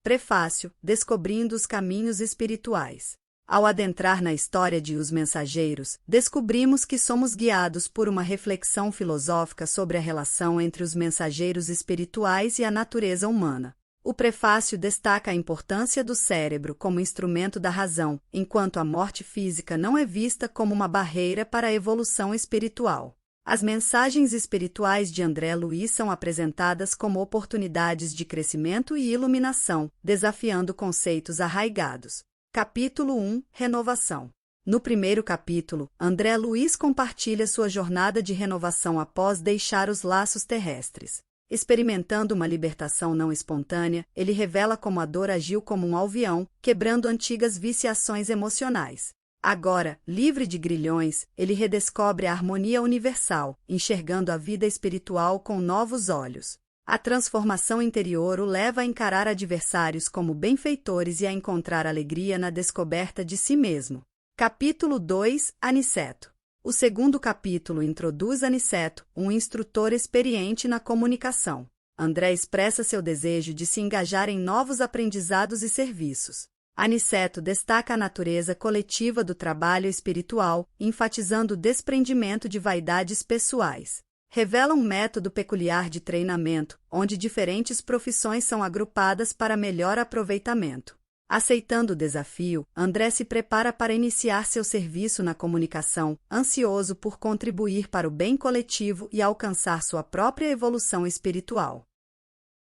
Prefácio, Descobrindo os Caminhos Espirituais. Ao adentrar na história de Os Mensageiros, descobrimos que somos guiados por uma reflexão filosófica sobre a relação entre os mensageiros espirituais e a natureza humana. O prefácio destaca a importância do cérebro como instrumento da razão, enquanto a morte física não é vista como uma barreira para a evolução espiritual. As mensagens espirituais de André Luiz são apresentadas como oportunidades de crescimento e iluminação, desafiando conceitos arraigados. Capítulo 1 – Renovação. No primeiro capítulo, André Luiz compartilha sua jornada de renovação após deixar os laços terrestres. Experimentando uma libertação não espontânea, ele revela como a dor agiu como um alvião, quebrando antigas viciações emocionais. Agora, livre de grilhões, ele redescobre a harmonia universal, enxergando a vida espiritual com novos olhos. A transformação interior o leva a encarar adversários como benfeitores e a encontrar alegria na descoberta de si mesmo. Capítulo 2 – Aniceto. O segundo capítulo introduz Aniceto, um instrutor experiente na comunicação. André expressa seu desejo de se engajar em novos aprendizados e serviços. Aniceto destaca a natureza coletiva do trabalho espiritual, enfatizando o desprendimento de vaidades pessoais. Revela um método peculiar de treinamento, onde diferentes profissões são agrupadas para melhor aproveitamento. Aceitando o desafio, André se prepara para iniciar seu serviço na comunicação, ansioso por contribuir para o bem coletivo e alcançar sua própria evolução espiritual.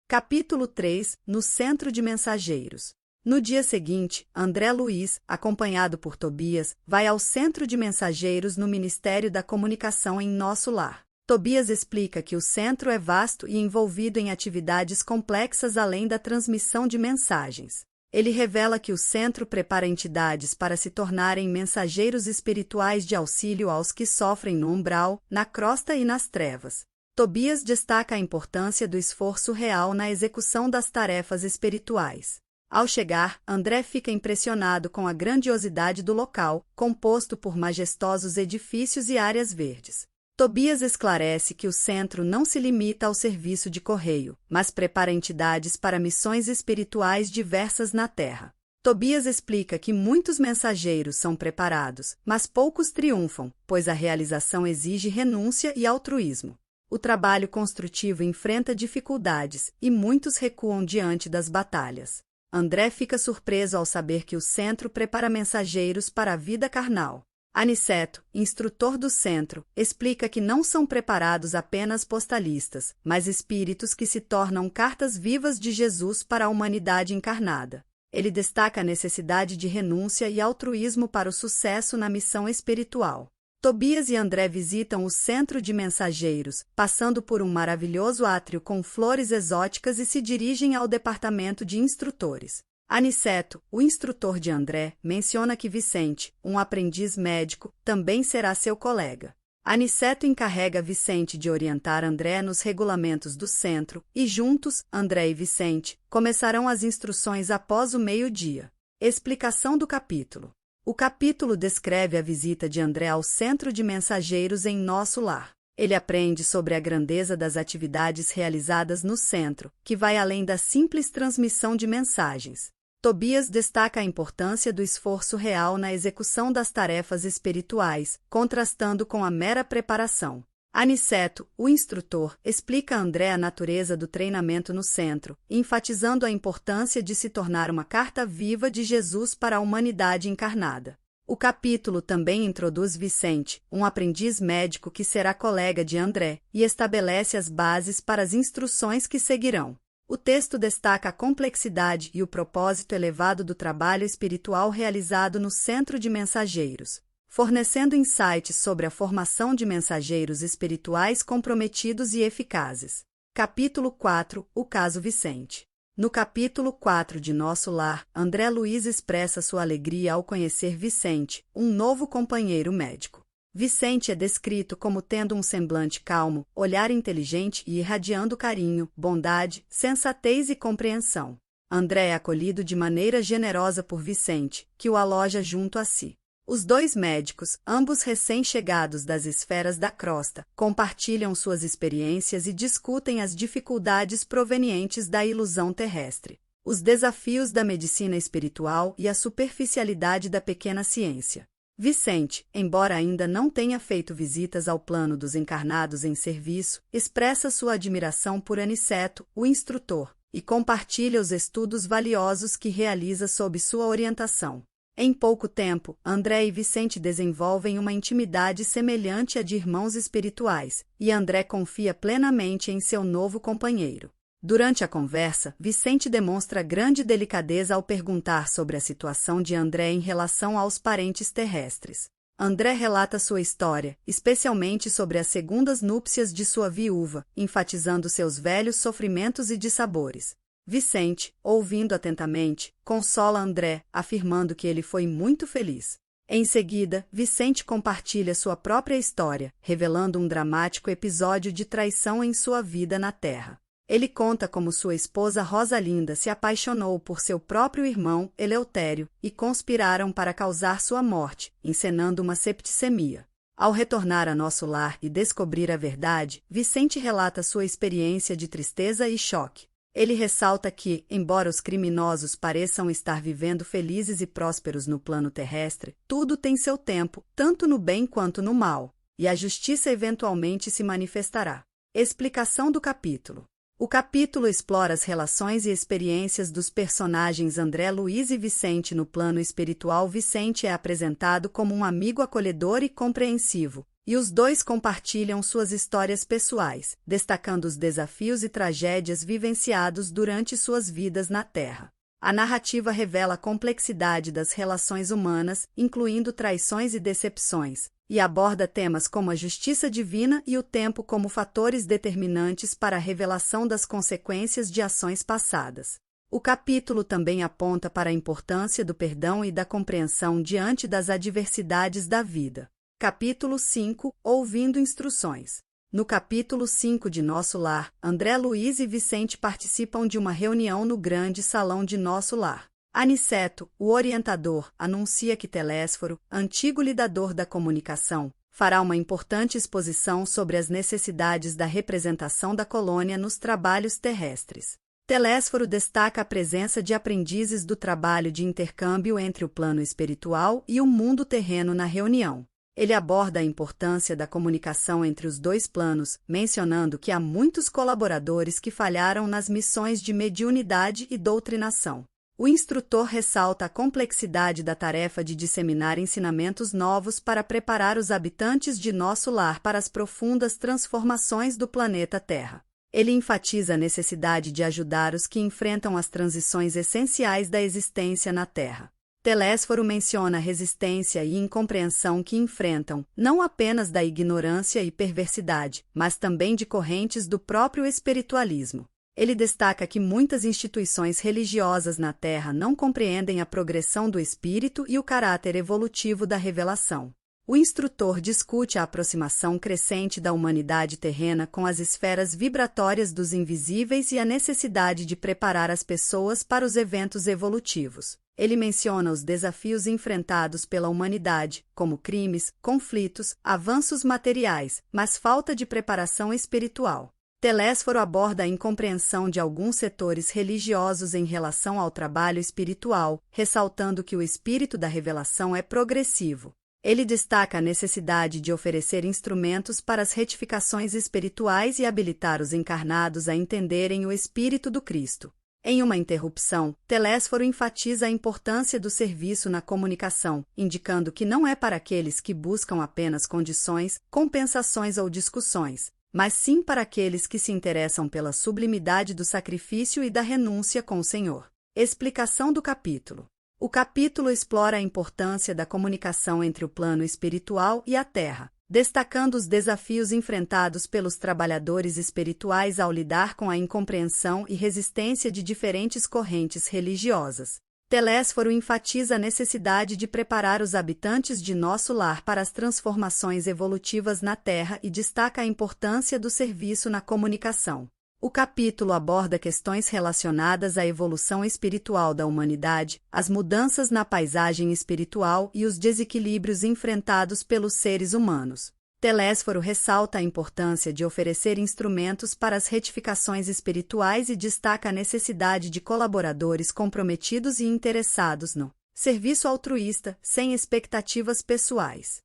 Capítulo 3 – No Centro de Mensageiros. No dia seguinte, André Luiz, acompanhado por Tobias, vai ao Centro de Mensageiros no Ministério da Comunicação em Nosso Lar. Tobias explica que o centro é vasto e envolvido em atividades complexas além da transmissão de mensagens. Ele revela que o centro prepara entidades para se tornarem mensageiros espirituais de auxílio aos que sofrem no umbral, na crosta e nas trevas. Tobias destaca a importância do esforço real na execução das tarefas espirituais. Ao chegar, André fica impressionado com a grandiosidade do local, composto por majestosos edifícios e áreas verdes. Tobias esclarece que o centro não se limita ao serviço de correio, mas prepara entidades para missões espirituais diversas na Terra. Tobias explica que muitos mensageiros são preparados, mas poucos triunfam, pois a realização exige renúncia e altruísmo. O trabalho construtivo enfrenta dificuldades, e muitos recuam diante das batalhas. André fica surpreso ao saber que o centro prepara mensageiros para a vida carnal. Aniceto, instrutor do centro, explica que não são preparados apenas postalistas, mas espíritos que se tornam cartas vivas de Jesus para a humanidade encarnada. Ele destaca a necessidade de renúncia e altruísmo para o sucesso na missão espiritual. Tobias e André visitam o Centro de Mensageiros, passando por um maravilhoso átrio com flores exóticas e se dirigem ao departamento de instrutores. Aniceto, o instrutor de André, menciona que Vicente, um aprendiz médico, também será seu colega. Aniceto encarrega Vicente de orientar André nos regulamentos do centro, e juntos, André e Vicente, começarão as instruções após o meio-dia. Explicação do capítulo. O capítulo descreve a visita de André ao Centro de Mensageiros em Nosso Lar. Ele aprende sobre a grandeza das atividades realizadas no centro, que vai além da simples transmissão de mensagens. Tobias destaca a importância do esforço real na execução das tarefas espirituais, contrastando com a mera preparação. Aniceto, o instrutor, explica a André a natureza do treinamento no centro, enfatizando a importância de se tornar uma carta viva de Jesus para a humanidade encarnada. O capítulo também introduz Vicente, um aprendiz médico que será colega de André, e estabelece as bases para as instruções que seguirão. O texto destaca a complexidade e o propósito elevado do trabalho espiritual realizado no Centro de Mensageiros, fornecendo insights sobre a formação de mensageiros espirituais comprometidos e eficazes. Capítulo 4 – O Caso Vicente. No capítulo 4 de Nosso Lar, André Luiz expressa sua alegria ao conhecer Vicente, um novo companheiro médico. Vicente é descrito como tendo um semblante calmo, olhar inteligente e irradiando carinho, bondade, sensatez e compreensão. André é acolhido de maneira generosa por Vicente, que o aloja junto a si. Os dois médicos, ambos recém-chegados das esferas da crosta, compartilham suas experiências e discutem as dificuldades provenientes da ilusão terrestre. Os desafios da medicina espiritual e a superficialidade da pequena ciência. Vicente, embora ainda não tenha feito visitas ao plano dos encarnados em serviço, expressa sua admiração por Aniceto, o instrutor, e compartilha os estudos valiosos que realiza sob sua orientação. Em pouco tempo, André e Vicente desenvolvem uma intimidade semelhante à de irmãos espirituais, e André confia plenamente em seu novo companheiro. Durante a conversa, Vicente demonstra grande delicadeza ao perguntar sobre a situação de André em relação aos parentes terrestres. André relata sua história, especialmente sobre as segundas núpcias de sua viúva, enfatizando seus velhos sofrimentos e dissabores. Vicente, ouvindo atentamente, consola André, afirmando que ele foi muito feliz. Em seguida, Vicente compartilha sua própria história, revelando um dramático episódio de traição em sua vida na Terra. Ele conta como sua esposa Rosalinda se apaixonou por seu próprio irmão, Eleutério, e conspiraram para causar sua morte, encenando uma septicemia. Ao retornar a nosso lar e descobrir a verdade, Vicente relata sua experiência de tristeza e choque. Ele ressalta que, embora os criminosos pareçam estar vivendo felizes e prósperos no plano terrestre, tudo tem seu tempo, tanto no bem quanto no mal, e a justiça eventualmente se manifestará. Explicação do capítulo. O capítulo explora as relações e experiências dos personagens André Luiz e Vicente no plano espiritual. Vicente é apresentado como um amigo acolhedor e compreensivo, e os dois compartilham suas histórias pessoais, destacando os desafios e tragédias vivenciados durante suas vidas na Terra. A narrativa revela a complexidade das relações humanas, incluindo traições e decepções, e aborda temas como a justiça divina e o tempo como fatores determinantes para a revelação das consequências de ações passadas. O capítulo também aponta para a importância do perdão e da compreensão diante das adversidades da vida. Capítulo 5 – Ouvindo instruções. No capítulo 5 de Nosso Lar, André Luiz e Vicente participam de uma reunião no grande salão de Nosso Lar. Aniceto, o orientador, anuncia que Telésforo, antigo lidador da comunicação, fará uma importante exposição sobre as necessidades da representação da colônia nos trabalhos terrestres. Telésforo destaca a presença de aprendizes do trabalho de intercâmbio entre o plano espiritual e o mundo terreno na reunião. Ele aborda a importância da comunicação entre os dois planos, mencionando que há muitos colaboradores que falharam nas missões de mediunidade e doutrinação. O instrutor ressalta a complexidade da tarefa de disseminar ensinamentos novos para preparar os habitantes de Nosso Lar para as profundas transformações do planeta Terra. Ele enfatiza a necessidade de ajudar os que enfrentam as transições essenciais da existência na Terra. Telésforo menciona a resistência e incompreensão que enfrentam, não apenas da ignorância e perversidade, mas também de correntes do próprio espiritualismo. Ele destaca que muitas instituições religiosas na Terra não compreendem a progressão do espírito e o caráter evolutivo da revelação. O instrutor discute a aproximação crescente da humanidade terrena com as esferas vibratórias dos invisíveis e a necessidade de preparar as pessoas para os eventos evolutivos. Ele menciona os desafios enfrentados pela humanidade, como crimes, conflitos, avanços materiais, mas falta de preparação espiritual. Telésforo aborda a incompreensão de alguns setores religiosos em relação ao trabalho espiritual, ressaltando que o espírito da revelação é progressivo. Ele destaca a necessidade de oferecer instrumentos para as retificações espirituais e habilitar os encarnados a entenderem o espírito do Cristo. Em uma interrupção, Telésforo enfatiza a importância do serviço na comunicação, indicando que não é para aqueles que buscam apenas condições, compensações ou discussões, mas sim para aqueles que se interessam pela sublimidade do sacrifício e da renúncia com o Senhor. Explicação do capítulo. O capítulo explora a importância da comunicação entre o plano espiritual e a Terra, destacando os desafios enfrentados pelos trabalhadores espirituais ao lidar com a incompreensão e resistência de diferentes correntes religiosas. Telésforo enfatiza a necessidade de preparar os habitantes de Nosso Lar para as transformações evolutivas na Terra e destaca a importância do serviço na comunicação. O capítulo aborda questões relacionadas à evolução espiritual da humanidade, as mudanças na paisagem espiritual e os desequilíbrios enfrentados pelos seres humanos. Telésforo ressalta a importância de oferecer instrumentos para as retificações espirituais e destaca a necessidade de colaboradores comprometidos e interessados no serviço altruísta, sem expectativas pessoais.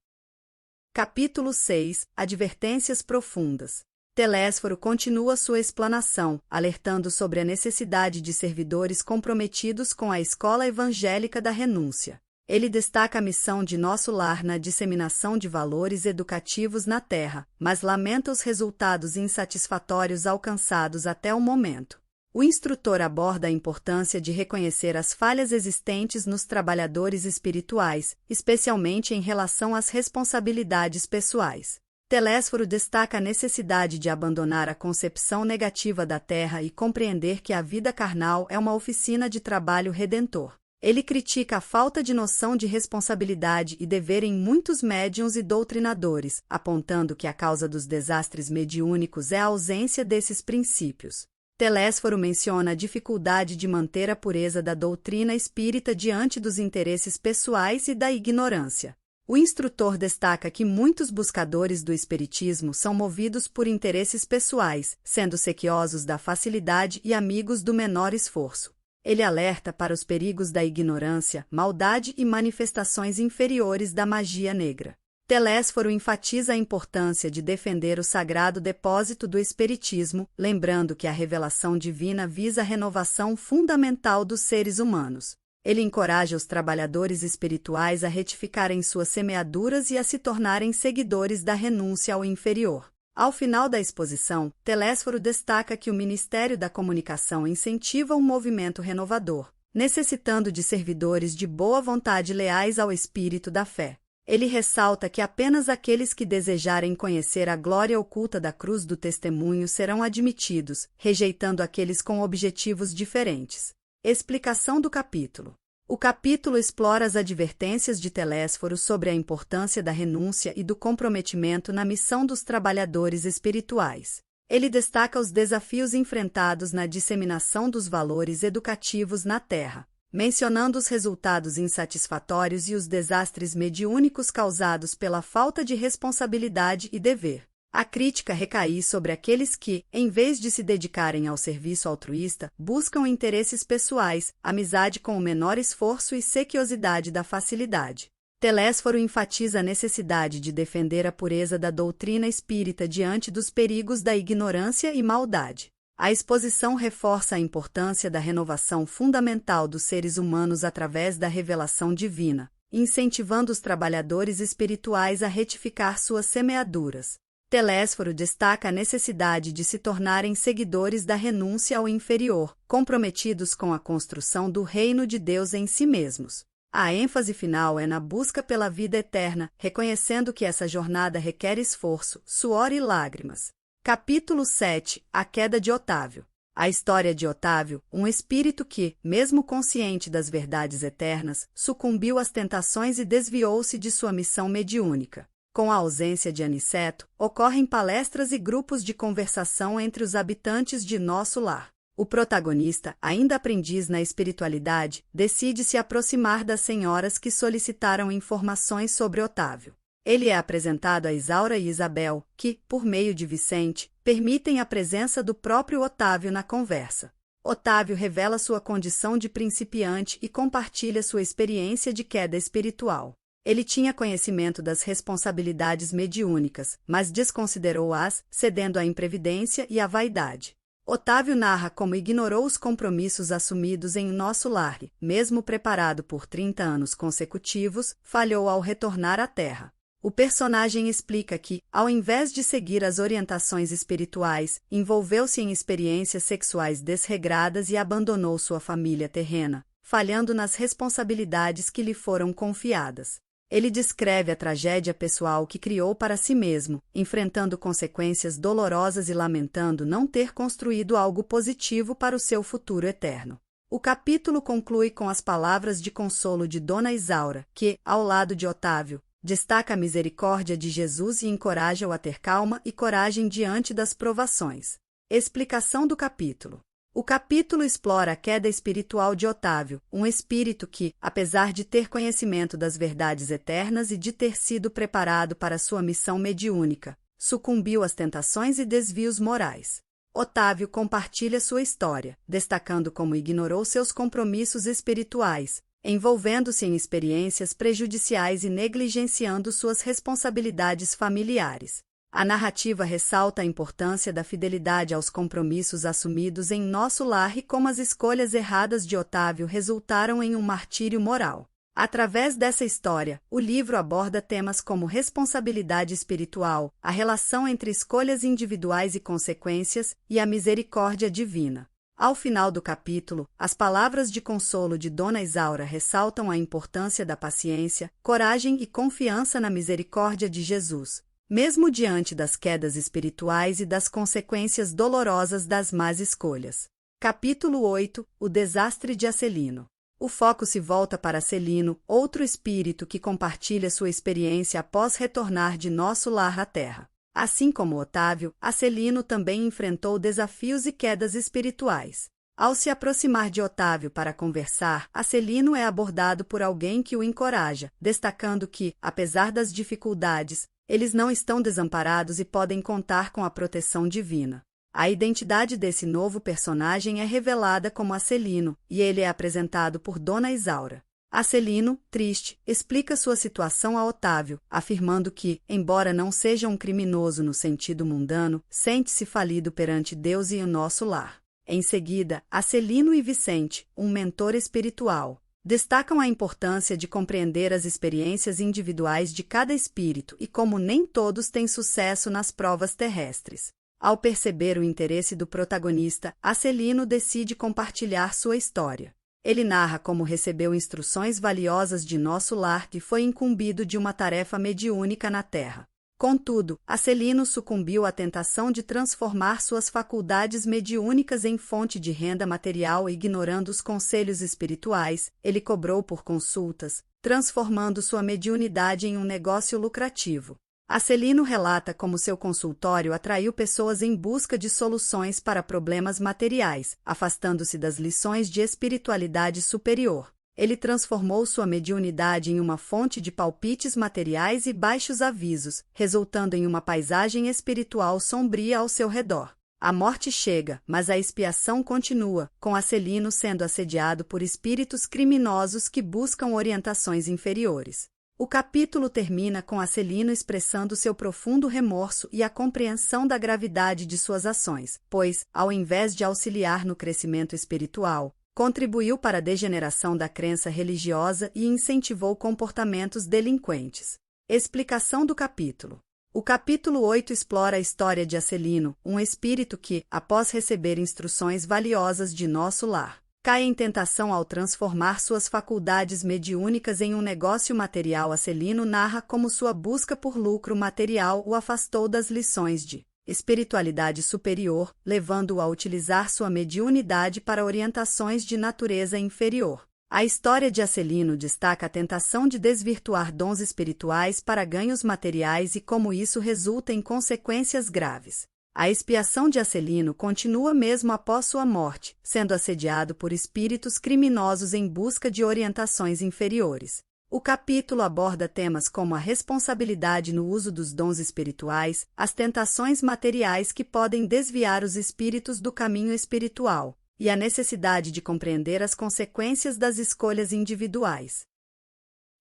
Capítulo 6 – Advertências profundas. Telésforo continua sua explanação, alertando sobre a necessidade de servidores comprometidos com a escola evangélica da renúncia. Ele destaca a missão de nosso lar na disseminação de valores educativos na Terra, mas lamenta os resultados insatisfatórios alcançados até o momento. O instrutor aborda a importância de reconhecer as falhas existentes nos trabalhadores espirituais, especialmente em relação às responsabilidades pessoais. Telésforo destaca a necessidade de abandonar a concepção negativa da Terra e compreender que a vida carnal é uma oficina de trabalho redentor. Ele critica a falta de noção de responsabilidade e dever em muitos médiuns e doutrinadores, apontando que a causa dos desastres mediúnicos é a ausência desses princípios. Telésforo menciona a dificuldade de manter a pureza da doutrina espírita diante dos interesses pessoais e da ignorância. O instrutor destaca que muitos buscadores do espiritismo são movidos por interesses pessoais, sendo sequiosos da facilidade e amigos do menor esforço. Ele alerta para os perigos da ignorância, maldade e manifestações inferiores da magia negra. Telésforo enfatiza a importância de defender o sagrado depósito do espiritismo, lembrando que a revelação divina visa a renovação fundamental dos seres humanos. Ele encoraja os trabalhadores espirituais a retificarem suas semeaduras e a se tornarem seguidores da renúncia ao inferior. Ao final da exposição, Telésforo destaca que o Ministério da Comunicação incentiva um movimento renovador, necessitando de servidores de boa vontade leais ao espírito da fé. Ele ressalta que apenas aqueles que desejarem conhecer a glória oculta da cruz do testemunho serão admitidos, rejeitando aqueles com objetivos diferentes. Explicação do capítulo. O capítulo explora as advertências de Telésforo sobre a importância da renúncia e do comprometimento na missão dos trabalhadores espirituais. Ele destaca os desafios enfrentados na disseminação dos valores educativos na Terra, mencionando os resultados insatisfatórios e os desastres mediúnicos causados pela falta de responsabilidade e dever. A crítica recai sobre aqueles que, em vez de se dedicarem ao serviço altruísta, buscam interesses pessoais, amizade com o menor esforço e sequiosidade da facilidade. Telésforo enfatiza a necessidade de defender a pureza da doutrina espírita diante dos perigos da ignorância e maldade. A exposição reforça a importância da renovação fundamental dos seres humanos através da revelação divina, incentivando os trabalhadores espirituais a retificar suas semeaduras. Telésforo destaca a necessidade de se tornarem seguidores da renúncia ao inferior, comprometidos com a construção do reino de Deus em si mesmos. A ênfase final é na busca pela vida eterna, reconhecendo que essa jornada requer esforço, suor e lágrimas. Capítulo 7 – A queda de Otávio. A história de Otávio, um espírito que, mesmo consciente das verdades eternas, sucumbiu às tentações e desviou-se de sua missão mediúnica. Com a ausência de Aniceto, ocorrem palestras e grupos de conversação entre os habitantes de nosso lar. O protagonista, ainda aprendiz na espiritualidade, decide se aproximar das senhoras que solicitaram informações sobre Otávio. Ele é apresentado a Isaura e Isabel, que, por meio de Vicente, permitem a presença do próprio Otávio na conversa. Otávio revela sua condição de principiante e compartilha sua experiência de queda espiritual. Ele tinha conhecimento das responsabilidades mediúnicas, mas desconsiderou-as, cedendo à imprevidência e à vaidade. Otávio narra como ignorou os compromissos assumidos em nosso lar e, mesmo preparado por 30 anos consecutivos, falhou ao retornar à Terra. O personagem explica que, ao invés de seguir as orientações espirituais, envolveu-se em experiências sexuais desregradas e abandonou sua família terrena, falhando nas responsabilidades que lhe foram confiadas. Ele descreve a tragédia pessoal que criou para si mesmo, enfrentando consequências dolorosas e lamentando não ter construído algo positivo para o seu futuro eterno. O capítulo conclui com as palavras de consolo de Dona Isaura, que, ao lado de Otávio, destaca a misericórdia de Jesus e encoraja-o a ter calma e coragem diante das provações. Explicação do capítulo. O capítulo explora a queda espiritual de Otávio, um espírito que, apesar de ter conhecimento das verdades eternas e de ter sido preparado para sua missão mediúnica, sucumbiu às tentações e desvios morais. Otávio compartilha sua história, destacando como ignorou seus compromissos espirituais, envolvendo-se em experiências prejudiciais e negligenciando suas responsabilidades familiares. A narrativa ressalta a importância da fidelidade aos compromissos assumidos em nosso lar e como as escolhas erradas de Otávio resultaram em um martírio moral. Através dessa história, o livro aborda temas como responsabilidade espiritual, a relação entre escolhas individuais e consequências, e a misericórdia divina. Ao final do capítulo, as palavras de consolo de Dona Isaura ressaltam a importância da paciência, coragem e confiança na misericórdia de Jesus, mesmo diante das quedas espirituais e das consequências dolorosas das más escolhas. Capítulo 8 – O desastre de Acelino. O foco se volta para Acelino, outro espírito que compartilha sua experiência após retornar de nosso lar à Terra. Assim como Otávio, Acelino também enfrentou desafios e quedas espirituais. Ao se aproximar de Otávio para conversar, Acelino é abordado por alguém que o encoraja, destacando que, apesar das dificuldades, eles não estão desamparados e podem contar com a proteção divina. A identidade desse novo personagem é revelada como Acelino, e ele é apresentado por Dona Isaura. Acelino, triste, explica sua situação a Otávio, afirmando que, embora não seja um criminoso no sentido mundano, sente-se falido perante Deus e o nosso lar. Em seguida, Acelino e Vicente, um mentor espiritual, destacam a importância de compreender as experiências individuais de cada espírito e como nem todos têm sucesso nas provas terrestres. Ao perceber o interesse do protagonista, Acelino decide compartilhar sua história. Ele narra como recebeu instruções valiosas de nosso lar e foi incumbido de uma tarefa mediúnica na Terra. Contudo, Acelino sucumbiu à tentação de transformar suas faculdades mediúnicas em fonte de renda material e ignorando os conselhos espirituais, ele cobrou por consultas, transformando sua mediunidade em um negócio lucrativo. Acelino relata como seu consultório atraiu pessoas em busca de soluções para problemas materiais, afastando-se das lições de espiritualidade superior. Ele transformou sua mediunidade em uma fonte de palpites materiais e baixos avisos, resultando em uma paisagem espiritual sombria ao seu redor. A morte chega, mas a expiação continua, com Acelino sendo assediado por espíritos criminosos que buscam orientações inferiores. O capítulo termina com Acelino expressando seu profundo remorso e a compreensão da gravidade de suas ações, pois, ao invés de auxiliar no crescimento espiritual, contribuiu para a degeneração da crença religiosa e incentivou comportamentos delinquentes. Explicação do capítulo. O capítulo 8 explora a história de Acelino, um espírito que, após receber instruções valiosas de nosso lar, cai em tentação ao transformar suas faculdades mediúnicas em um negócio material. Acelino narra como sua busca por lucro material o afastou das lições de espiritualidade superior, levando-o a utilizar sua mediunidade para orientações de natureza inferior. A história de Acelino destaca a tentação de desvirtuar dons espirituais para ganhos materiais e como isso resulta em consequências graves. A expiação de Acelino continua mesmo após sua morte, sendo assediado por espíritos criminosos em busca de orientações inferiores. O capítulo aborda temas como a responsabilidade no uso dos dons espirituais, as tentações materiais que podem desviar os espíritos do caminho espiritual, e a necessidade de compreender as consequências das escolhas individuais.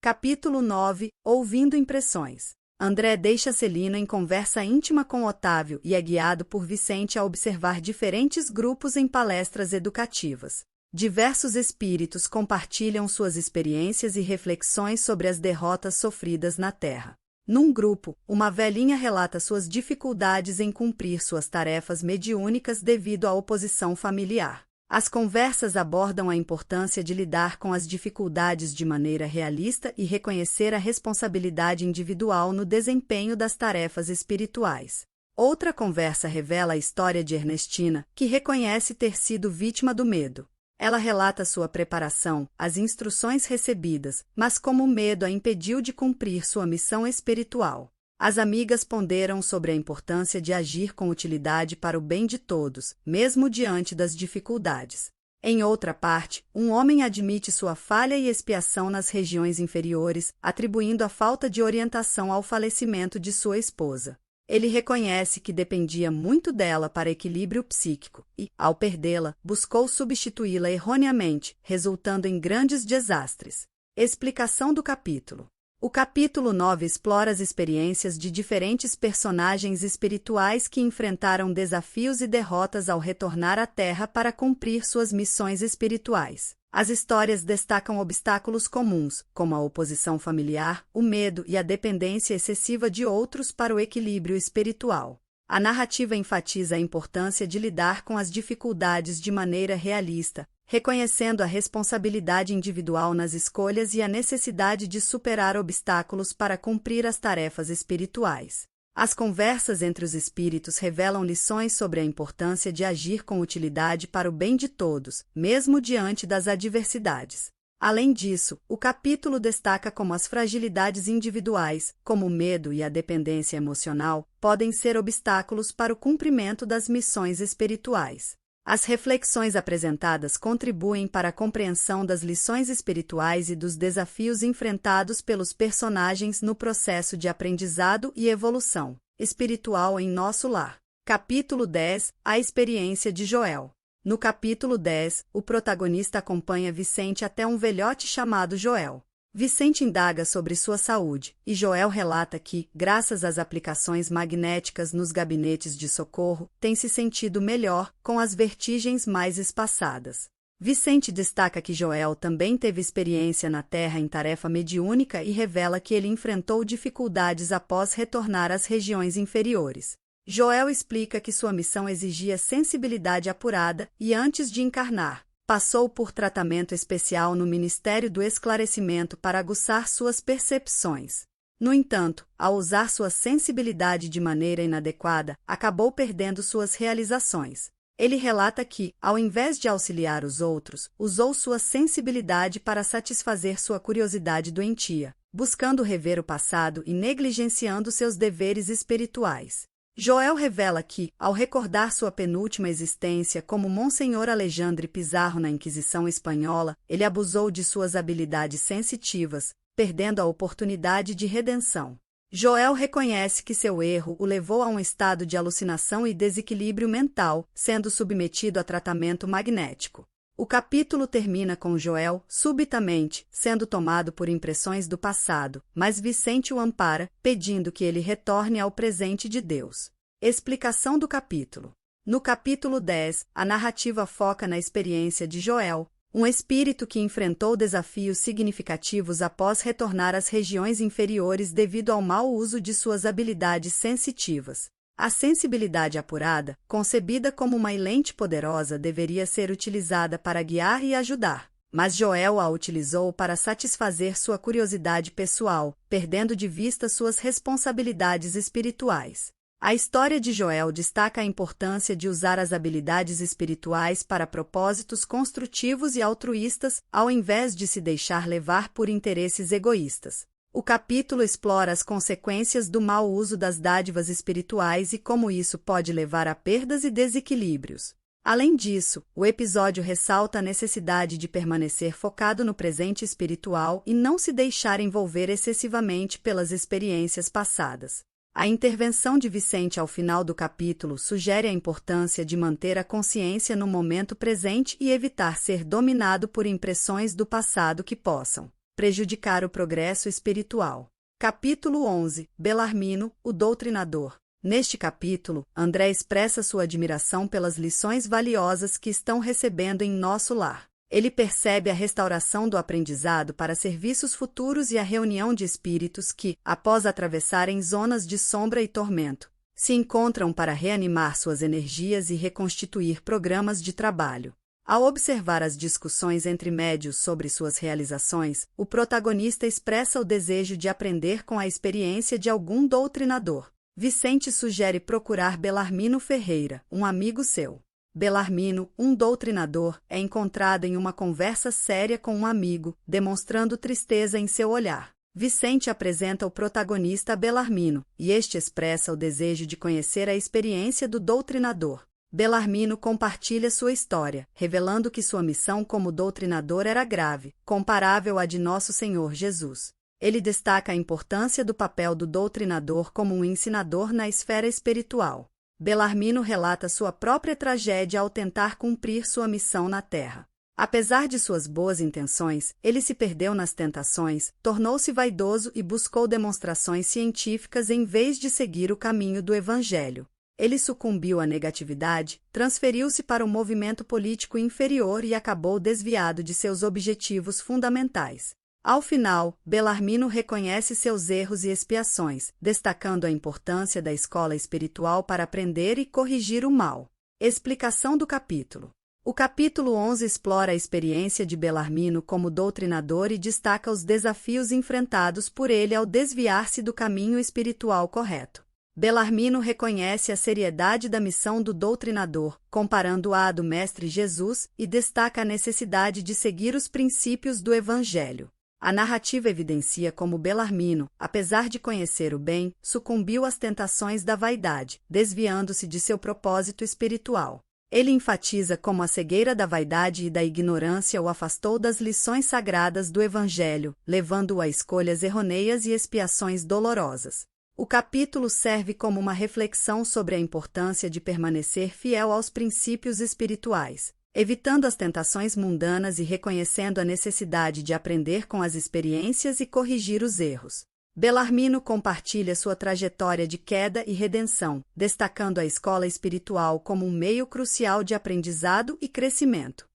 Capítulo 9 – Ouvindo impressões. André deixa Acelino em conversa íntima com Otávio e é guiado por Vicente a observar diferentes grupos em palestras educativas. Diversos espíritos compartilham suas experiências e reflexões sobre as derrotas sofridas na Terra. Num grupo, uma velhinha relata suas dificuldades em cumprir suas tarefas mediúnicas devido à oposição familiar. As conversas abordam a importância de lidar com as dificuldades de maneira realista e reconhecer a responsabilidade individual no desempenho das tarefas espirituais. Outra conversa revela a história de Ernestina, que reconhece ter sido vítima do medo. Ela relata sua preparação, as instruções recebidas, mas como o medo a impediu de cumprir sua missão espiritual. As amigas ponderam sobre a importância de agir com utilidade para o bem de todos, mesmo diante das dificuldades. Em outra parte, um homem admite sua falha e expiação nas regiões inferiores, atribuindo a falta de orientação ao falecimento de sua esposa. Ele reconhece que dependia muito dela para equilíbrio psíquico e, ao perdê-la, buscou substituí-la erroneamente, resultando em grandes desastres. Explicação do capítulo. O capítulo 9 explora as experiências de diferentes personagens espirituais que enfrentaram desafios e derrotas ao retornar à Terra para cumprir suas missões espirituais. As histórias destacam obstáculos comuns, como a oposição familiar, o medo e a dependência excessiva de outros para o equilíbrio espiritual. A narrativa enfatiza a importância de lidar com as dificuldades de maneira realista, reconhecendo a responsabilidade individual nas escolhas e a necessidade de superar obstáculos para cumprir as tarefas espirituais. As conversas entre os espíritos revelam lições sobre a importância de agir com utilidade para o bem de todos, mesmo diante das adversidades. Além disso, o capítulo destaca como as fragilidades individuais, como o medo e a dependência emocional, podem ser obstáculos para o cumprimento das missões espirituais. As reflexões apresentadas contribuem para a compreensão das lições espirituais e dos desafios enfrentados pelos personagens no processo de aprendizado e evolução espiritual em nosso lar. Capítulo 10 – A experiência de Joel. No capítulo 10, o protagonista acompanha Vicente até um velhote chamado Joel. Vicente indaga sobre sua saúde, e Joel relata que, graças às aplicações magnéticas nos gabinetes de socorro, tem se sentido melhor, com as vertigens mais espaçadas. Vicente destaca que Joel também teve experiência na Terra em tarefa mediúnica e revela que ele enfrentou dificuldades após retornar às regiões inferiores. Joel explica que sua missão exigia sensibilidade apurada e, antes de encarnar, passou por tratamento especial no Ministério do Esclarecimento para aguçar suas percepções. No entanto, ao usar sua sensibilidade de maneira inadequada, acabou perdendo suas realizações. Ele relata que, ao invés de auxiliar os outros, usou sua sensibilidade para satisfazer sua curiosidade doentia, buscando rever o passado e negligenciando seus deveres espirituais. Joel revela que, ao recordar sua penúltima existência como Monsenhor Alexandre Pizarro na Inquisição Espanhola, ele abusou de suas habilidades sensitivas, perdendo a oportunidade de redenção. Joel reconhece que seu erro o levou a um estado de alucinação e desequilíbrio mental, sendo submetido a tratamento magnético. O capítulo termina com Joel, subitamente, sendo tomado por impressões do passado, mas Vicente o ampara, pedindo que ele retorne ao presente de Deus. Explicação do capítulo. No capítulo 10, a narrativa foca na experiência de Joel, um espírito que enfrentou desafios significativos após retornar às regiões inferiores devido ao mau uso de suas habilidades sensitivas. A sensibilidade apurada, concebida como uma lente poderosa, deveria ser utilizada para guiar e ajudar, mas Joel a utilizou para satisfazer sua curiosidade pessoal, perdendo de vista suas responsabilidades espirituais. A história de Joel destaca a importância de usar as habilidades espirituais para propósitos construtivos e altruístas, ao invés de se deixar levar por interesses egoístas. O capítulo explora as consequências do mau uso das dádivas espirituais e como isso pode levar a perdas e desequilíbrios. Além disso, o episódio ressalta a necessidade de permanecer focado no presente espiritual e não se deixar envolver excessivamente pelas experiências passadas. A intervenção de Vicente ao final do capítulo sugere a importância de manter a consciência no momento presente e evitar ser dominado por impressões do passado que possam prejudicar o progresso espiritual. Capítulo 11 – Belarmino, o Doutrinador. Neste capítulo, André expressa sua admiração pelas lições valiosas que estão recebendo em nosso lar. Ele percebe a restauração do aprendizado para serviços futuros e a reunião de espíritos que, após atravessarem zonas de sombra e tormento, se encontram para reanimar suas energias e reconstituir programas de trabalho. Ao observar as discussões entre médios sobre suas realizações, o protagonista expressa o desejo de aprender com a experiência de algum doutrinador. Vicente sugere procurar Belarmino Ferreira, um amigo seu. Belarmino, um doutrinador, é encontrado em uma conversa séria com um amigo, demonstrando tristeza em seu olhar. Vicente apresenta o protagonista a Belarmino, e este expressa o desejo de conhecer a experiência do doutrinador. Belarmino compartilha sua história, revelando que sua missão como doutrinador era grave, comparável à de Nosso Senhor Jesus. Ele destaca a importância do papel do doutrinador como um ensinador na esfera espiritual. Belarmino relata sua própria tragédia ao tentar cumprir sua missão na Terra. Apesar de suas boas intenções, ele se perdeu nas tentações, tornou-se vaidoso e buscou demonstrações científicas em vez de seguir o caminho do Evangelho. Ele sucumbiu à negatividade, transferiu-se para um movimento político inferior e acabou desviado de seus objetivos fundamentais. Ao final, Belarmino reconhece seus erros e expiações, destacando a importância da escola espiritual para aprender e corrigir o mal. Explicação do capítulo. O capítulo 11 explora a experiência de Belarmino como doutrinador e destaca os desafios enfrentados por ele ao desviar-se do caminho espiritual correto. Belarmino reconhece a seriedade da missão do doutrinador, comparando-a à do Mestre Jesus, e destaca a necessidade de seguir os princípios do Evangelho. A narrativa evidencia como Belarmino, apesar de conhecer o bem, sucumbiu às tentações da vaidade, desviando-se de seu propósito espiritual. Ele enfatiza como a cegueira da vaidade e da ignorância o afastou das lições sagradas do Evangelho, levando-o a escolhas errôneas e expiações dolorosas. O capítulo serve como uma reflexão sobre a importância de permanecer fiel aos princípios espirituais, evitando as tentações mundanas e reconhecendo a necessidade de aprender com as experiências e corrigir os erros. Belarmino compartilha sua trajetória de queda e redenção, destacando a escola espiritual como um meio crucial de aprendizado e crescimento.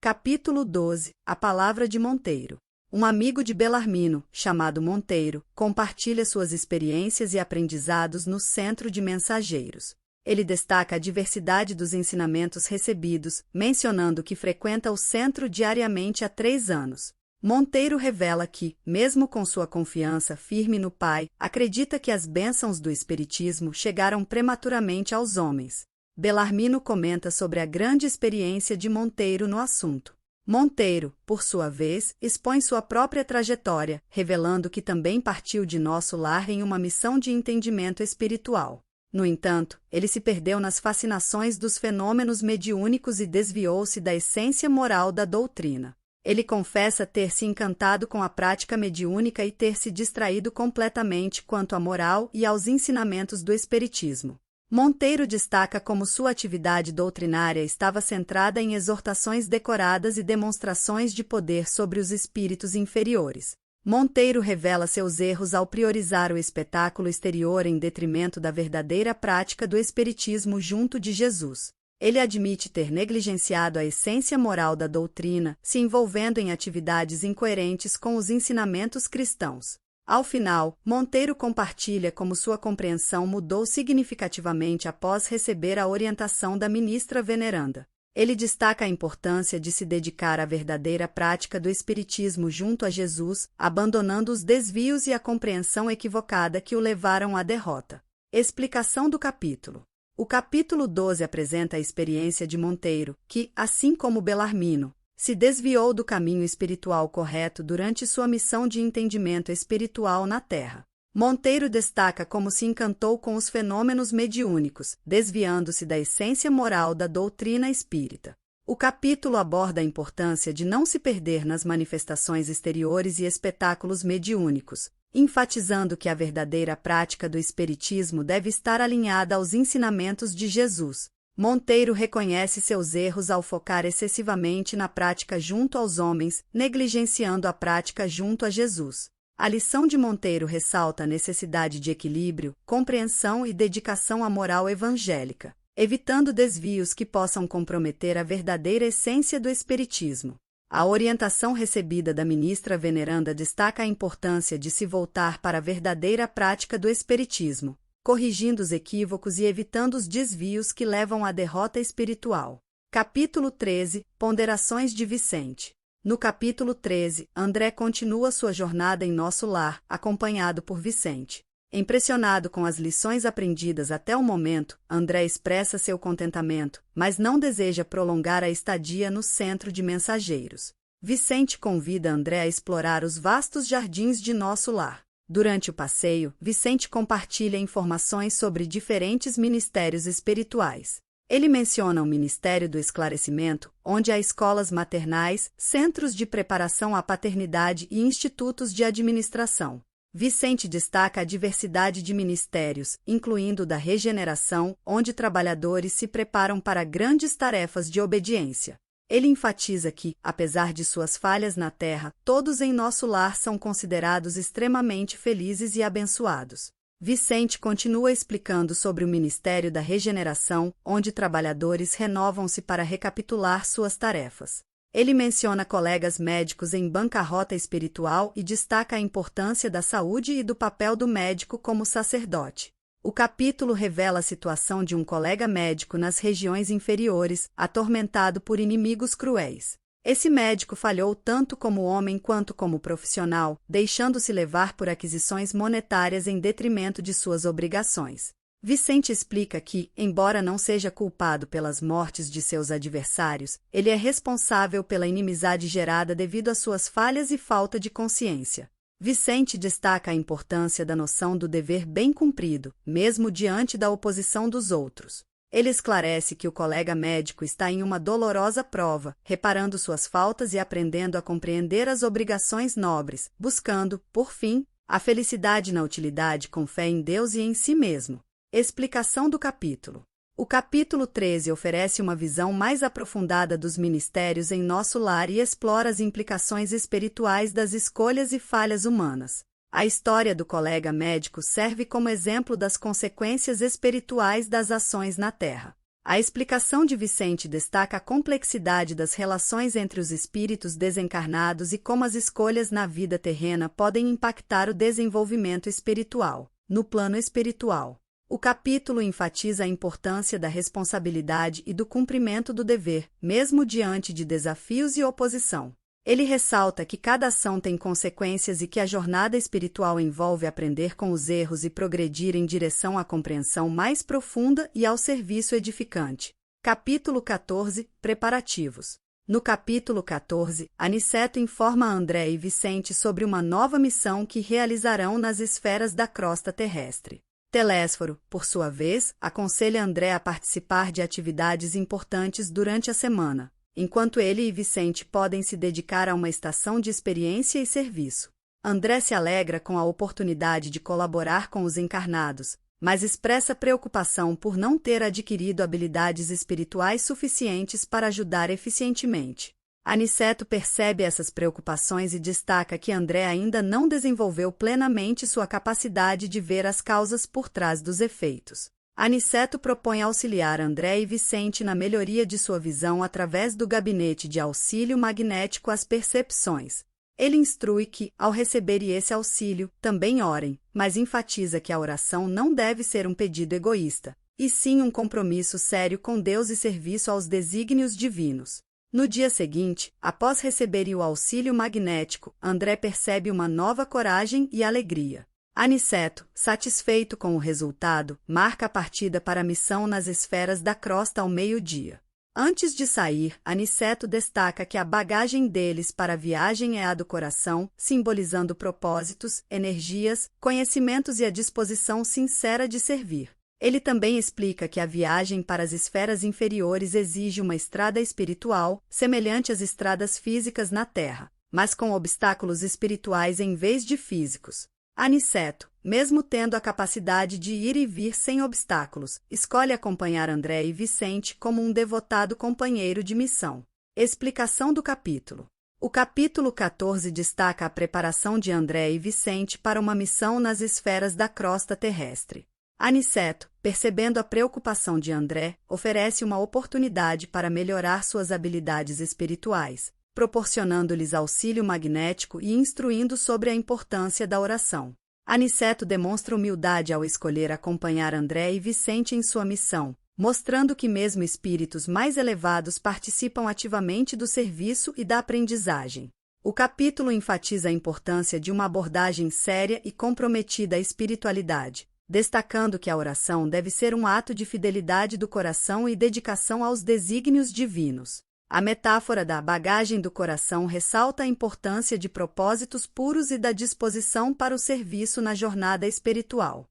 Capítulo 12 – A Palavra de Monteiro. Um amigo de Belarmino, chamado Monteiro, compartilha suas experiências e aprendizados no Centro de Mensageiros. Ele destaca a diversidade dos ensinamentos recebidos, mencionando que frequenta o centro diariamente há 3 anos. Monteiro revela que, mesmo com sua confiança firme no Pai, acredita que as bênçãos do Espiritismo chegaram prematuramente aos homens. Belarmino comenta sobre a grande experiência de Monteiro no assunto. Monteiro, por sua vez, expõe sua própria trajetória, revelando que também partiu de nosso lar em uma missão de entendimento espiritual. No entanto, ele se perdeu nas fascinações dos fenômenos mediúnicos e desviou-se da essência moral da doutrina. Ele confessa ter se encantado com a prática mediúnica e ter se distraído completamente quanto à moral e aos ensinamentos do Espiritismo. Monteiro destaca como sua atividade doutrinária estava centrada em exortações decoradas e demonstrações de poder sobre os espíritos inferiores. Monteiro revela seus erros ao priorizar o espetáculo exterior em detrimento da verdadeira prática do Espiritismo junto de Jesus. Ele admite ter negligenciado a essência moral da doutrina, se envolvendo em atividades incoerentes com os ensinamentos cristãos. Ao final, Monteiro compartilha como sua compreensão mudou significativamente após receber a orientação da ministra veneranda. Ele destaca a importância de se dedicar à verdadeira prática do Espiritismo junto a Jesus, abandonando os desvios e a compreensão equivocada que o levaram à derrota. Explicação do capítulo. O capítulo 12 apresenta a experiência de Monteiro, que, assim como Belarmino, se desviou do caminho espiritual correto durante sua missão de entendimento espiritual na Terra. Monteiro destaca como se encantou com os fenômenos mediúnicos, desviando-se da essência moral da doutrina espírita. O capítulo aborda a importância de não se perder nas manifestações exteriores e espetáculos mediúnicos, enfatizando que a verdadeira prática do Espiritismo deve estar alinhada aos ensinamentos de Jesus. Monteiro reconhece seus erros ao focar excessivamente na prática junto aos homens, negligenciando a prática junto a Jesus. A lição de Monteiro ressalta a necessidade de equilíbrio, compreensão e dedicação à moral evangélica, evitando desvios que possam comprometer a verdadeira essência do Espiritismo. A orientação recebida da ministra veneranda destaca a importância de se voltar para a verdadeira prática do Espiritismo, corrigindo os equívocos e evitando os desvios que levam à derrota espiritual. Capítulo 13 – Ponderações de Vicente. No capítulo 13, André continua sua jornada em nosso lar, acompanhado por Vicente. Impressionado com as lições aprendidas até o momento, André expressa seu contentamento, mas não deseja prolongar a estadia no Centro de Mensageiros. Vicente convida André a explorar os vastos jardins de nosso lar. Durante o passeio, Vicente compartilha informações sobre diferentes ministérios espirituais. Ele menciona o Ministério do Esclarecimento, onde há escolas maternais, centros de preparação à paternidade e institutos de administração. Vicente destaca a diversidade de ministérios, incluindo o da regeneração, onde trabalhadores se preparam para grandes tarefas de obediência. Ele enfatiza que, apesar de suas falhas na terra, todos em nosso lar são considerados extremamente felizes e abençoados. Vicente continua explicando sobre o Ministério da Regeneração, onde trabalhadores renovam-se para recapitular suas tarefas. Ele menciona colegas médicos em bancarrota espiritual e destaca a importância da saúde e do papel do médico como sacerdote. O capítulo revela a situação de um colega médico nas regiões inferiores, atormentado por inimigos cruéis. Esse médico falhou tanto como homem quanto como profissional, deixando-se levar por aquisições monetárias em detrimento de suas obrigações. Vicente explica que, embora não seja culpado pelas mortes de seus adversários, ele é responsável pela inimizade gerada devido às suas falhas e falta de consciência. Vicente destaca a importância da noção do dever bem cumprido, mesmo diante da oposição dos outros. Ele esclarece que o colega médico está em uma dolorosa prova, reparando suas faltas e aprendendo a compreender as obrigações nobres, buscando, por fim, a felicidade na utilidade com fé em Deus e em si mesmo. Explicação do capítulo. O capítulo 13 oferece uma visão mais aprofundada dos ministérios em nosso lar e explora as implicações espirituais das escolhas e falhas humanas. A história do colega médico serve como exemplo das consequências espirituais das ações na Terra. A explicação de Vicente destaca a complexidade das relações entre os espíritos desencarnados e como as escolhas na vida terrena podem impactar o desenvolvimento espiritual. No plano espiritual, o capítulo enfatiza a importância da responsabilidade e do cumprimento do dever, mesmo diante de desafios e oposição. Ele ressalta que cada ação tem consequências e que a jornada espiritual envolve aprender com os erros e progredir em direção à compreensão mais profunda e ao serviço edificante. Capítulo 14 – Preparativos. No capítulo 14, Aniceto informa André e Vicente sobre uma nova missão que realizarão nas esferas da crosta terrestre. Telésforo, por sua vez, aconselha André a participar de atividades importantes durante a semana, enquanto ele e Vicente podem se dedicar a uma estação de experiência e serviço. André se alegra com a oportunidade de colaborar com os encarnados, mas expressa preocupação por não ter adquirido habilidades espirituais suficientes para ajudar eficientemente. Aniceto percebe essas preocupações e destaca que André ainda não desenvolveu plenamente sua capacidade de ver as causas por trás dos efeitos. Aniceto propõe auxiliar André e Vicente na melhoria de sua visão através do gabinete de auxílio magnético às percepções. Ele instrui que, ao receberem esse auxílio, também orem, mas enfatiza que a oração não deve ser um pedido egoísta, e sim um compromisso sério com Deus e serviço aos desígnios divinos. No dia seguinte, após receberem o auxílio magnético, André percebe uma nova coragem e alegria. Aniceto, satisfeito com o resultado, marca a partida para a missão nas esferas da crosta ao meio-dia. Antes de sair, Aniceto destaca que a bagagem deles para a viagem é a do coração, simbolizando propósitos, energias, conhecimentos e a disposição sincera de servir. Ele também explica que a viagem para as esferas inferiores exige uma estrada espiritual, semelhante às estradas físicas na Terra, mas com obstáculos espirituais em vez de físicos. Aniceto, mesmo tendo a capacidade de ir e vir sem obstáculos, escolhe acompanhar André e Vicente como um devotado companheiro de missão. Explicação do capítulo. O capítulo 14 destaca a preparação de André e Vicente para uma missão nas esferas da crosta terrestre. Aniceto, percebendo a preocupação de André, oferece uma oportunidade para melhorar suas habilidades espirituais, proporcionando-lhes auxílio magnético e instruindo sobre a importância da oração. Aniceto demonstra humildade ao escolher acompanhar André e Vicente em sua missão, mostrando que mesmo espíritos mais elevados participam ativamente do serviço e da aprendizagem. O capítulo enfatiza a importância de uma abordagem séria e comprometida à espiritualidade, destacando que a oração deve ser um ato de fidelidade do coração e dedicação aos desígnios divinos. A metáfora da bagagem do coração ressalta a importância de propósitos puros e da disposição para o serviço na jornada espiritual.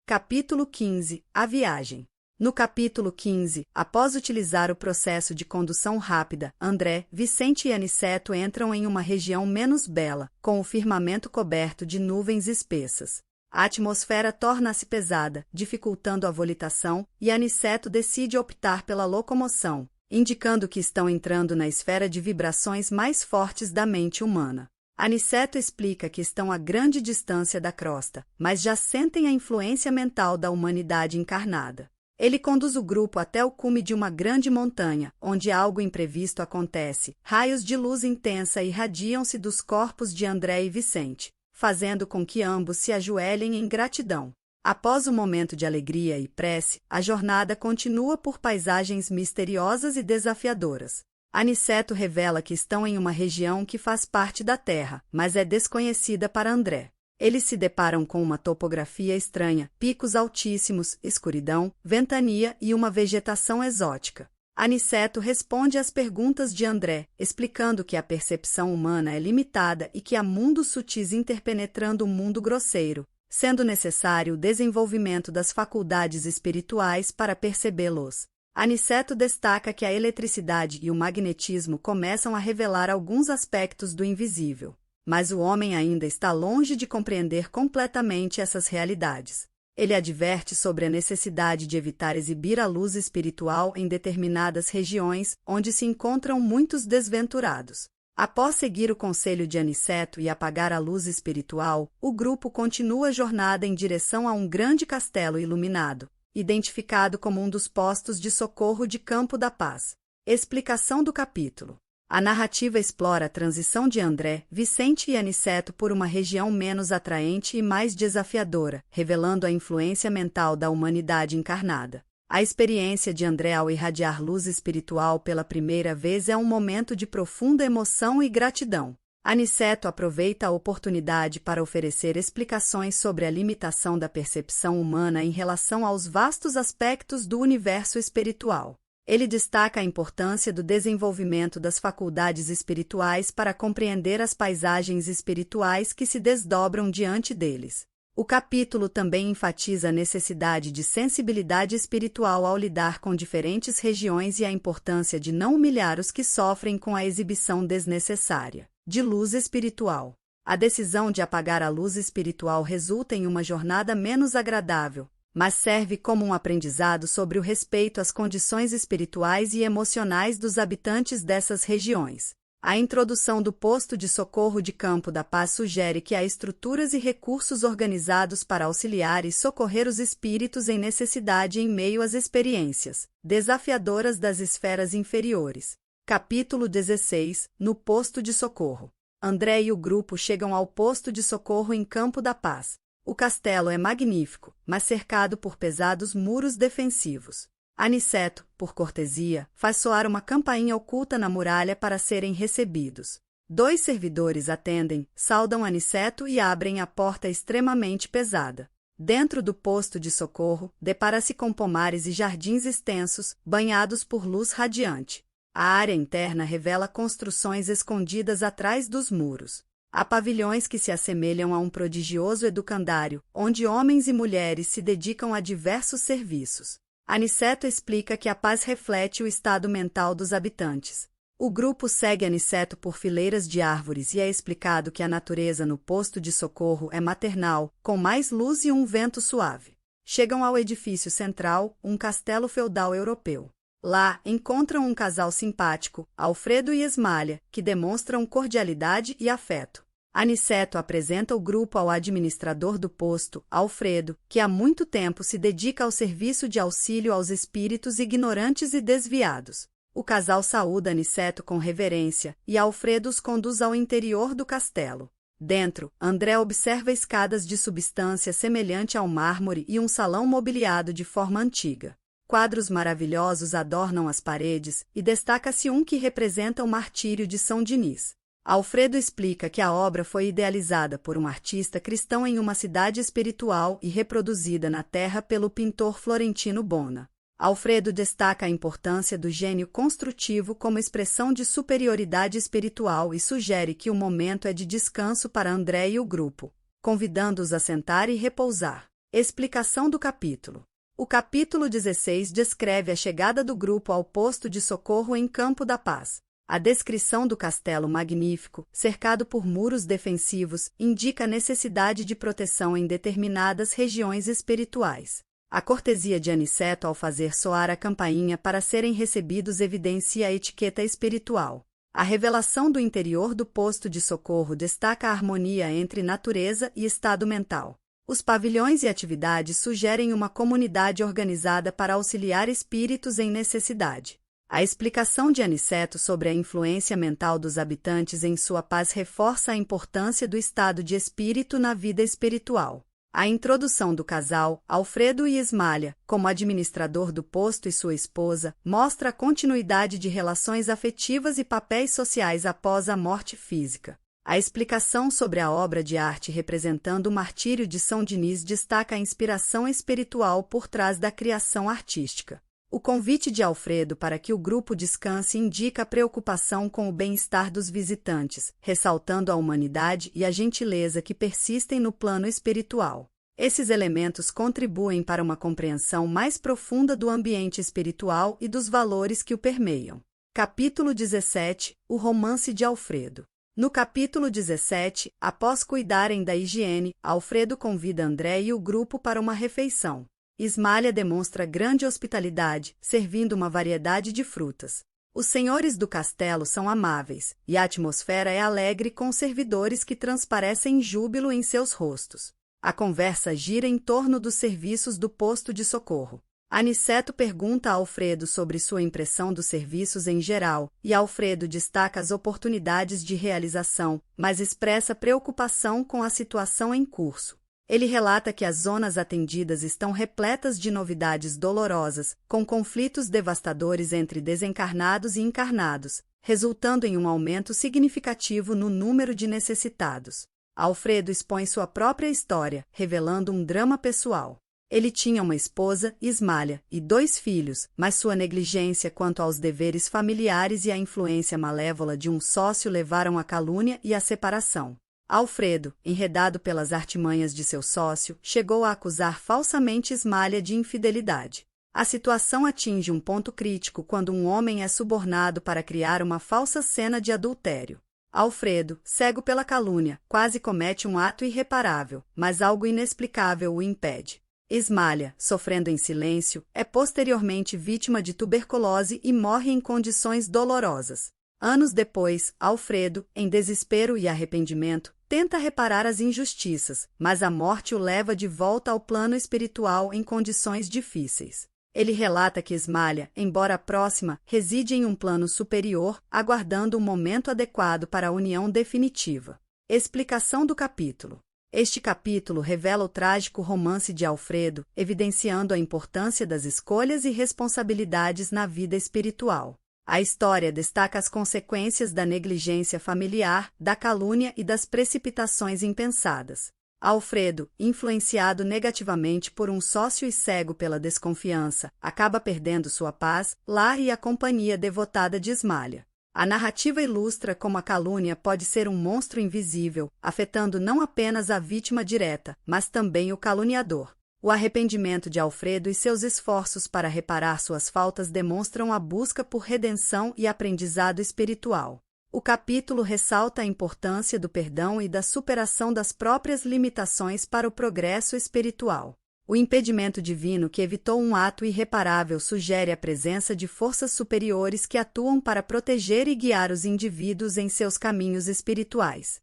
Capítulo 15 – A viagem. No capítulo 15, após utilizar o processo de condução rápida, André, Vicente e Aniceto entram em uma região menos bela, com o firmamento coberto de nuvens espessas. A atmosfera torna-se pesada, dificultando a volitação, e Aniceto decide optar pela locomoção, indicando que estão entrando na esfera de vibrações mais fortes da mente humana. Aniceto explica que estão a grande distância da crosta, mas já sentem a influência mental da humanidade encarnada. Ele conduz o grupo até o cume de uma grande montanha, onde algo imprevisto acontece. Raios de luz intensa irradiam-se dos corpos de André e Vicente, fazendo com que ambos se ajoelhem em gratidão. Após um momento de alegria e prece, a jornada continua por paisagens misteriosas e desafiadoras. Aniceto revela que estão em uma região que faz parte da Terra, mas é desconhecida para André. Eles se deparam com uma topografia estranha, picos altíssimos, escuridão, ventania e uma vegetação exótica. Aniceto responde às perguntas de André, explicando que a percepção humana é limitada e que há mundos sutis interpenetrando o mundo grosseiro, sendo necessário o desenvolvimento das faculdades espirituais para percebê-los. Aniceto destaca que a eletricidade e o magnetismo começam a revelar alguns aspectos do invisível. Mas o homem ainda está longe de compreender completamente essas realidades. Ele adverte sobre a necessidade de evitar exibir a luz espiritual em determinadas regiões onde se encontram muitos desventurados. Após seguir o conselho de Aniceto e apagar a luz espiritual, o grupo continua a jornada em direção a um grande castelo iluminado, identificado como um dos postos de socorro de Campo da Paz. Explicação do capítulo. A narrativa explora a transição de André, Vicente e Aniceto por uma região menos atraente e mais desafiadora, revelando a influência mental da humanidade encarnada. A experiência de André ao irradiar luz espiritual pela primeira vez é um momento de profunda emoção e gratidão. Aniceto aproveita a oportunidade para oferecer explicações sobre a limitação da percepção humana em relação aos vastos aspectos do universo espiritual. Ele destaca a importância do desenvolvimento das faculdades espirituais para compreender as paisagens espirituais que se desdobram diante deles. O capítulo também enfatiza a necessidade de sensibilidade espiritual ao lidar com diferentes regiões e a importância de não humilhar os que sofrem com a exibição desnecessária de luz espiritual. A decisão de apagar a luz espiritual resulta em uma jornada menos agradável, mas serve como um aprendizado sobre o respeito às condições espirituais e emocionais dos habitantes dessas regiões. A introdução do posto de socorro de Campo da Paz sugere que há estruturas e recursos organizados para auxiliar e socorrer os espíritos em necessidade em meio às experiências desafiadoras das esferas inferiores. Capítulo 16 – No posto de socorro. André e o grupo chegam ao posto de socorro em Campo da Paz. O castelo é magnífico, mas cercado por pesados muros defensivos. Aniceto, por cortesia, faz soar uma campainha oculta na muralha para serem recebidos. 2 servidores atendem, saudam Aniceto e abrem a porta extremamente pesada. Dentro do posto de socorro, depara-se com pomares e jardins extensos, banhados por luz radiante. A área interna revela construções escondidas atrás dos muros. Há pavilhões que se assemelham a um prodigioso educandário, onde homens e mulheres se dedicam a diversos serviços. Aniceto explica que a paz reflete o estado mental dos habitantes. O grupo segue Aniceto por fileiras de árvores e é explicado que a natureza no posto de socorro é maternal, com mais luz e um vento suave. Chegam ao edifício central, um castelo feudal europeu. Lá, encontram um casal simpático, Alfredo e Esmalha, que demonstram cordialidade e afeto. Aniceto apresenta o grupo ao administrador do posto, Alfredo, que há muito tempo se dedica ao serviço de auxílio aos espíritos ignorantes e desviados. O casal saúda Aniceto com reverência, e Alfredo os conduz ao interior do castelo. Dentro, André observa escadas de substância semelhante ao mármore e um salão mobiliado de forma antiga. Quadros maravilhosos adornam as paredes, e destaca-se um que representa o martírio de São Dinis. Alfredo explica que a obra foi idealizada por um artista cristão em uma cidade espiritual e reproduzida na terra pelo pintor florentino Bona. Alfredo destaca a importância do gênio construtivo como expressão de superioridade espiritual e sugere que o momento é de descanso para André e o grupo, convidando-os a sentar e repousar. Explicação do capítulo. O capítulo 16 descreve a chegada do grupo ao posto de socorro em Campo da Paz. A descrição do castelo magnífico, cercado por muros defensivos, indica a necessidade de proteção em determinadas regiões espirituais. A cortesia de Aniceto ao fazer soar a campainha para serem recebidos evidencia a etiqueta espiritual. A revelação do interior do posto de socorro destaca a harmonia entre natureza e estado mental. Os pavilhões e atividades sugerem uma comunidade organizada para auxiliar espíritos em necessidade. A explicação de Aniceto sobre a influência mental dos habitantes em sua paz reforça a importância do estado de espírito na vida espiritual. A introdução do casal, Alfredo e Ismália, como administrador do posto e sua esposa, mostra a continuidade de relações afetivas e papéis sociais após a morte física. A explicação sobre a obra de arte representando o martírio de São Denis destaca a inspiração espiritual por trás da criação artística. O convite de Alfredo para que o grupo descanse indica a preocupação com o bem-estar dos visitantes, ressaltando a humanidade e a gentileza que persistem no plano espiritual. Esses elementos contribuem para uma compreensão mais profunda do ambiente espiritual e dos valores que o permeiam. Capítulo 17 – O romance de Alfredo. No capítulo 17, após cuidarem da higiene, Alfredo convida André e o grupo para uma refeição. Ismália demonstra grande hospitalidade, servindo uma variedade de frutas. Os senhores do castelo são amáveis, e a atmosfera é alegre com servidores que transparecem júbilo em seus rostos. A conversa gira em torno dos serviços do posto de socorro. Aniceto pergunta a Alfredo sobre sua impressão dos serviços em geral, e Alfredo destaca as oportunidades de realização, mas expressa preocupação com a situação em curso. Ele relata que as zonas atendidas estão repletas de novidades dolorosas, com conflitos devastadores entre desencarnados e encarnados, resultando em um aumento significativo no número de necessitados. Alfredo expõe sua própria história, revelando um drama pessoal. Ele tinha uma esposa, Ismália, e 2 filhos, mas sua negligência quanto aos deveres familiares e a influência malévola de um sócio levaram à calúnia e à separação. Alfredo, enredado pelas artimanhas de seu sócio, chegou a acusar falsamente Ismália de infidelidade. A situação atinge um ponto crítico quando um homem é subornado para criar uma falsa cena de adultério. Alfredo, cego pela calúnia, quase comete um ato irreparável, mas algo inexplicável o impede. Ismália, sofrendo em silêncio, é posteriormente vítima de tuberculose e morre em condições dolorosas. Anos depois, Alfredo, em desespero e arrependimento, tenta reparar as injustiças, mas a morte o leva de volta ao plano espiritual em condições difíceis. Ele relata que Ismália, embora próxima, reside em um plano superior, aguardando o momento adequado para a união definitiva. Explicação do capítulo. Este capítulo revela o trágico romance de Alfredo, evidenciando a importância das escolhas e responsabilidades na vida espiritual. A história destaca as consequências da negligência familiar, da calúnia e das precipitações impensadas. Alfredo, influenciado negativamente por um sócio e cego pela desconfiança, acaba perdendo sua paz, lar e a companhia devotada de Ismália. A narrativa ilustra como a calúnia pode ser um monstro invisível, afetando não apenas a vítima direta, mas também o caluniador. O arrependimento de Alfredo e seus esforços para reparar suas faltas demonstram a busca por redenção e aprendizado espiritual. O capítulo ressalta a importância do perdão e da superação das próprias limitações para o progresso espiritual. O impedimento divino que evitou um ato irreparável sugere a presença de forças superiores que atuam para proteger e guiar os indivíduos em seus caminhos espirituais.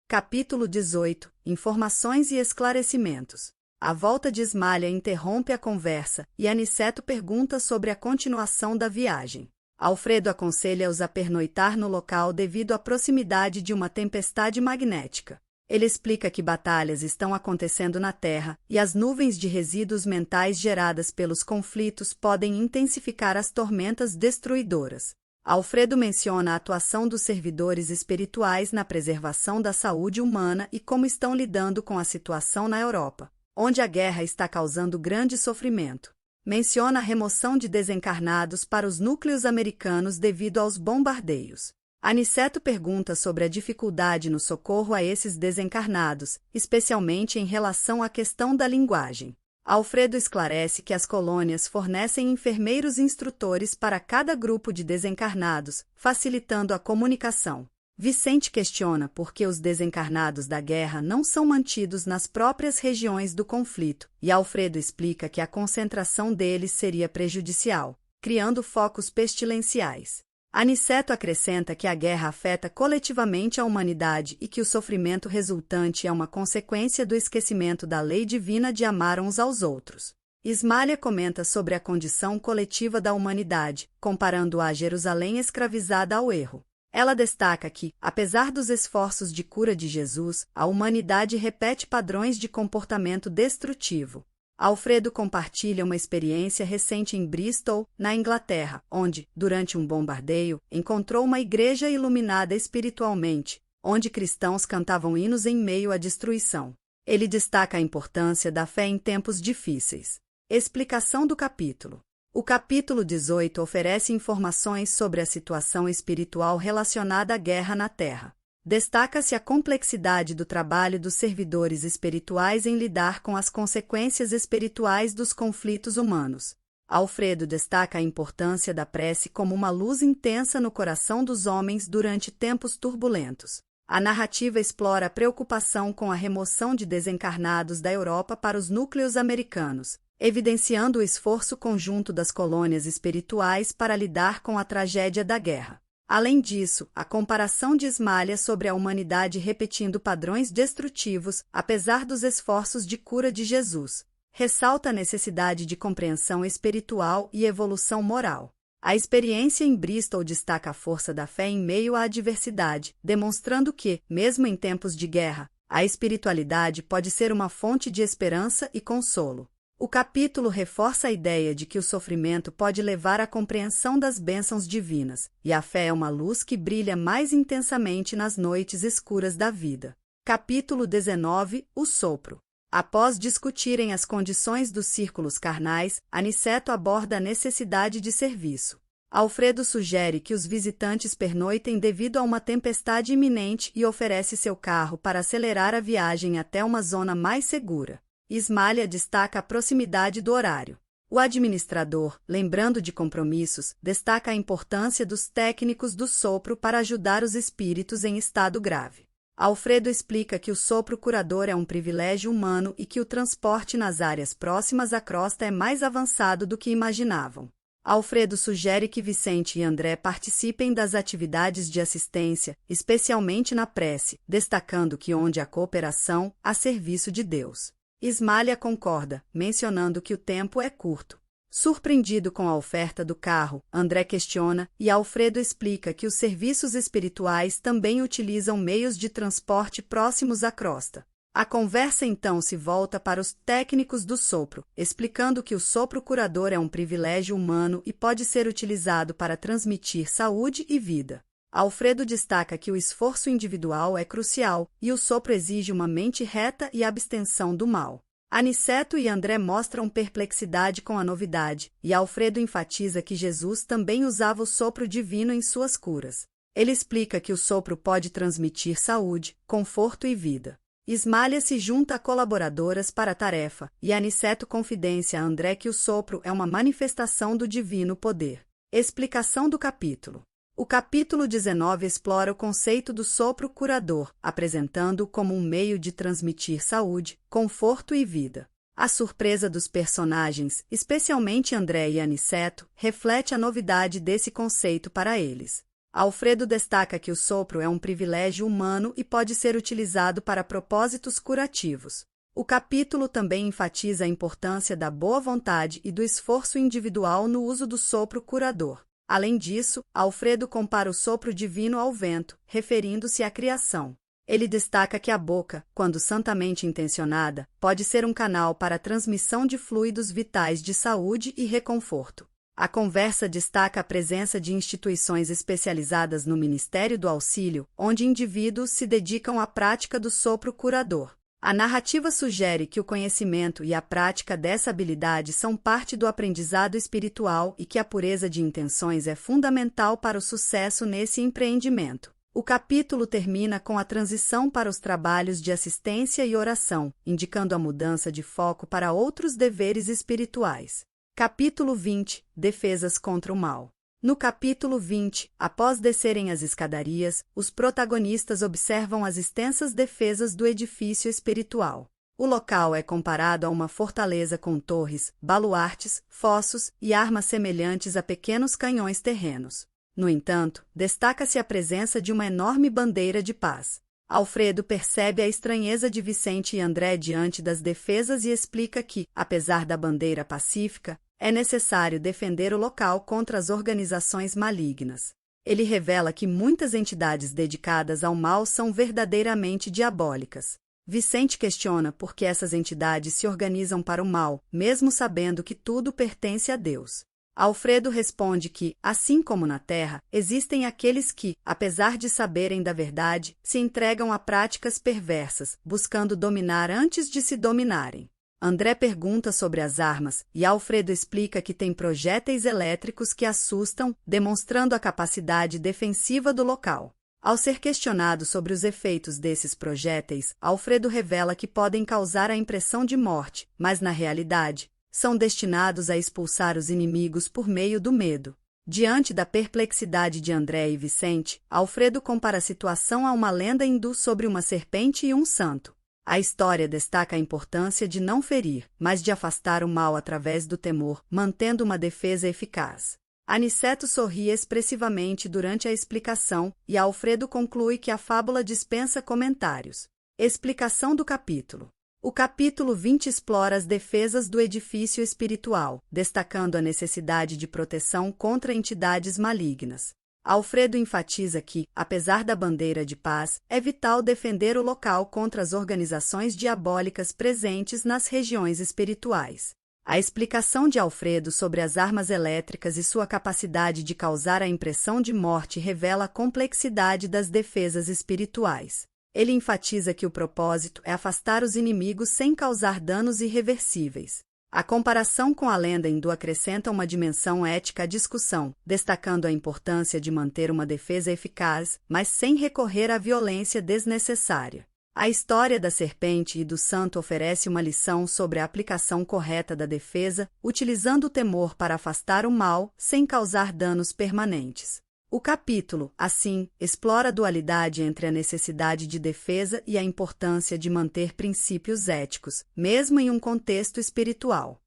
Capítulo 18 – Informações e esclarecimentos. A volta de Ismália interrompe a conversa, e Aniceto pergunta sobre a continuação da viagem. Alfredo aconselha-os a pernoitar no local devido à proximidade de uma tempestade magnética. Ele explica que batalhas estão acontecendo na Terra, e as nuvens de resíduos mentais geradas pelos conflitos podem intensificar as tormentas destruidoras. Alfredo menciona a atuação dos servidores espirituais na preservação da saúde humana e como estão lidando com a situação na Europa, onde a guerra está causando grande sofrimento. menciona a remoção de desencarnados para os núcleos americanos devido aos bombardeios. Aniceto pergunta sobre a dificuldade no socorro a esses desencarnados, especialmente em relação à questão da linguagem. Alfredo esclarece que as colônias fornecem enfermeiros instrutores para cada grupo de desencarnados, facilitando a comunicação. Vicente questiona por que os desencarnados da guerra não são mantidos nas próprias regiões do conflito, e Alfredo explica que a concentração deles seria prejudicial, criando focos pestilenciais. Aniceto acrescenta que a guerra afeta coletivamente a humanidade e que o sofrimento resultante é uma consequência do esquecimento da lei divina de amar uns aos outros. Ismália comenta sobre a condição coletiva da humanidade, comparando a Jerusalém escravizada ao erro. Ela destaca que, apesar dos esforços de cura de Jesus, a humanidade repete padrões de comportamento destrutivo. Alfredo compartilha uma experiência recente em Bristol, na Inglaterra, onde, durante um bombardeio, encontrou uma igreja iluminada espiritualmente, onde cristãos cantavam hinos em meio à destruição. Ele destaca a importância da fé em tempos difíceis. Explicação do capítulo. O capítulo 18 oferece informações sobre a situação espiritual relacionada à guerra na Terra. Destaca-se a complexidade do trabalho dos servidores espirituais em lidar com as consequências espirituais dos conflitos humanos. Alfredo destaca a importância da prece como uma luz intensa no coração dos homens durante tempos turbulentos. A narrativa explora a preocupação com a remoção de desencarnados da Europa para os núcleos americanos, evidenciando o esforço conjunto das colônias espirituais para lidar com a tragédia da guerra. Além disso, a comparação de Ismália sobre a humanidade repetindo padrões destrutivos, apesar dos esforços de cura de Jesus, ressalta a necessidade de compreensão espiritual e evolução moral. A experiência em Bristol destaca a força da fé em meio à adversidade, demonstrando que, mesmo em tempos de guerra, a espiritualidade pode ser uma fonte de esperança e consolo. O capítulo reforça a ideia de que o sofrimento pode levar à compreensão das bênçãos divinas, e a fé é uma luz que brilha mais intensamente nas noites escuras da vida. Capítulo 19 – O sopro. Após discutirem as condições dos círculos carnais, Aniceto aborda a necessidade de serviço. Alfredo sugere que os visitantes pernoitem devido a uma tempestade iminente e oferece seu carro para acelerar a viagem até uma zona mais segura. Ismália destaca a proximidade do horário. O administrador, lembrando de compromissos, destaca a importância dos técnicos do sopro para ajudar os espíritos em estado grave. Alfredo explica que o sopro curador é um privilégio humano e que o transporte nas áreas próximas à crosta é mais avançado do que imaginavam. Alfredo sugere que Vicente e André participem das atividades de assistência, especialmente na prece, destacando que onde há cooperação, há serviço de Deus. Ismália concorda, mencionando que o tempo é curto. Surpreendido com a oferta do carro, André questiona e Alfredo explica que os serviços espirituais também utilizam meios de transporte próximos à crosta. A conversa então se volta para os técnicos do sopro, explicando que o sopro curador é um privilégio humano e pode ser utilizado para transmitir saúde e vida. Alfredo destaca que o esforço individual é crucial e o sopro exige uma mente reta e abstenção do mal. Aniceto e André mostram perplexidade com a novidade, e Alfredo enfatiza que Jesus também usava o sopro divino em suas curas. Ele explica que o sopro pode transmitir saúde, conforto e vida. Ismália se junta a colaboradoras para a tarefa, e Aniceto confidencia a André que o sopro é uma manifestação do divino poder. Explicação do capítulo. O capítulo 19 explora o conceito do sopro curador, apresentando-o como um meio de transmitir saúde, conforto e vida. A surpresa dos personagens, especialmente André e Aniceto, reflete a novidade desse conceito para eles. Alfredo destaca que o sopro é um privilégio humano e pode ser utilizado para propósitos curativos. O capítulo também enfatiza a importância da boa vontade e do esforço individual no uso do sopro curador. Além disso, Alfredo compara o sopro divino ao vento, referindo-se à criação. Ele destaca que a boca, quando santamente intencionada, pode ser um canal para a transmissão de fluidos vitais de saúde e reconforto. A conversa destaca a presença de instituições especializadas no Ministério do Auxílio, onde indivíduos se dedicam à prática do sopro curador. A narrativa sugere que o conhecimento e a prática dessa habilidade são parte do aprendizado espiritual e que a pureza de intenções é fundamental para o sucesso nesse empreendimento. O capítulo termina com a transição para os trabalhos de assistência e oração, indicando a mudança de foco para outros deveres espirituais. Capítulo 20 – Defesas contra o mal. No capítulo 20, após descerem as escadarias, os protagonistas observam as extensas defesas do edifício espiritual. O local é comparado a uma fortaleza com torres, baluartes, fossos e armas semelhantes a pequenos canhões terrenos. No entanto, destaca-se a presença de uma enorme bandeira de paz. Alfredo percebe a estranheza de Vicente e André diante das defesas e explica que, apesar da bandeira pacífica, é necessário defender o local contra as organizações malignas. Ele revela que muitas entidades dedicadas ao mal são verdadeiramente diabólicas. Vicente questiona por que essas entidades se organizam para o mal, mesmo sabendo que tudo pertence a Deus. Alfredo responde que, assim como na Terra, existem aqueles que, apesar de saberem da verdade, se entregam a práticas perversas, buscando dominar antes de se dominarem. André pergunta sobre as armas, e Alfredo explica que tem projéteis elétricos que assustam, demonstrando a capacidade defensiva do local. Ao ser questionado sobre os efeitos desses projéteis, Alfredo revela que podem causar a impressão de morte, mas na realidade, são destinados a expulsar os inimigos por meio do medo. Diante da perplexidade de André e Vicente, Alfredo compara a situação a uma lenda hindu sobre uma serpente e um santo. A história destaca a importância de não ferir, mas de afastar o mal através do temor, mantendo uma defesa eficaz. Aniceto sorri expressivamente durante a explicação, e Alfredo conclui que a fábula dispensa comentários. Explicação do capítulo. O capítulo 20 explora as defesas do edifício espiritual, destacando a necessidade de proteção contra entidades malignas. Alfredo enfatiza que, apesar da bandeira de paz, é vital defender o local contra as organizações diabólicas presentes nas regiões espirituais. A explicação de Alfredo sobre as armas elétricas e sua capacidade de causar a impressão de morte revela a complexidade das defesas espirituais. Ele enfatiza que o propósito é afastar os inimigos sem causar danos irreversíveis. A comparação com a lenda hindu acrescenta uma dimensão ética à discussão, destacando a importância de manter uma defesa eficaz, mas sem recorrer à violência desnecessária. A história da serpente e do santo oferece uma lição sobre a aplicação correta da defesa, utilizando o temor para afastar o mal, sem causar danos permanentes. O capítulo, assim, explora a dualidade entre a necessidade de defesa e a importância de manter princípios éticos, mesmo em um contexto espiritual.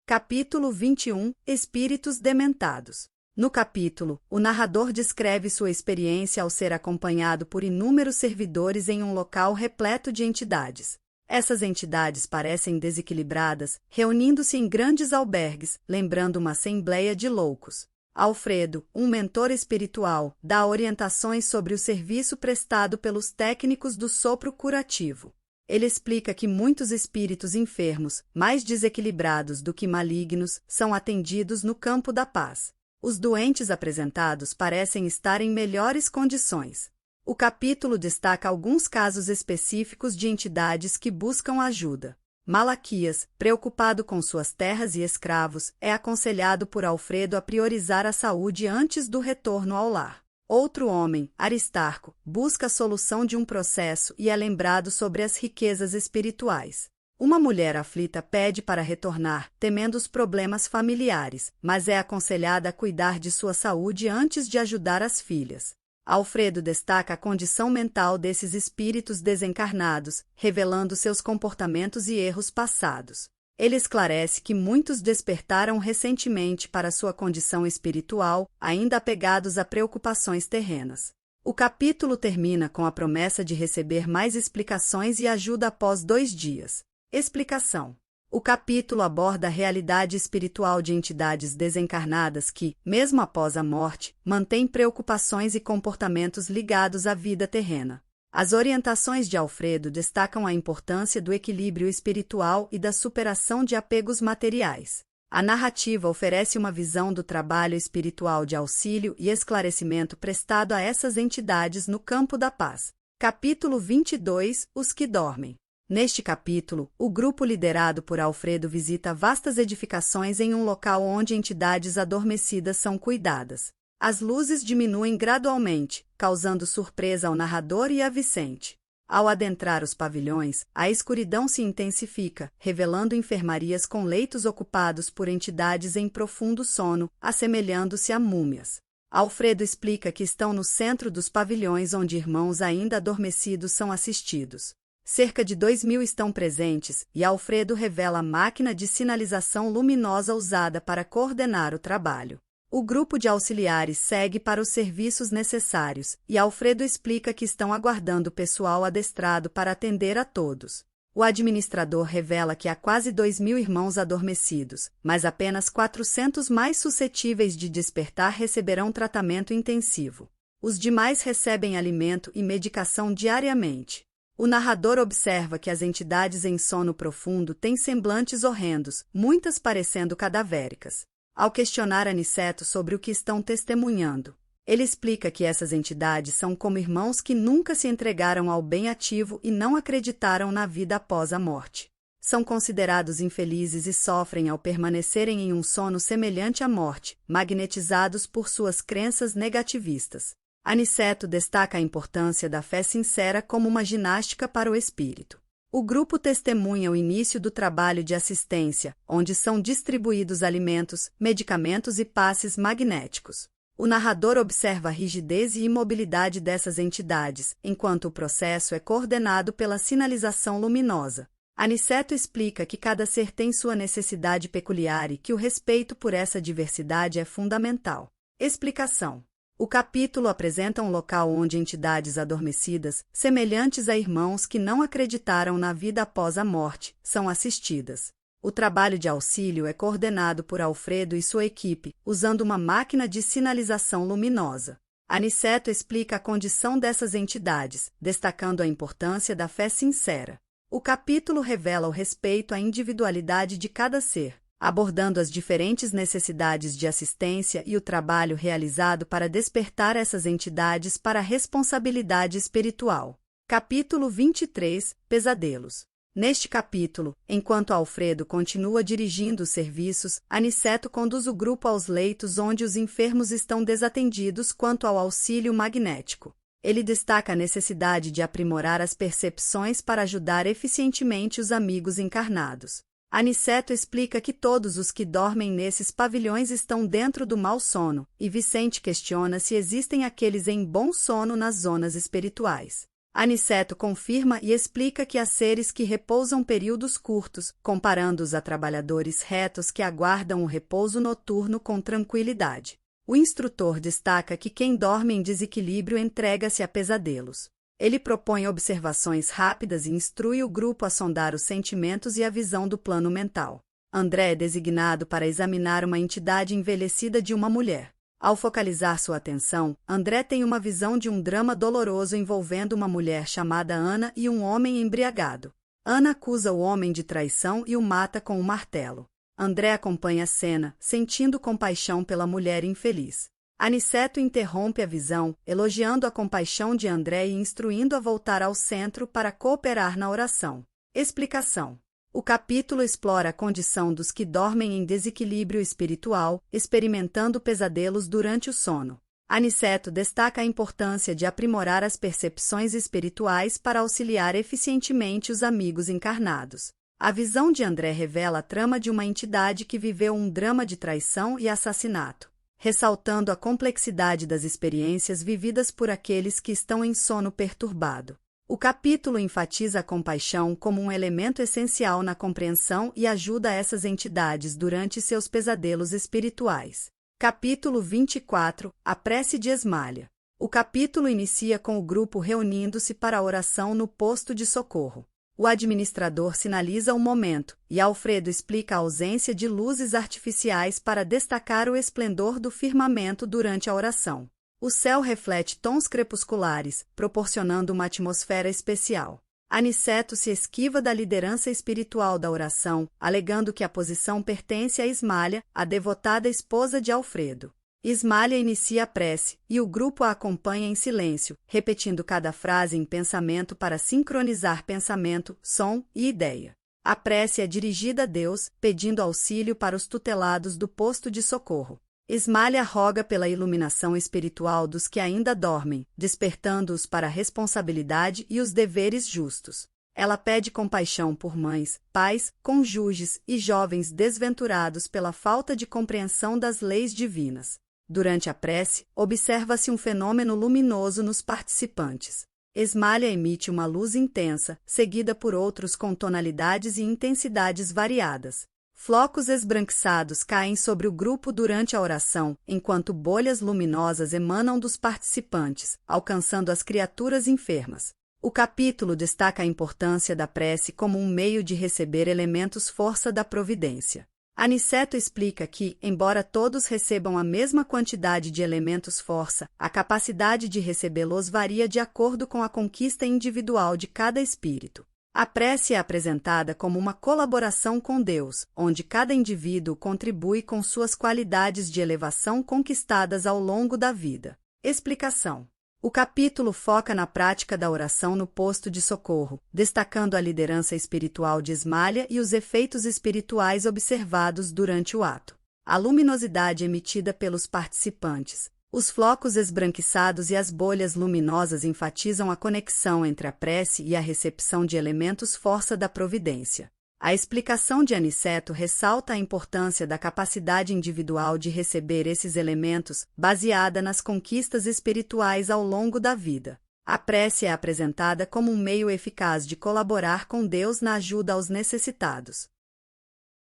Capítulo 21 – Espíritos dementados. No capítulo, o narrador descreve sua experiência ao ser acompanhado por inúmeros servidores em um local repleto de entidades. Essas entidades parecem desequilibradas, reunindo-se em grandes albergues, lembrando uma assembleia de loucos. Alfredo, um mentor espiritual, dá orientações sobre o serviço prestado pelos técnicos do sopro curativo. Ele explica que muitos espíritos enfermos, mais desequilibrados do que malignos, são atendidos no campo da paz. Os doentes apresentados parecem estar em melhores condições. O capítulo destaca alguns casos específicos de entidades que buscam ajuda. Malaquias, preocupado com suas terras e escravos, é aconselhado por Alfredo a priorizar a saúde antes do retorno ao lar. Outro homem, Aristarco, busca a solução de um processo e é lembrado sobre as riquezas espirituais. Uma mulher aflita pede para retornar, temendo os problemas familiares, mas é aconselhada a cuidar de sua saúde antes de ajudar as filhas. Alfredo destaca a condição mental desses espíritos desencarnados, revelando seus comportamentos e erros passados. Ele esclarece que muitos despertaram recentemente para sua condição espiritual, ainda apegados a preocupações terrenas. O capítulo termina com a promessa de receber mais explicações e ajuda após 2 dias. Explicação. O capítulo aborda a realidade espiritual de entidades desencarnadas que, mesmo após a morte, mantêm preocupações e comportamentos ligados à vida terrena. As orientações de Alfredo destacam a importância do equilíbrio espiritual e da superação de apegos materiais. A narrativa oferece uma visão do trabalho espiritual de auxílio e esclarecimento prestado a essas entidades no campo da paz. Capítulo 22 – Os que dormem. Neste capítulo, o grupo liderado por Alfredo visita vastas edificações em um local onde entidades adormecidas são cuidadas. As luzes diminuem gradualmente, causando surpresa ao narrador e a Vicente. Ao adentrar os pavilhões, a escuridão se intensifica, revelando enfermarias com leitos ocupados por entidades em profundo sono, assemelhando-se a múmias. Alfredo explica que estão no centro dos pavilhões onde irmãos ainda adormecidos são assistidos. Cerca de 2.000 estão presentes, e Alfredo revela a máquina de sinalização luminosa usada para coordenar o trabalho. O grupo de auxiliares segue para os serviços necessários, e Alfredo explica que estão aguardando pessoal adestrado para atender a todos. O administrador revela que há quase 2.000 irmãos adormecidos, mas apenas 400 mais suscetíveis de despertar receberão tratamento intensivo. Os demais recebem alimento e medicação diariamente. O narrador observa que as entidades em sono profundo têm semblantes horrendos, muitas parecendo cadavéricas. Ao questionar Aniceto sobre o que estão testemunhando, ele explica que essas entidades são como irmãos que nunca se entregaram ao bem ativo e não acreditaram na vida após a morte. São considerados infelizes e sofrem ao permanecerem em um sono semelhante à morte, magnetizados por suas crenças negativistas. Aniceto destaca a importância da fé sincera como uma ginástica para o espírito. O grupo testemunha o início do trabalho de assistência, onde são distribuídos alimentos, medicamentos e passes magnéticos. O narrador observa a rigidez e imobilidade dessas entidades, enquanto o processo é coordenado pela sinalização luminosa. Aniceto explica que cada ser tem sua necessidade peculiar e que o respeito por essa diversidade é fundamental. Explicação. O capítulo apresenta um local onde entidades adormecidas, semelhantes a irmãos que não acreditaram na vida após a morte, são assistidas. O trabalho de auxílio é coordenado por Alfredo e sua equipe, usando uma máquina de sinalização luminosa. Aniceto explica a condição dessas entidades, destacando a importância da fé sincera. O capítulo revela o respeito à individualidade de cada ser, abordando as diferentes necessidades de assistência e o trabalho realizado para despertar essas entidades para a responsabilidade espiritual. Capítulo 23 – Pesadelos. Neste capítulo, enquanto Alfredo continua dirigindo os serviços, Aniceto conduz o grupo aos leitos onde os enfermos estão desatendidos quanto ao auxílio magnético. Ele destaca a necessidade de aprimorar as percepções para ajudar eficientemente os amigos encarnados. Aniceto explica que todos os que dormem nesses pavilhões estão dentro do mau sono, e Vicente questiona se existem aqueles em bom sono nas zonas espirituais. Aniceto confirma e explica que há seres que repousam períodos curtos, comparando-os a trabalhadores retos que aguardam o repouso noturno com tranquilidade. O instrutor destaca que quem dorme em desequilíbrio entrega-se a pesadelos. Ele propõe observações rápidas e instrui o grupo a sondar os sentimentos e a visão do plano mental. André é designado para examinar uma entidade envelhecida de uma mulher. Ao focalizar sua atenção, André tem uma visão de um drama doloroso envolvendo uma mulher chamada Ana e um homem embriagado. Ana acusa o homem de traição e o mata com um martelo. André acompanha a cena, sentindo compaixão pela mulher infeliz. Aniceto interrompe a visão, elogiando a compaixão de André e instruindo a voltar ao centro para cooperar na oração. Explicação. O capítulo explora a condição dos que dormem em desequilíbrio espiritual, experimentando pesadelos durante o sono. Aniceto destaca a importância de aprimorar as percepções espirituais para auxiliar eficientemente os amigos encarnados. A visão de André revela a trama de uma entidade que viveu um drama de traição e assassinato, ressaltando a complexidade das experiências vividas por aqueles que estão em sono perturbado. O capítulo enfatiza a compaixão como um elemento essencial na compreensão e ajuda essas entidades durante seus pesadelos espirituais. Capítulo 24 – A prece de Esmalha. O capítulo inicia com o grupo reunindo-se para a oração no posto de socorro. O administrador sinaliza o momento, e Alfredo explica a ausência de luzes artificiais para destacar o esplendor do firmamento durante a oração. O céu reflete tons crepusculares, proporcionando uma atmosfera especial. Aniceto se esquiva da liderança espiritual da oração, alegando que a posição pertence a Esmalha, a devotada esposa de Alfredo. Ismália inicia a prece, e o grupo a acompanha em silêncio, repetindo cada frase em pensamento para sincronizar pensamento, som e ideia. A prece é dirigida a Deus, pedindo auxílio para os tutelados do posto de socorro. Ismália roga pela iluminação espiritual dos que ainda dormem, despertando-os para a responsabilidade e os deveres justos. Ela pede compaixão por mães, pais, cônjuges e jovens desventurados pela falta de compreensão das leis divinas. Durante a prece, observa-se um fenômeno luminoso nos participantes. Ismália emite uma luz intensa, seguida por outros com tonalidades e intensidades variadas. Flocos esbranquiçados caem sobre o grupo durante a oração, enquanto bolhas luminosas emanam dos participantes, alcançando as criaturas enfermas. O capítulo destaca a importância da prece como um meio de receber elementos força da providência. Aniceto explica que, embora todos recebam a mesma quantidade de elementos força, a capacidade de recebê-los varia de acordo com a conquista individual de cada espírito. A prece é apresentada como uma colaboração com Deus, onde cada indivíduo contribui com suas qualidades de elevação conquistadas ao longo da vida. Explicação. O capítulo foca na prática da oração no posto de socorro, destacando a liderança espiritual de Ismália e os efeitos espirituais observados durante o ato. A luminosidade emitida pelos participantes, os flocos esbranquiçados e as bolhas luminosas enfatizam a conexão entre a prece e a recepção de elementos força da providência. A explicação de Aniceto ressalta a importância da capacidade individual de receber esses elementos, baseada nas conquistas espirituais ao longo da vida. A prece é apresentada como um meio eficaz de colaborar com Deus na ajuda aos necessitados.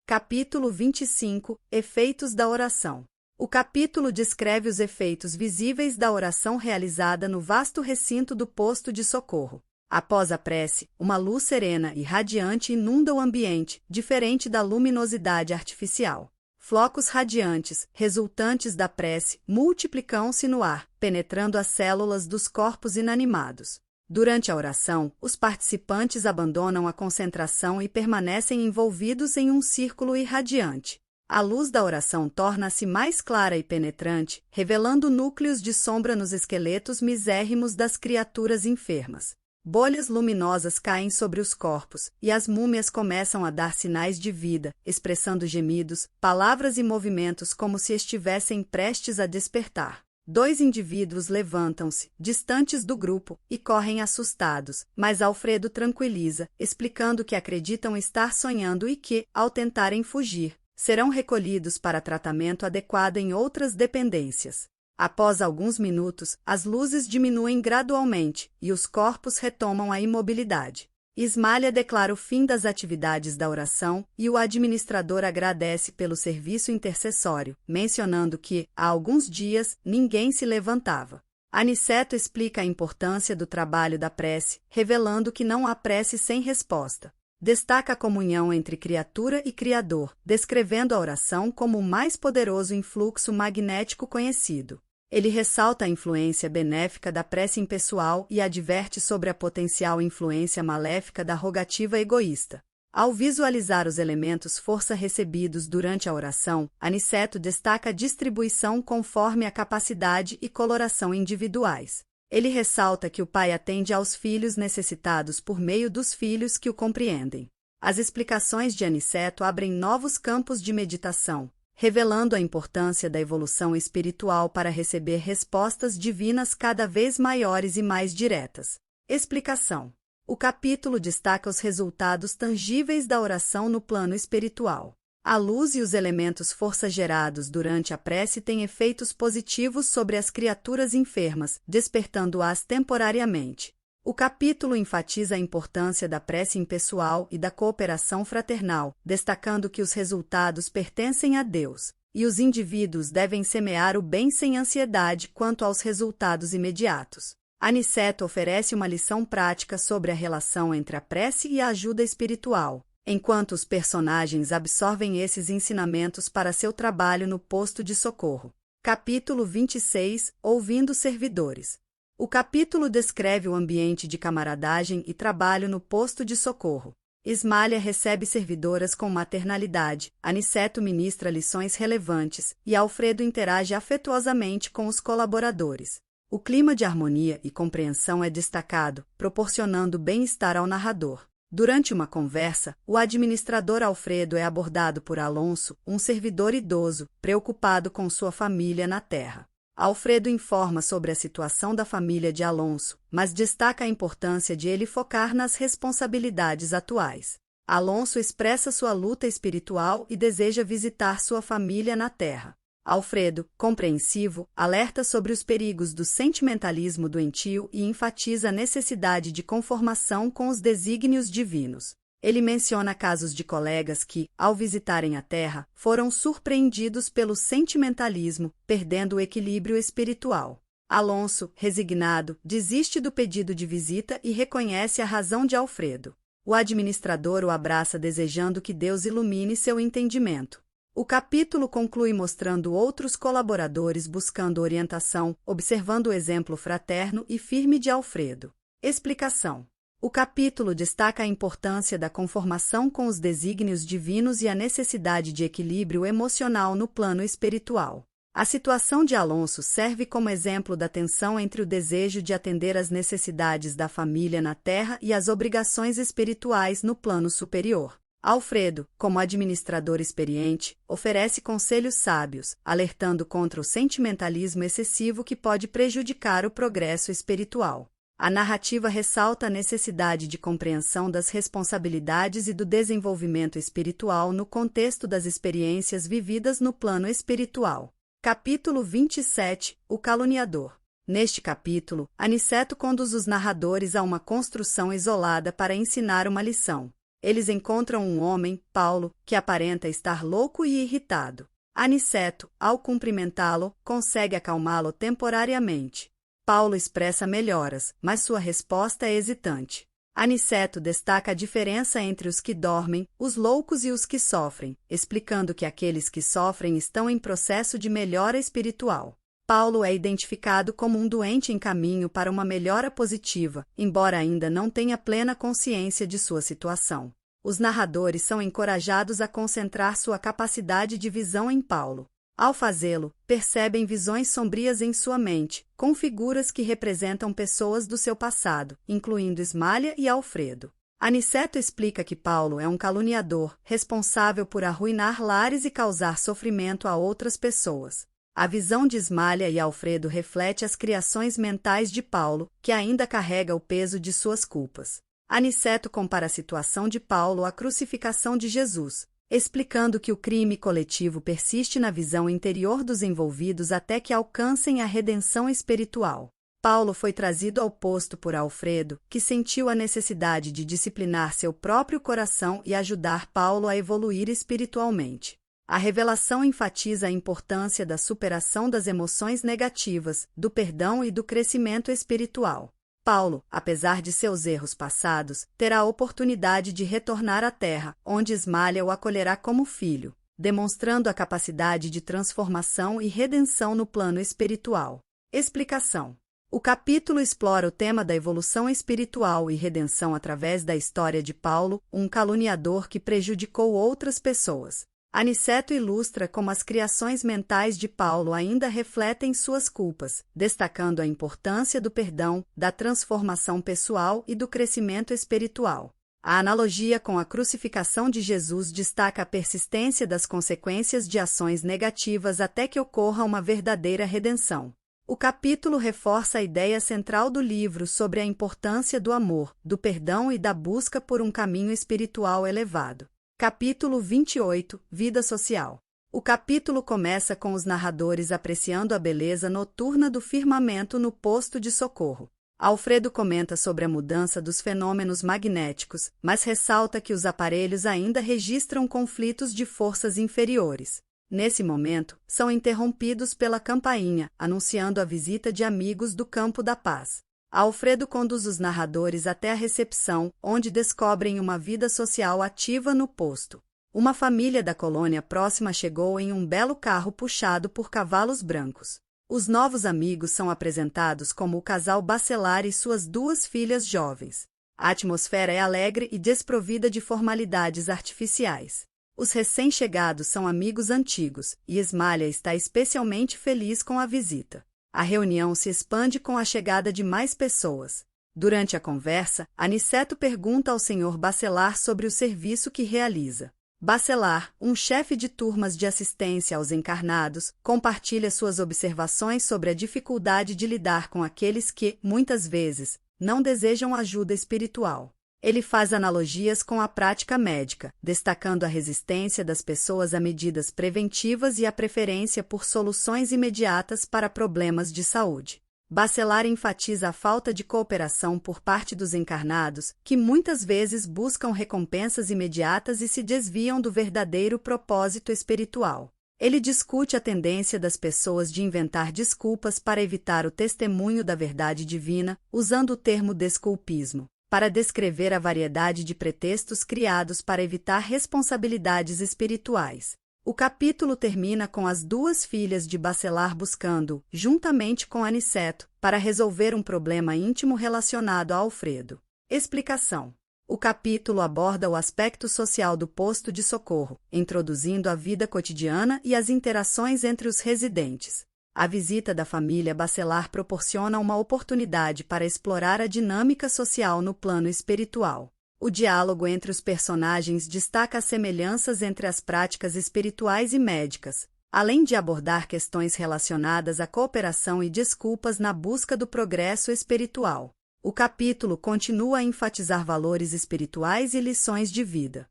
Capítulo 25 – Efeitos da oração. O capítulo descreve os efeitos visíveis da oração realizada no vasto recinto do posto de socorro. Após a prece, uma luz serena e radiante inunda o ambiente, diferente da luminosidade artificial. Flocos radiantes, resultantes da prece, multiplicam-se no ar, penetrando as células dos corpos inanimados. Durante a oração, os participantes abandonam a concentração e permanecem envolvidos em um círculo irradiante. A luz da oração torna-se mais clara e penetrante, revelando núcleos de sombra nos esqueletos misérrimos das criaturas enfermas. Bolhas luminosas caem sobre os corpos, e as múmias começam a dar sinais de vida, expressando gemidos, palavras e movimentos como se estivessem prestes a despertar. 2 indivíduos levantam-se, distantes do grupo, e correm assustados, mas Alfredo tranquiliza, explicando que acreditam estar sonhando e que, ao tentarem fugir, serão recolhidos para tratamento adequado em outras dependências. Após alguns minutos, as luzes diminuem gradualmente e os corpos retomam a imobilidade. Ismália declara o fim das atividades da oração e o administrador agradece pelo serviço intercessório, mencionando que, há alguns dias, ninguém se levantava. Aniceto explica a importância do trabalho da prece, revelando que não há prece sem resposta. Destaca a comunhão entre criatura e Criador, descrevendo a oração como o mais poderoso influxo magnético conhecido. Ele ressalta a influência benéfica da prece impessoal e adverte sobre a potencial influência maléfica da rogativa egoísta. Ao visualizar os elementos força recebidos durante a oração, Aniceto destaca a distribuição conforme a capacidade e coloração individuais. Ele ressalta que o Pai atende aos filhos necessitados por meio dos filhos que o compreendem. As explicações de Aniceto abrem novos campos de meditação, revelando a importância da evolução espiritual para receber respostas divinas cada vez maiores e mais diretas. Explicação. O capítulo destaca os resultados tangíveis da oração no plano espiritual. A luz e os elementos força gerados durante a prece têm efeitos positivos sobre as criaturas enfermas, despertando-as temporariamente. O capítulo enfatiza a importância da prece impessoal e da cooperação fraternal, destacando que os resultados pertencem a Deus, e os indivíduos devem semear o bem sem ansiedade quanto aos resultados imediatos. Aniceto oferece uma lição prática sobre a relação entre a prece e a ajuda espiritual, enquanto os personagens absorvem esses ensinamentos para seu trabalho no posto de socorro. Capítulo 26 – Ouvindo servidores. O capítulo descreve o ambiente de camaradagem e trabalho no posto de socorro. Ismália recebe servidoras com maternalidade, Aniceto ministra lições relevantes e Alfredo interage afetuosamente com os colaboradores. O clima de harmonia e compreensão é destacado, proporcionando bem-estar ao narrador. Durante uma conversa, o administrador Alfredo é abordado por Alonso, um servidor idoso, preocupado com sua família na terra. Alfredo informa sobre a situação da família de Alonso, mas destaca a importância de ele focar nas responsabilidades atuais. Alonso expressa sua luta espiritual e deseja visitar sua família na terra. Alfredo, compreensivo, alerta sobre os perigos do sentimentalismo doentio e enfatiza a necessidade de conformação com os desígnios divinos. Ele menciona casos de colegas que, ao visitarem a Terra, foram surpreendidos pelo sentimentalismo, perdendo o equilíbrio espiritual. Alonso, resignado, desiste do pedido de visita e reconhece a razão de Alfredo. O administrador o abraça desejando que Deus ilumine seu entendimento. O capítulo conclui mostrando outros colaboradores buscando orientação, observando o exemplo fraterno e firme de Alfredo. Explicação. O capítulo destaca a importância da conformação com os desígnios divinos e a necessidade de equilíbrio emocional no plano espiritual. A situação de Alonso serve como exemplo da tensão entre o desejo de atender às necessidades da família na terra e as obrigações espirituais no plano superior. Alfredo, como administrador experiente, oferece conselhos sábios, alertando contra o sentimentalismo excessivo que pode prejudicar o progresso espiritual. A narrativa ressalta a necessidade de compreensão das responsabilidades e do desenvolvimento espiritual no contexto das experiências vividas no plano espiritual. Capítulo 27 – O caluniador. Neste capítulo, Aniceto conduz os narradores a uma construção isolada para ensinar uma lição. Eles encontram um homem, Paulo, que aparenta estar louco e irritado. Aniceto, ao cumprimentá-lo, consegue acalmá-lo temporariamente. Paulo expressa melhoras, mas sua resposta é hesitante. Aniceto destaca a diferença entre os que dormem, os loucos e os que sofrem, explicando que aqueles que sofrem estão em processo de melhora espiritual. Paulo é identificado como um doente em caminho para uma melhora positiva, embora ainda não tenha plena consciência de sua situação. Os narradores são encorajados a concentrar sua capacidade de visão em Paulo. Ao fazê-lo, percebem visões sombrias em sua mente, com figuras que representam pessoas do seu passado, incluindo Ismália e Alfredo. Aniceto explica que Paulo é um caluniador, responsável por arruinar lares e causar sofrimento a outras pessoas. A visão de Ismália e Alfredo reflete as criações mentais de Paulo, que ainda carrega o peso de suas culpas. Aniceto compara a situação de Paulo à crucificação de Jesus, explicando que o crime coletivo persiste na visão interior dos envolvidos até que alcancem a redenção espiritual. Paulo foi trazido ao posto por Alfredo, que sentiu a necessidade de disciplinar seu próprio coração e ajudar Paulo a evoluir espiritualmente. A revelação enfatiza a importância da superação das emoções negativas, do perdão e do crescimento espiritual. Paulo, apesar de seus erros passados, terá a oportunidade de retornar à terra, onde Ismália o acolherá como filho, demonstrando a capacidade de transformação e redenção no plano espiritual. Explicação. O capítulo explora o tema da evolução espiritual e redenção através da história de Paulo, um caluniador que prejudicou outras pessoas. Aniceto ilustra como as criações mentais de Paulo ainda refletem suas culpas, destacando a importância do perdão, da transformação pessoal e do crescimento espiritual. A analogia com a crucificação de Jesus destaca a persistência das consequências de ações negativas até que ocorra uma verdadeira redenção. O capítulo reforça a ideia central do livro sobre a importância do amor, do perdão e da busca por um caminho espiritual elevado. Capítulo 28 – Vida social. O capítulo começa com os narradores apreciando a beleza noturna do firmamento no posto de socorro. Alfredo comenta sobre a mudança dos fenômenos magnéticos, mas ressalta que os aparelhos ainda registram conflitos de forças inferiores. Nesse momento, são interrompidos pela campainha, anunciando a visita de amigos do Campo da Paz. Alfredo conduz os narradores até a recepção, onde descobrem uma vida social ativa no posto. Uma família da colônia próxima chegou em um belo carro puxado por cavalos brancos. Os novos amigos são apresentados como o casal Bacelar e suas duas filhas jovens. A atmosfera é alegre e desprovida de formalidades artificiais. Os recém-chegados são amigos antigos, e Ismália está especialmente feliz com a visita. A reunião se expande com a chegada de mais pessoas. Durante a conversa, Aniceto pergunta ao Sr. Bacelar sobre o serviço que realiza. Bacelar, um chefe de turmas de assistência aos encarnados, compartilha suas observações sobre a dificuldade de lidar com aqueles que, muitas vezes, não desejam ajuda espiritual. Ele faz analogias com a prática médica, destacando a resistência das pessoas a medidas preventivas e a preferência por soluções imediatas para problemas de saúde. Bacelar enfatiza a falta de cooperação por parte dos encarnados, que muitas vezes buscam recompensas imediatas e se desviam do verdadeiro propósito espiritual. Ele discute a tendência das pessoas de inventar desculpas para evitar o testemunho da verdade divina, usando o termo desculpismo, para descrever a variedade de pretextos criados para evitar responsabilidades espirituais. O capítulo termina com as duas filhas de Bacelar buscando, juntamente com Aniceto, para resolver um problema íntimo relacionado a Alfredo. Explicação. O capítulo aborda o aspecto social do posto de socorro, introduzindo a vida cotidiana e as interações entre os residentes. A visita da família Bacelar proporciona uma oportunidade para explorar a dinâmica social no plano espiritual. O diálogo entre os personagens destaca as semelhanças entre as práticas espirituais e médicas, além de abordar questões relacionadas à cooperação e desculpas na busca do progresso espiritual. O capítulo continua a enfatizar valores espirituais e lições de vida.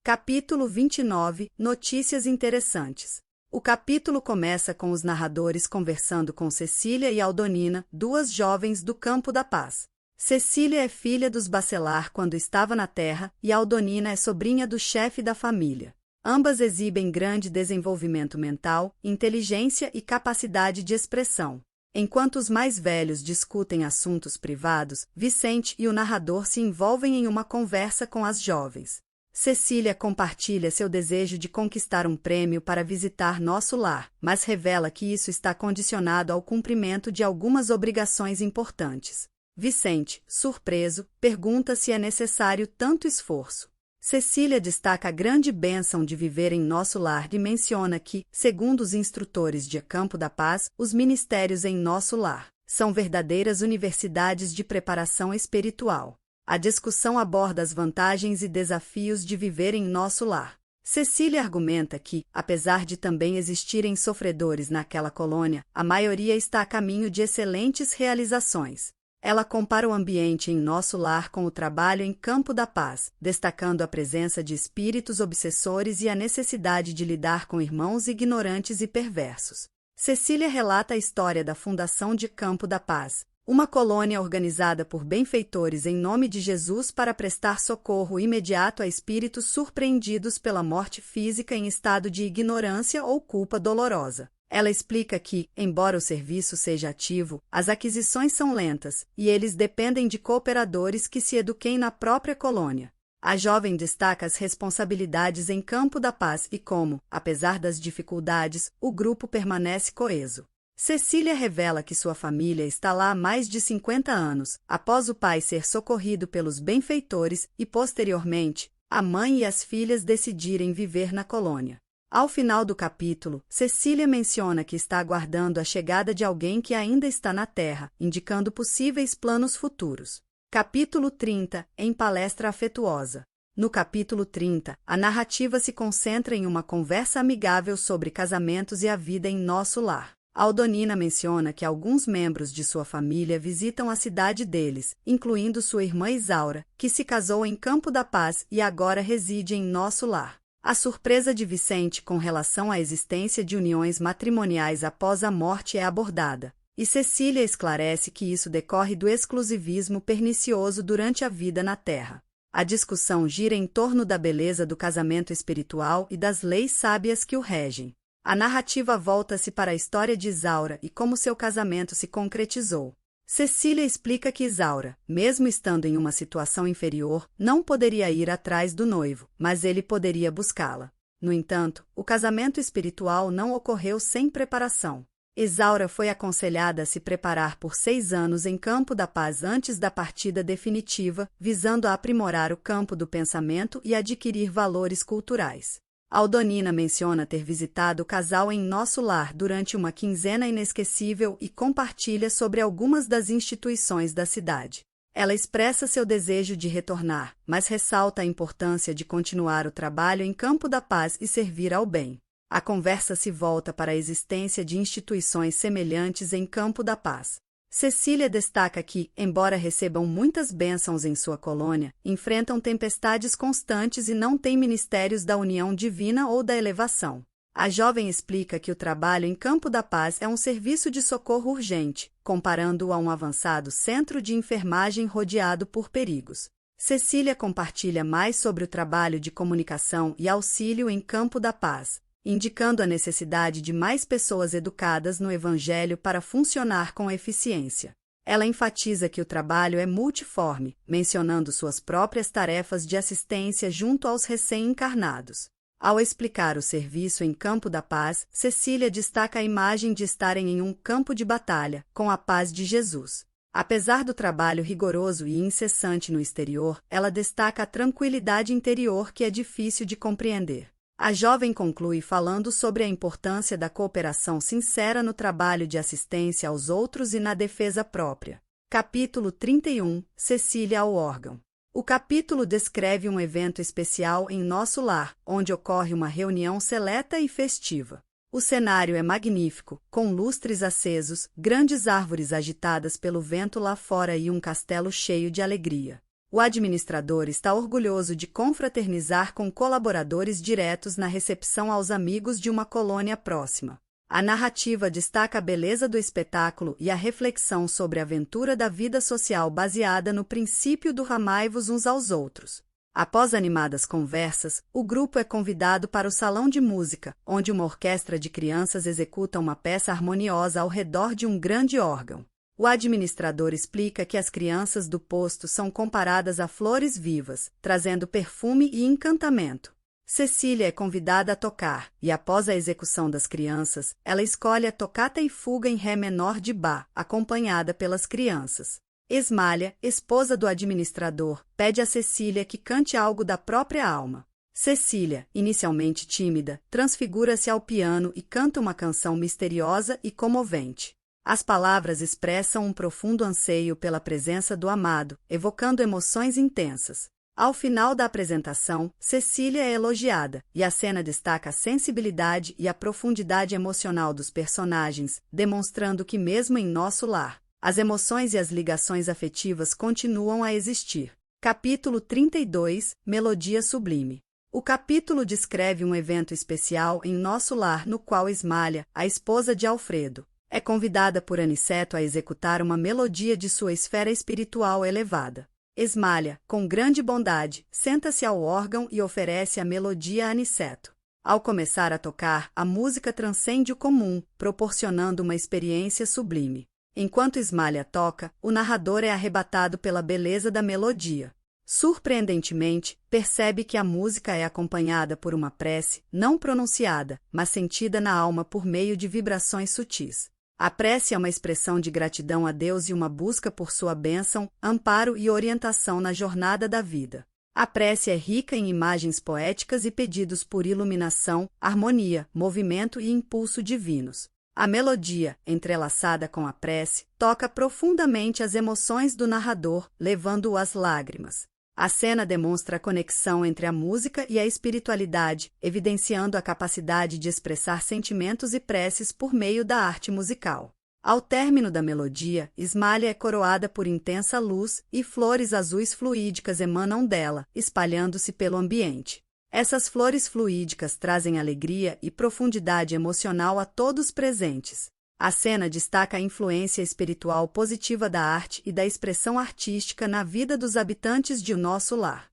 Capítulo 29 – Notícias interessantes. O capítulo começa com os narradores conversando com Cecília e Aldonina, duas jovens do Campo da Paz. Cecília é filha dos Bacelar quando estava na Terra e Aldonina é sobrinha do chefe da família. Ambas exibem grande desenvolvimento mental, inteligência e capacidade de expressão. Enquanto os mais velhos discutem assuntos privados, Vicente e o narrador se envolvem em uma conversa com as jovens. Cecília compartilha seu desejo de conquistar um prêmio para visitar nosso lar, mas revela que isso está condicionado ao cumprimento de algumas obrigações importantes. Vicente, surpreso, pergunta se é necessário tanto esforço. Cecília destaca a grande bênção de viver em nosso lar e menciona que, segundo os instrutores de Campo da Paz, os ministérios em nosso lar são verdadeiras universidades de preparação espiritual. A discussão aborda as vantagens e desafios de viver em nosso lar. Cecília argumenta que, apesar de também existirem sofredores naquela colônia, a maioria está a caminho de excelentes realizações. Ela compara o ambiente em nosso lar com o trabalho em Campo da Paz, destacando a presença de espíritos obsessores e a necessidade de lidar com irmãos ignorantes e perversos. Cecília relata a história da fundação de Campo da Paz, uma colônia organizada por benfeitores em nome de Jesus para prestar socorro imediato a espíritos surpreendidos pela morte física em estado de ignorância ou culpa dolorosa. Ela explica que, embora o serviço seja ativo, as aquisições são lentas, e eles dependem de cooperadores que se eduquem na própria colônia. A jovem destaca as responsabilidades em Campo da Paz e como, apesar das dificuldades, o grupo permanece coeso. Cecília revela que sua família está lá há mais de 50 anos, após o pai ser socorrido pelos benfeitores e, posteriormente, a mãe e as filhas decidirem viver na colônia. Ao final do capítulo, Cecília menciona que está aguardando a chegada de alguém que ainda está na Terra, indicando possíveis planos futuros. Capítulo 30 – Em palestra afetuosa. No capítulo 30, a narrativa se concentra em uma conversa amigável sobre casamentos e a vida em nosso lar. Aldonina menciona que alguns membros de sua família visitam a cidade deles, incluindo sua irmã Isaura, que se casou em Campo da Paz e agora reside em nosso lar. A surpresa de Vicente com relação à existência de uniões matrimoniais após a morte é abordada, e Cecília esclarece que isso decorre do exclusivismo pernicioso durante a vida na Terra. A discussão gira em torno da beleza do casamento espiritual e das leis sábias que o regem. A narrativa volta-se para a história de Isaura e como seu casamento se concretizou. Cecília explica que Isaura, mesmo estando em uma situação inferior, não poderia ir atrás do noivo, mas ele poderia buscá-la. No entanto, o casamento espiritual não ocorreu sem preparação. Isaura foi aconselhada a se preparar por 6 anos em Campo da Paz antes da partida definitiva, visando a aprimorar o campo do pensamento e adquirir valores culturais. Aldonina menciona ter visitado o casal em Nosso Lar durante uma quinzena inesquecível e compartilha sobre algumas das instituições da cidade. Ela expressa seu desejo de retornar, mas ressalta a importância de continuar o trabalho em Campo da Paz e servir ao bem. A conversa se volta para a existência de instituições semelhantes em Campo da Paz. Cecília destaca que, embora recebam muitas bênçãos em sua colônia, enfrentam tempestades constantes e não têm ministérios da união divina ou da elevação. A jovem explica que o trabalho em Campo da Paz é um serviço de socorro urgente, comparando-o a um avançado centro de enfermagem rodeado por perigos. Cecília compartilha mais sobre o trabalho de comunicação e auxílio em Campo da Paz, indicando a necessidade de mais pessoas educadas no Evangelho para funcionar com eficiência. Ela enfatiza que o trabalho é multiforme, mencionando suas próprias tarefas de assistência junto aos recém-encarnados. Ao explicar o serviço em Campo da Paz, Cecília destaca a imagem de estarem em um campo de batalha, com a paz de Jesus. Apesar do trabalho rigoroso e incessante no exterior, ela destaca a tranquilidade interior que é difícil de compreender. A jovem conclui falando sobre a importância da cooperação sincera no trabalho de assistência aos outros e na defesa própria. Capítulo 31 – Cecília ao órgão. O capítulo descreve um evento especial em Nosso Lar, onde ocorre uma reunião seleta e festiva. O cenário é magnífico, com lustres acesos, grandes árvores agitadas pelo vento lá fora e um castelo cheio de alegria. O administrador está orgulhoso de confraternizar com colaboradores diretos na recepção aos amigos de uma colônia próxima. A narrativa destaca a beleza do espetáculo e a reflexão sobre a aventura da vida social baseada no princípio do amai-vos uns aos outros. Após animadas conversas, o grupo é convidado para o salão de música, onde uma orquestra de crianças executa uma peça harmoniosa ao redor de um grande órgão. O administrador explica que as crianças do posto são comparadas a flores vivas, trazendo perfume e encantamento. Cecília é convidada a tocar, e após a execução das crianças, ela escolhe a tocata e fuga em ré menor de Bach, acompanhada pelas crianças. Esmalha, esposa do administrador, pede a Cecília que cante algo da própria alma. Cecília, inicialmente tímida, transfigura-se ao piano e canta uma canção misteriosa e comovente. As palavras expressam um profundo anseio pela presença do amado, evocando emoções intensas. Ao final da apresentação, Cecília é elogiada, e a cena destaca a sensibilidade e a profundidade emocional dos personagens, demonstrando que mesmo em Nosso Lar, as emoções e as ligações afetivas continuam a existir. Capítulo 32 – Melodia Sublime. O capítulo descreve um evento especial em Nosso Lar no qual Esmalha, a esposa de Alfredo, é convidada por Aniceto a executar uma melodia de sua esfera espiritual elevada. Esmalha, com grande bondade, senta-se ao órgão e oferece a melodia a Aniceto. Ao começar a tocar, a música transcende o comum, proporcionando uma experiência sublime. Enquanto Esmalha toca, o narrador é arrebatado pela beleza da melodia. Surpreendentemente, percebe que a música é acompanhada por uma prece, não pronunciada, mas sentida na alma por meio de vibrações sutis. A prece é uma expressão de gratidão a Deus e uma busca por sua bênção, amparo e orientação na jornada da vida. A prece é rica em imagens poéticas e pedidos por iluminação, harmonia, movimento e impulso divinos. A melodia, entrelaçada com a prece, toca profundamente as emoções do narrador, levando-o às lágrimas. A cena demonstra a conexão entre a música e a espiritualidade, evidenciando a capacidade de expressar sentimentos e preces por meio da arte musical. Ao término da melodia, Esmalha é coroada por intensa luz e flores azuis fluídicas emanam dela, espalhando-se pelo ambiente. Essas flores fluídicas trazem alegria e profundidade emocional a todos presentes. A cena destaca a influência espiritual positiva da arte e da expressão artística na vida dos habitantes de Nosso Lar.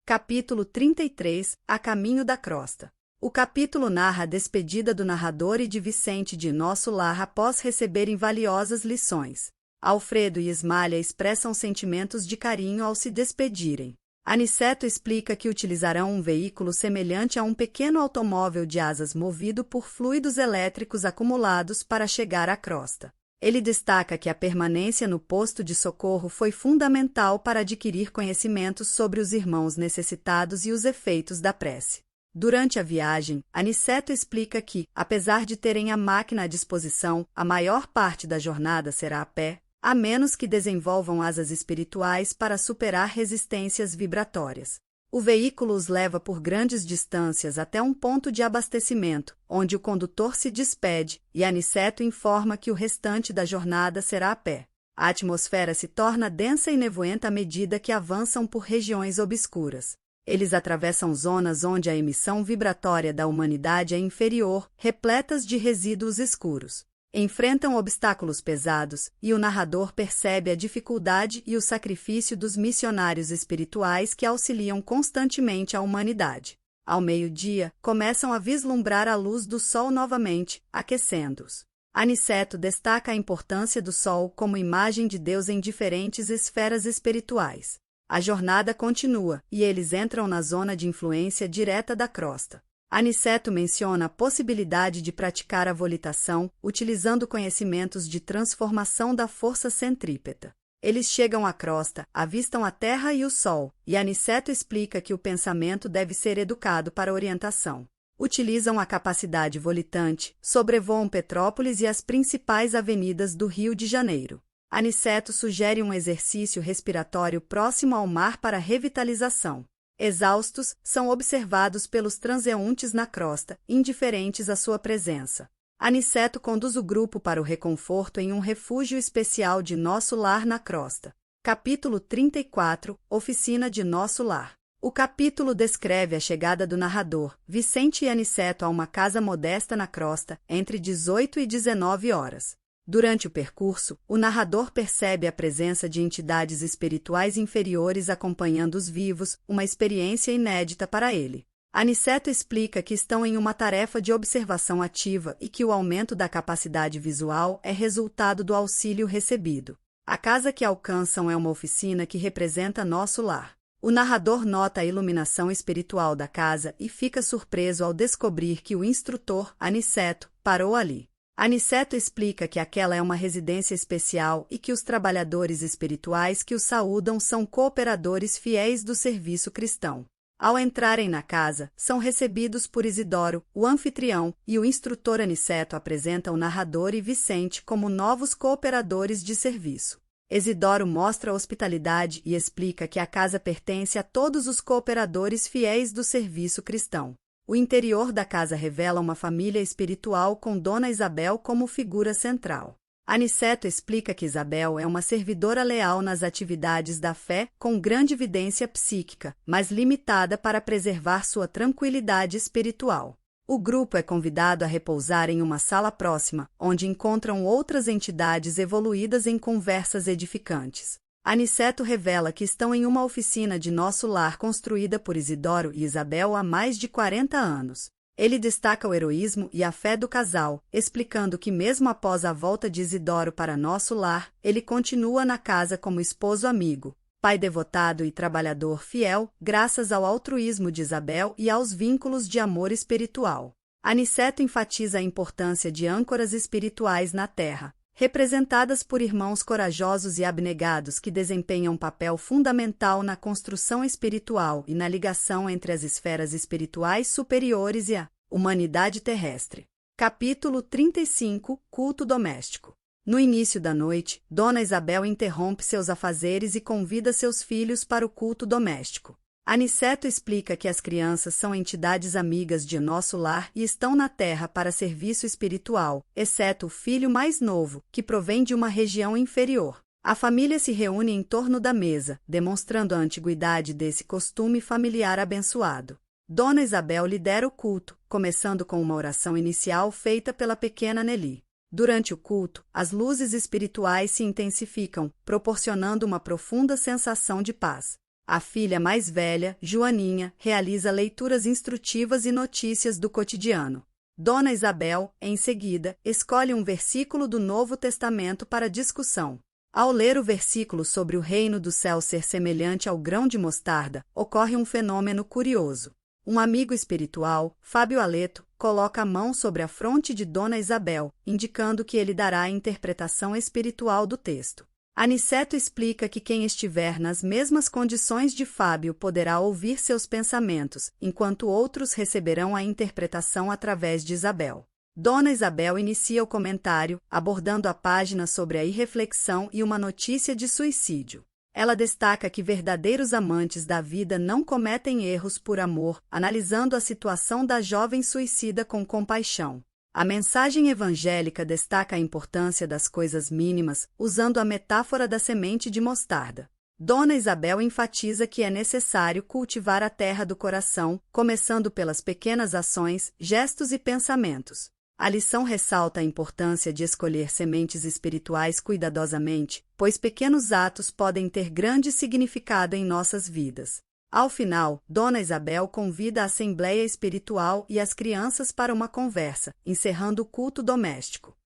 Capítulo 33 – A Caminho da Crosta. O capítulo narra a despedida do narrador e de Vicente de Nosso Lar após receberem valiosas lições. Alfredo e Esmalha expressam sentimentos de carinho ao se despedirem. Aniceto explica que utilizarão um veículo semelhante a um pequeno automóvel de asas movido por fluidos elétricos acumulados para chegar à crosta. Ele destaca que a permanência no posto de socorro foi fundamental para adquirir conhecimentos sobre os irmãos necessitados e os efeitos da prece. Durante a viagem, Aniceto explica que, apesar de terem a máquina à disposição, a maior parte da jornada será a pé, a menos que desenvolvam asas espirituais para superar resistências vibratórias. O veículo os leva por grandes distâncias até um ponto de abastecimento, onde o condutor se despede, e Aniceto informa que o restante da jornada será a pé. A atmosfera se torna densa e nevoenta à medida que avançam por regiões obscuras. Eles atravessam zonas onde a emissão vibratória da humanidade é inferior, repletas de resíduos escuros. Enfrentam obstáculos pesados, e o narrador percebe a dificuldade e o sacrifício dos missionários espirituais que auxiliam constantemente a humanidade. Ao meio-dia, começam a vislumbrar a luz do sol novamente, aquecendo-os. Aniceto destaca a importância do sol como imagem de Deus em diferentes esferas espirituais. A jornada continua, e eles entram na zona de influência direta da crosta. Aniceto menciona a possibilidade de praticar a volitação, utilizando conhecimentos de transformação da força centrípeta. Eles chegam à crosta, avistam a Terra e o Sol, e Aniceto explica que o pensamento deve ser educado para orientação. Utilizam a capacidade volitante, sobrevoam Petrópolis e as principais avenidas do Rio de Janeiro. Aniceto sugere um exercício respiratório próximo ao mar para revitalização. Exaustos, são observados pelos transeuntes na crosta, indiferentes à sua presença. Aniceto conduz o grupo para o reconforto em um refúgio especial de Nosso Lar na crosta. Capítulo 34 – Oficina de Nosso Lar. O capítulo descreve a chegada do narrador, Vicente e Aniceto a uma casa modesta na crosta, entre 18 e 19 horas. Durante o percurso, o narrador percebe a presença de entidades espirituais inferiores acompanhando os vivos, uma experiência inédita para ele. Aniceto explica que estão em uma tarefa de observação ativa e que o aumento da capacidade visual é resultado do auxílio recebido. A casa que alcançam é uma oficina que representa Nosso Lar. O narrador nota a iluminação espiritual da casa e fica surpreso ao descobrir que o instrutor, Aniceto, parou ali. Aniceto explica que aquela é uma residência especial e que os trabalhadores espirituais que o saúdam são cooperadores fiéis do serviço cristão. Ao entrarem na casa, são recebidos por Isidoro, o anfitrião, e o instrutor Aniceto apresenta o narrador e Vicente como novos cooperadores de serviço. Isidoro mostra hospitalidade e explica que a casa pertence a todos os cooperadores fiéis do serviço cristão. O interior da casa revela uma família espiritual com Dona Isabel como figura central. Aniceto explica que Isabel é uma servidora leal nas atividades da fé, com grande evidência psíquica, mas limitada para preservar sua tranquilidade espiritual. O grupo é convidado a repousar em uma sala próxima, onde encontram outras entidades evoluídas em conversas edificantes. Aniceto revela que estão em uma oficina de Nosso Lar construída por Isidoro e Isabel há mais de 40 anos. Ele destaca o heroísmo e a fé do casal, explicando que mesmo após a volta de Isidoro para Nosso Lar, ele continua na casa como esposo amigo, pai devotado e trabalhador fiel, graças ao altruísmo de Isabel e aos vínculos de amor espiritual. Aniceto enfatiza a importância de âncoras espirituais na Terra, representadas por irmãos corajosos e abnegados que desempenham um papel fundamental na construção espiritual e na ligação entre as esferas espirituais superiores e a humanidade terrestre. Capítulo 35 – Culto doméstico. No início da noite, Dona Isabel interrompe seus afazeres e convida seus filhos para o culto doméstico. Aniceto explica que as crianças são entidades amigas de Nosso Lar e estão na Terra para serviço espiritual, exceto o filho mais novo, que provém de uma região inferior. A família se reúne em torno da mesa, demonstrando a antiguidade desse costume familiar abençoado. Dona Isabel lidera o culto, começando com uma oração inicial feita pela pequena Nelly. Durante o culto, as luzes espirituais se intensificam, proporcionando uma profunda sensação de paz. A filha mais velha, Joaninha, realiza leituras instrutivas e notícias do cotidiano. Dona Isabel, em seguida, escolhe um versículo do Novo Testamento para discussão. Ao ler o versículo sobre o reino do céu ser semelhante ao grão de mostarda, ocorre um fenômeno curioso. Um amigo espiritual, Fábio Aleto, coloca a mão sobre a fronte de Dona Isabel, indicando que ele dará a interpretação espiritual do texto. Aniceto explica que quem estiver nas mesmas condições de Fábio poderá ouvir seus pensamentos, enquanto outros receberão a interpretação através de Isabel. Dona Isabel inicia o comentário, abordando a página sobre a irreflexão e uma notícia de suicídio. Ela destaca que verdadeiros amantes da vida não cometem erros por amor, analisando a situação da jovem suicida com compaixão. A mensagem evangélica destaca a importância das coisas mínimas, usando a metáfora da semente de mostarda. Dona Isabel enfatiza que é necessário cultivar a terra do coração, começando pelas pequenas ações, gestos e pensamentos. A lição ressalta a importância de escolher sementes espirituais cuidadosamente, pois pequenos atos podem ter grande significado em nossas vidas. Ao final, Dona Isabel convida a Assembleia Espiritual e as crianças para uma conversa, encerrando o culto doméstico.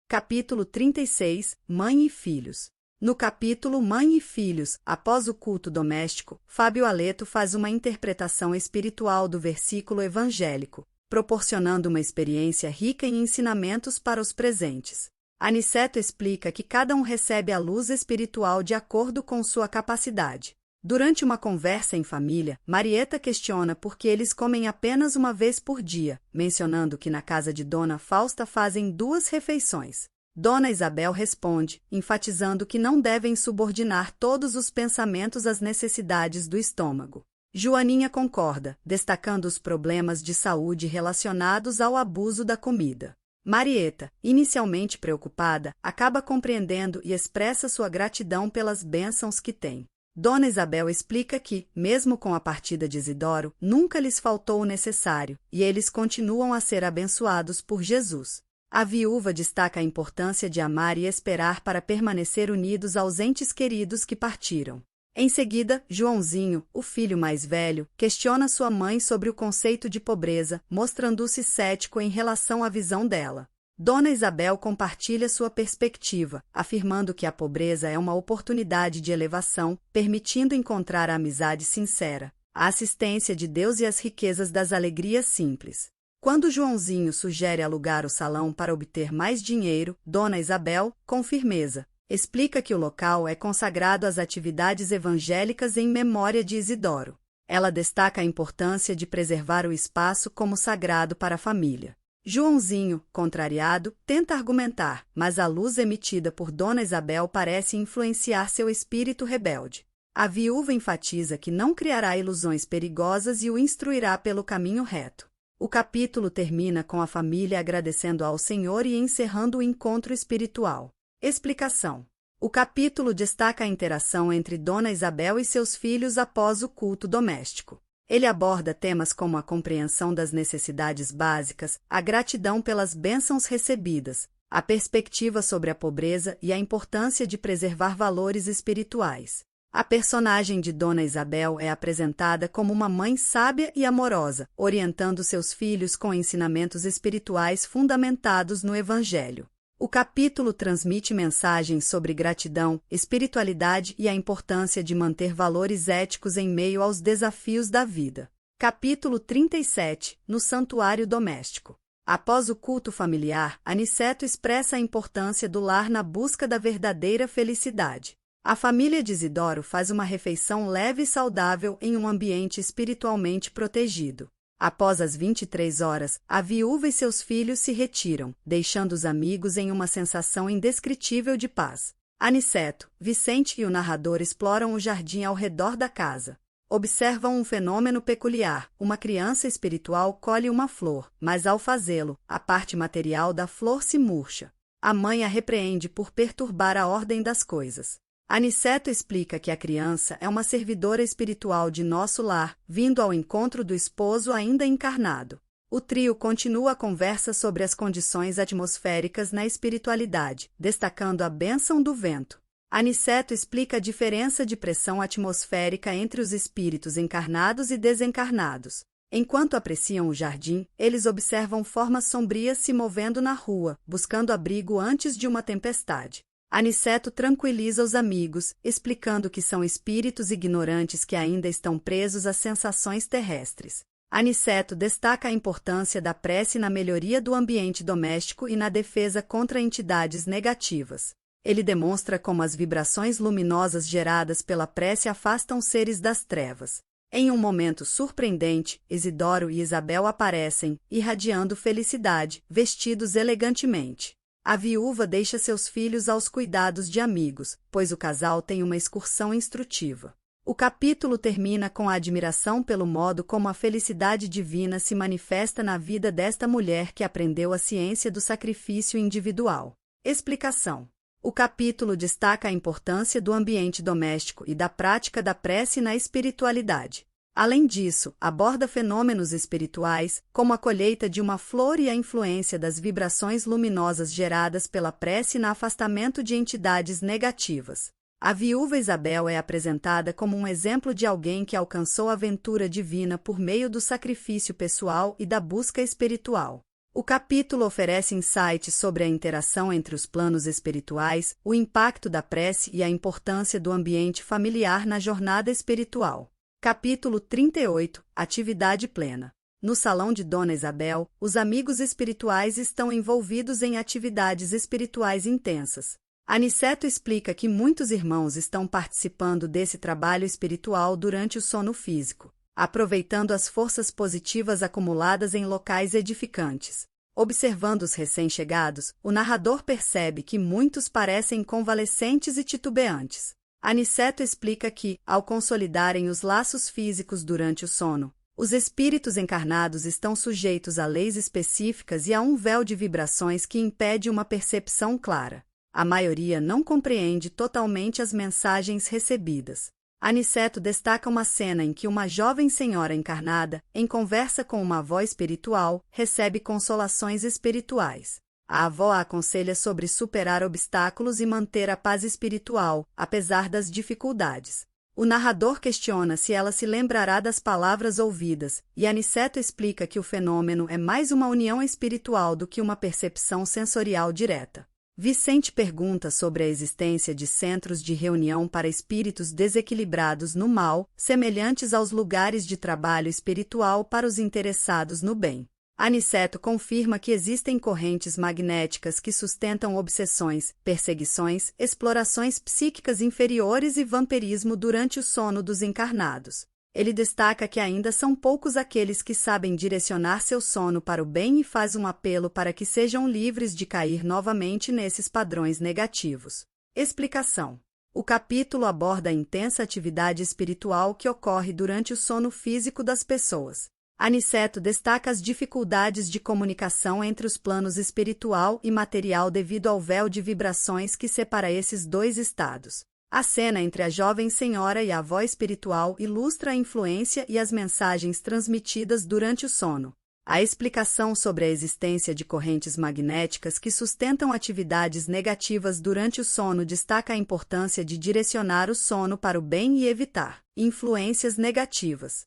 Capítulo 36 – Mãe e Filhos. No capítulo Mãe e Filhos, após o culto doméstico, Fábio Aleto faz uma interpretação espiritual do versículo evangélico, proporcionando uma experiência rica em ensinamentos para os presentes. Aniceto explica que cada um recebe a luz espiritual de acordo com sua capacidade. Durante uma conversa em família, Marieta questiona por que eles comem apenas uma vez por dia, mencionando que na casa de Dona Fausta fazem 2 refeições. Dona Isabel responde, enfatizando que não devem subordinar todos os pensamentos às necessidades do estômago. Joaninha concorda, destacando os problemas de saúde relacionados ao abuso da comida. Marieta, inicialmente preocupada, acaba compreendendo e expressa sua gratidão pelas bênçãos que tem. Dona Isabel explica que, mesmo com a partida de Isidoro, nunca lhes faltou o necessário, e eles continuam a ser abençoados por Jesus. A viúva destaca a importância de amar e esperar para permanecer unidos aos entes queridos que partiram. Em seguida, Joãozinho, o filho mais velho, questiona sua mãe sobre o conceito de pobreza, mostrando-se cético em relação à visão dela. Dona Isabel compartilha sua perspectiva, afirmando que a pobreza é uma oportunidade de elevação, permitindo encontrar a amizade sincera, a assistência de Deus e as riquezas das alegrias simples. Quando Joãozinho sugere alugar o salão para obter mais dinheiro, Dona Isabel, com firmeza, explica que o local é consagrado às atividades evangélicas em memória de Isidoro. Ela destaca a importância de preservar o espaço como sagrado para a família. Joãozinho, contrariado, tenta argumentar, mas a luz emitida por Dona Isabel parece influenciar seu espírito rebelde. A viúva enfatiza que não criará ilusões perigosas e o instruirá pelo caminho reto. O capítulo termina com a família agradecendo ao Senhor e encerrando o encontro espiritual. Explicação. O capítulo destaca a interação entre Dona Isabel e seus filhos após o culto doméstico. Ele aborda temas como a compreensão das necessidades básicas, a gratidão pelas bênçãos recebidas, a perspectiva sobre a pobreza e a importância de preservar valores espirituais. A personagem de Dona Isabel é apresentada como uma mãe sábia e amorosa, orientando seus filhos com ensinamentos espirituais fundamentados no Evangelho. O capítulo transmite mensagens sobre gratidão, espiritualidade e a importância de manter valores éticos em meio aos desafios da vida. Capítulo 37 – No Santuário Doméstico. Após o culto familiar, Aniceto expressa a importância do lar na busca da verdadeira felicidade. A família de Isidoro faz uma refeição leve e saudável em um ambiente espiritualmente protegido. Após as 23 horas, a viúva e seus filhos se retiram, deixando os amigos em uma sensação indescritível de paz. Aniceto, Vicente e o narrador exploram o jardim ao redor da casa. Observam um fenômeno peculiar: uma criança espiritual colhe uma flor, mas ao fazê-lo, a parte material da flor se murcha. A mãe a repreende por perturbar a ordem das coisas. Aniceto explica que a criança é uma servidora espiritual de nosso lar, vindo ao encontro do esposo ainda encarnado. O trio continua a conversa sobre as condições atmosféricas na espiritualidade, destacando a bênção do vento. Aniceto explica a diferença de pressão atmosférica entre os espíritos encarnados e desencarnados. Enquanto apreciam o jardim, eles observam formas sombrias se movendo na rua, buscando abrigo antes de uma tempestade. Aniceto tranquiliza os amigos, explicando que são espíritos ignorantes que ainda estão presos às sensações terrestres. Aniceto destaca a importância da prece na melhoria do ambiente doméstico e na defesa contra entidades negativas. Ele demonstra como as vibrações luminosas geradas pela prece afastam seres das trevas. Em um momento surpreendente, Isidoro e Isabel aparecem, irradiando felicidade, vestidos elegantemente. A viúva deixa seus filhos aos cuidados de amigos, pois o casal tem uma excursão instrutiva. O capítulo termina com a admiração pelo modo como a felicidade divina se manifesta na vida desta mulher que aprendeu a ciência do sacrifício individual. Explicação. O capítulo destaca a importância do ambiente doméstico e da prática da prece na espiritualidade. Além disso, aborda fenômenos espirituais, como a colheita de uma flor e a influência das vibrações luminosas geradas pela prece no afastamento de entidades negativas. A viúva Isabel é apresentada como um exemplo de alguém que alcançou a aventura divina por meio do sacrifício pessoal e da busca espiritual. O capítulo oferece insights sobre a interação entre os planos espirituais, o impacto da prece e a importância do ambiente familiar na jornada espiritual. Capítulo 38 – Atividade plena. No salão de Dona Isabel, os amigos espirituais estão envolvidos em atividades espirituais intensas. Aniceto explica que muitos irmãos estão participando desse trabalho espiritual durante o sono físico, aproveitando as forças positivas acumuladas em locais edificantes. Observando os recém-chegados, o narrador percebe que muitos parecem convalescentes e titubeantes. Aniceto explica que, ao consolidarem os laços físicos durante o sono, os espíritos encarnados estão sujeitos a leis específicas e a um véu de vibrações que impede uma percepção clara. A maioria não compreende totalmente as mensagens recebidas. Aniceto destaca uma cena em que uma jovem senhora encarnada, em conversa com uma avó espiritual, recebe consolações espirituais. A avó a aconselha sobre superar obstáculos e manter a paz espiritual, apesar das dificuldades. O narrador questiona se ela se lembrará das palavras ouvidas, e Aniceto explica que o fenômeno é mais uma união espiritual do que uma percepção sensorial direta. Vicente pergunta sobre a existência de centros de reunião para espíritos desequilibrados no mal, semelhantes aos lugares de trabalho espiritual para os interessados no bem. Aniceto confirma que existem correntes magnéticas que sustentam obsessões, perseguições, explorações psíquicas inferiores e vampirismo durante o sono dos encarnados. Ele destaca que ainda são poucos aqueles que sabem direcionar seu sono para o bem e faz um apelo para que sejam livres de cair novamente nesses padrões negativos. Explicação. O capítulo aborda a intensa atividade espiritual que ocorre durante o sono físico das pessoas. Aniceto destaca as dificuldades de comunicação entre os planos espiritual e material devido ao véu de vibrações que separa esses dois estados. A cena entre a jovem senhora e a avó espiritual ilustra a influência e as mensagens transmitidas durante o sono. A explicação sobre a existência de correntes magnéticas que sustentam atividades negativas durante o sono destaca a importância de direcionar o sono para o bem e evitar influências negativas.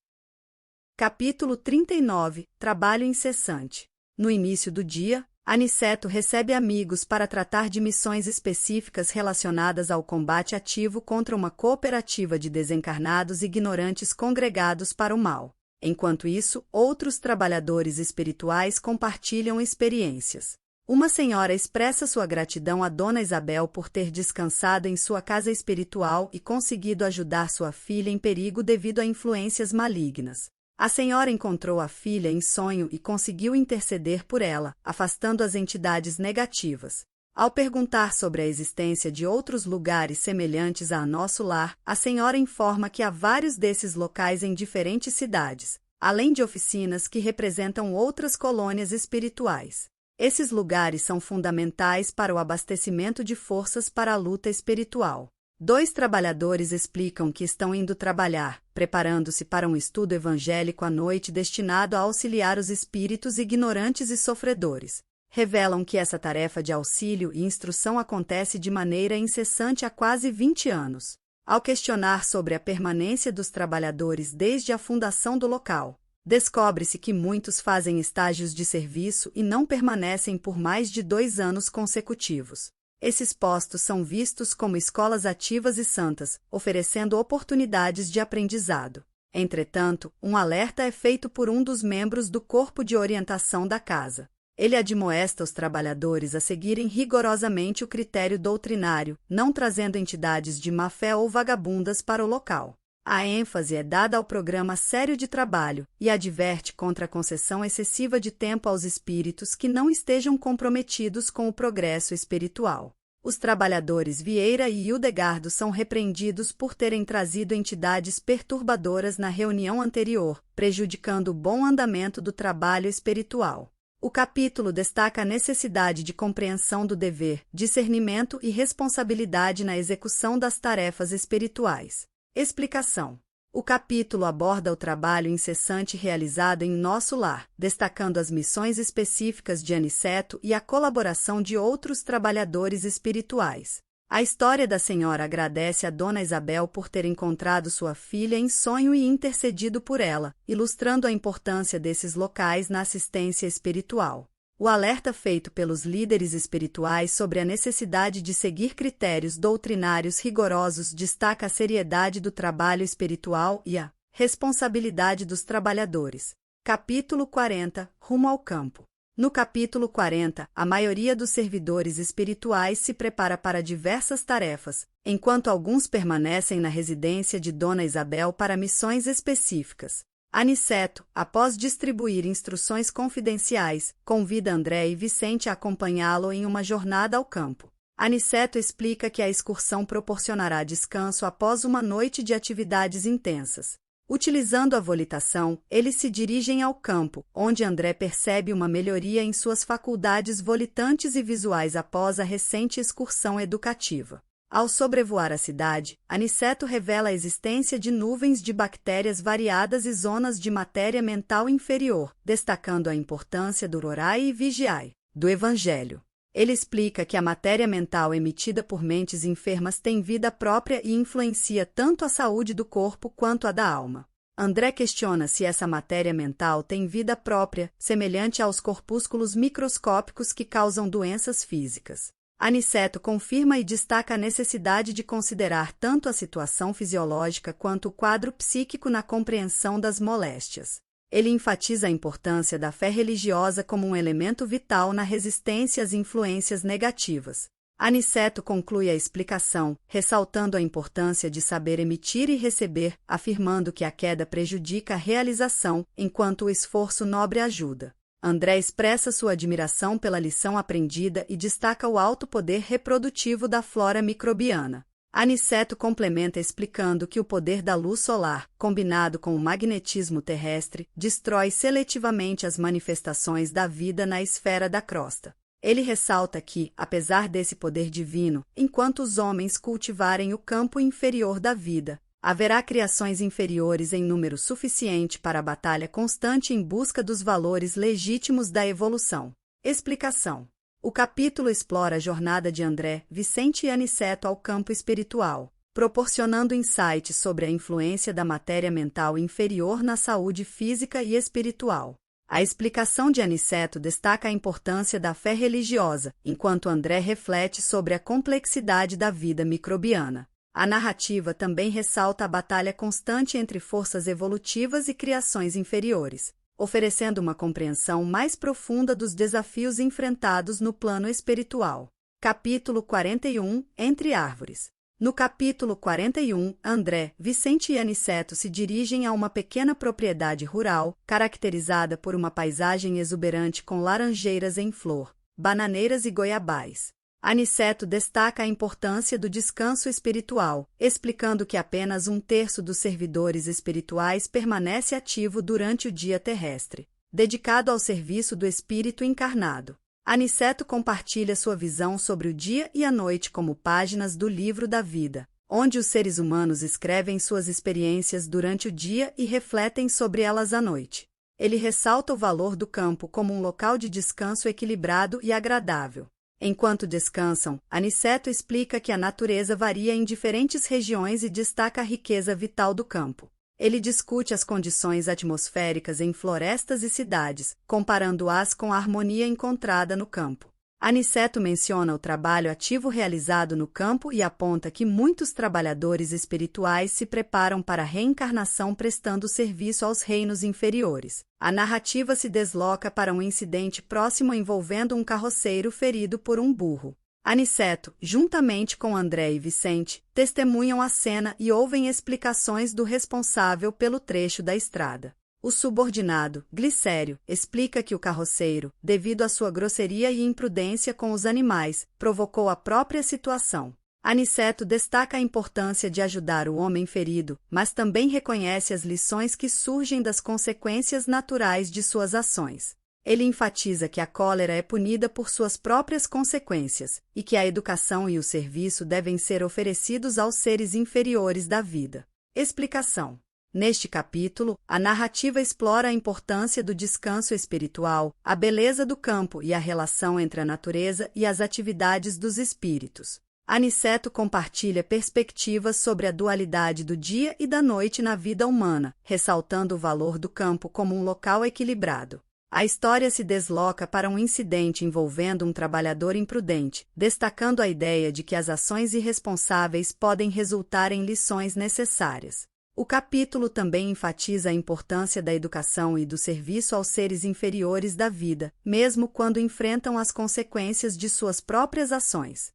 Capítulo 39 – Trabalho incessante. No início do dia, Aniceto recebe amigos para tratar de missões específicas relacionadas ao combate ativo contra uma cooperativa de desencarnados ignorantes congregados para o mal. Enquanto isso, outros trabalhadores espirituais compartilham experiências. Uma senhora expressa sua gratidão a Dona Isabel por ter descansado em sua casa espiritual e conseguido ajudar sua filha em perigo devido a influências malignas. A senhora encontrou a filha em sonho e conseguiu interceder por ela, afastando as entidades negativas. Ao perguntar sobre a existência de outros lugares semelhantes a nosso lar, a senhora informa que há vários desses locais em diferentes cidades, além de oficinas que representam outras colônias espirituais. Esses lugares são fundamentais para o abastecimento de forças para a luta espiritual. 2 trabalhadores explicam que estão indo trabalhar, preparando-se para um estudo evangélico à noite destinado a auxiliar os espíritos ignorantes e sofredores. Revelam que essa tarefa de auxílio e instrução acontece de maneira incessante há quase 20 anos. Ao questionar sobre a permanência dos trabalhadores desde a fundação do local, descobre-se que muitos fazem estágios de serviço e não permanecem por mais de 2 anos consecutivos. Esses postos são vistos como escolas ativas e santas, oferecendo oportunidades de aprendizado. Entretanto, um alerta é feito por um dos membros do corpo de orientação da casa. Ele admoesta os trabalhadores a seguirem rigorosamente o critério doutrinário, não trazendo entidades de má-fé ou vagabundas para o local. A ênfase é dada ao programa sério de trabalho e adverte contra a concessão excessiva de tempo aos espíritos que não estejam comprometidos com o progresso espiritual. Os trabalhadores Vieira e Hildegardo são repreendidos por terem trazido entidades perturbadoras na reunião anterior, prejudicando o bom andamento do trabalho espiritual. O capítulo destaca a necessidade de compreensão do dever, discernimento e responsabilidade na execução das tarefas espirituais. Explicação. O capítulo aborda o trabalho incessante realizado em nosso lar, destacando as missões específicas de Aniceto e a colaboração de outros trabalhadores espirituais. A história da senhora agradece a Dona Isabel por ter encontrado sua filha em sonho e intercedido por ela, ilustrando a importância desses locais na assistência espiritual. O alerta feito pelos líderes espirituais sobre a necessidade de seguir critérios doutrinários rigorosos destaca a seriedade do trabalho espiritual e a responsabilidade dos trabalhadores. Capítulo 40 – Rumo ao campo. No capítulo 40, a maioria dos servidores espirituais se prepara para diversas tarefas, enquanto alguns permanecem na residência de Dona Isabel para missões específicas. Aniceto, após distribuir instruções confidenciais, convida André e Vicente a acompanhá-lo em uma jornada ao campo. Aniceto explica que a excursão proporcionará descanso após uma noite de atividades intensas. Utilizando a volitação, eles se dirigem ao campo, onde André percebe uma melhoria em suas faculdades volitantes e visuais após a recente excursão educativa. Ao sobrevoar a cidade, Aniceto revela a existência de nuvens de bactérias variadas e zonas de matéria mental inferior, destacando a importância do orai e vigiai, do Evangelho. Ele explica que a matéria mental emitida por mentes enfermas tem vida própria e influencia tanto a saúde do corpo quanto a da alma. André questiona se essa matéria mental tem vida própria, semelhante aos corpúsculos microscópicos que causam doenças físicas. Aniceto confirma e destaca a necessidade de considerar tanto a situação fisiológica quanto o quadro psíquico na compreensão das moléstias. Ele enfatiza a importância da fé religiosa como um elemento vital na resistência às influências negativas. Aniceto conclui a explicação, ressaltando a importância de saber emitir e receber, afirmando que a queda prejudica a realização, enquanto o esforço nobre ajuda. André expressa sua admiração pela lição aprendida e destaca o alto poder reprodutivo da flora microbiana. Aniceto complementa explicando que o poder da luz solar, combinado com o magnetismo terrestre, destrói seletivamente as manifestações da vida na esfera da crosta. Ele ressalta que, apesar desse poder divino, enquanto os homens cultivarem o campo inferior da vida, haverá criações inferiores em número suficiente para a batalha constante em busca dos valores legítimos da evolução. Explicação. O capítulo explora a jornada de André, Vicente e Aniceto ao campo espiritual, proporcionando insights sobre a influência da matéria mental inferior na saúde física e espiritual. A explicação de Aniceto destaca a importância da fé religiosa, enquanto André reflete sobre a complexidade da vida microbiana. A narrativa também ressalta a batalha constante entre forças evolutivas e criações inferiores, oferecendo uma compreensão mais profunda dos desafios enfrentados no plano espiritual. Capítulo 41 – Entre árvores. No capítulo 41, André, Vicente e Aniceto se dirigem a uma pequena propriedade rural, caracterizada por uma paisagem exuberante com laranjeiras em flor, bananeiras e goiabais. Aniceto destaca a importância do descanso espiritual, explicando que apenas 1/3 dos servidores espirituais permanece ativo durante o dia terrestre, dedicado ao serviço do espírito encarnado. Aniceto compartilha sua visão sobre o dia e a noite como páginas do livro da vida, onde os seres humanos escrevem suas experiências durante o dia e refletem sobre elas à noite. Ele ressalta o valor do campo como um local de descanso equilibrado e agradável. Enquanto descansam, Aniceto explica que a natureza varia em diferentes regiões e destaca a riqueza vital do campo. Ele discute as condições atmosféricas em florestas e cidades, comparando-as com a harmonia encontrada no campo. Aniceto menciona o trabalho ativo realizado no campo e aponta que muitos trabalhadores espirituais se preparam para a reencarnação prestando serviço aos reinos inferiores. A narrativa se desloca para um incidente próximo envolvendo um carroceiro ferido por um burro. Aniceto, juntamente com André e Vicente, testemunham a cena e ouvem explicações do responsável pelo trecho da estrada. O subordinado, Glicério, explica que o carroceiro, devido à sua grosseria e imprudência com os animais, provocou a própria situação. Aniceto destaca a importância de ajudar o homem ferido, mas também reconhece as lições que surgem das consequências naturais de suas ações. Ele enfatiza que a cólera é punida por suas próprias consequências, e que a educação e o serviço devem ser oferecidos aos seres inferiores da vida. Explicação. Neste capítulo, a narrativa explora a importância do descanso espiritual, a beleza do campo e a relação entre a natureza e as atividades dos espíritos. Aniceto compartilha perspectivas sobre a dualidade do dia e da noite na vida humana, ressaltando o valor do campo como um local equilibrado. A história se desloca para um incidente envolvendo um trabalhador imprudente, destacando a ideia de que as ações irresponsáveis podem resultar em lições necessárias. O capítulo também enfatiza a importância da educação e do serviço aos seres inferiores da vida, mesmo quando enfrentam as consequências de suas próprias ações.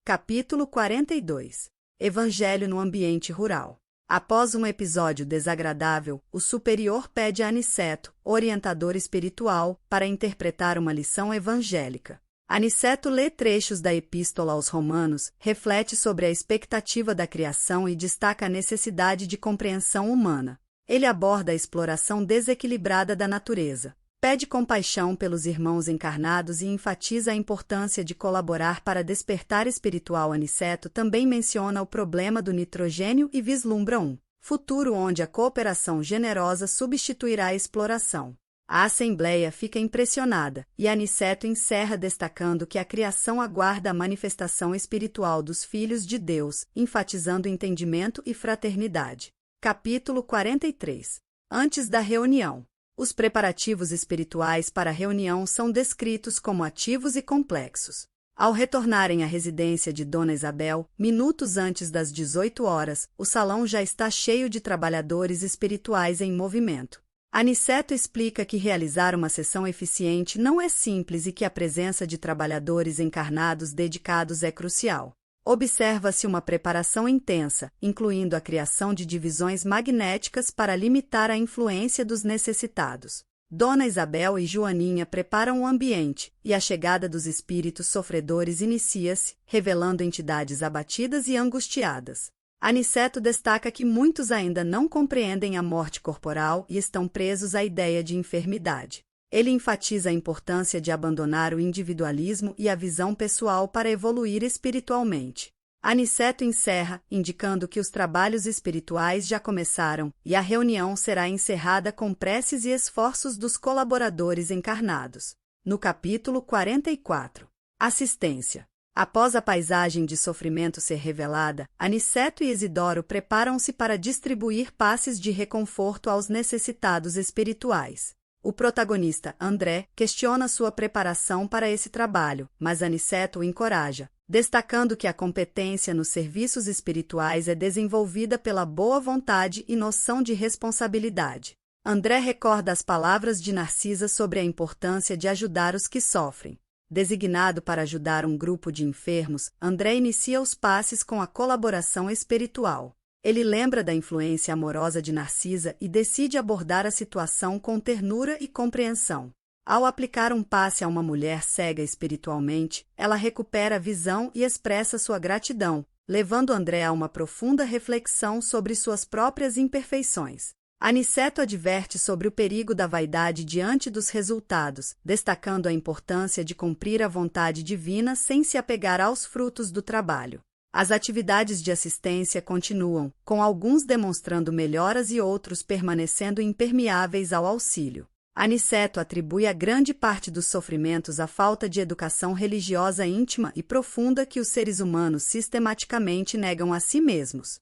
Capítulo 42. Evangelho no ambiente rural. Após um episódio desagradável, o superior pede a Aniceto, orientador espiritual, para interpretar uma lição evangélica. Aniceto lê trechos da Epístola aos Romanos, reflete sobre a expectativa da criação e destaca a necessidade de compreensão humana. Ele aborda a exploração desequilibrada da natureza. Pede compaixão pelos irmãos encarnados e enfatiza a importância de colaborar para despertar espiritual. Aniceto também menciona o problema do nitrogênio e vislumbra um futuro onde a cooperação generosa substituirá a exploração. A Assembleia fica impressionada, e Aniceto encerra destacando que a criação aguarda a manifestação espiritual dos filhos de Deus, enfatizando entendimento e fraternidade. Capítulo 43. Antes da reunião. Os preparativos espirituais para a reunião são descritos como ativos e complexos. Ao retornarem à residência de Dona Isabel, minutos antes das 18 horas, o salão já está cheio de trabalhadores espirituais em movimento. Aniceto explica que realizar uma sessão eficiente não é simples e que a presença de trabalhadores encarnados dedicados é crucial. Observa-se uma preparação intensa, incluindo a criação de divisões magnéticas para limitar a influência dos necessitados. Dona Isabel e Joaninha preparam o ambiente, e a chegada dos espíritos sofredores inicia-se, revelando entidades abatidas e angustiadas. Aniceto destaca que muitos ainda não compreendem a morte corporal e estão presos à ideia de enfermidade. Ele enfatiza a importância de abandonar o individualismo e a visão pessoal para evoluir espiritualmente. Aniceto encerra, indicando que os trabalhos espirituais já começaram e a reunião será encerrada com preces e esforços dos colaboradores encarnados. No capítulo 44. Assistência. Após a paisagem de sofrimento ser revelada, Aniceto e Isidoro preparam-se para distribuir passes de reconforto aos necessitados espirituais. O protagonista, André, questiona sua preparação para esse trabalho, mas Aniceto o encoraja, destacando que a competência nos serviços espirituais é desenvolvida pela boa vontade e noção de responsabilidade. André recorda as palavras de Narcisa sobre a importância de ajudar os que sofrem. Designado para ajudar um grupo de enfermos, André inicia os passes com a colaboração espiritual. Ele lembra da influência amorosa de Narcisa e decide abordar a situação com ternura e compreensão. Ao aplicar um passe a uma mulher cega espiritualmente, ela recupera a visão e expressa sua gratidão, levando André a uma profunda reflexão sobre suas próprias imperfeições. Aniceto adverte sobre o perigo da vaidade diante dos resultados, destacando a importância de cumprir a vontade divina sem se apegar aos frutos do trabalho. As atividades de assistência continuam, com alguns demonstrando melhoras e outros permanecendo impermeáveis ao auxílio. Aniceto atribui a grande parte dos sofrimentos à falta de educação religiosa íntima e profunda que os seres humanos sistematicamente negam a si mesmos.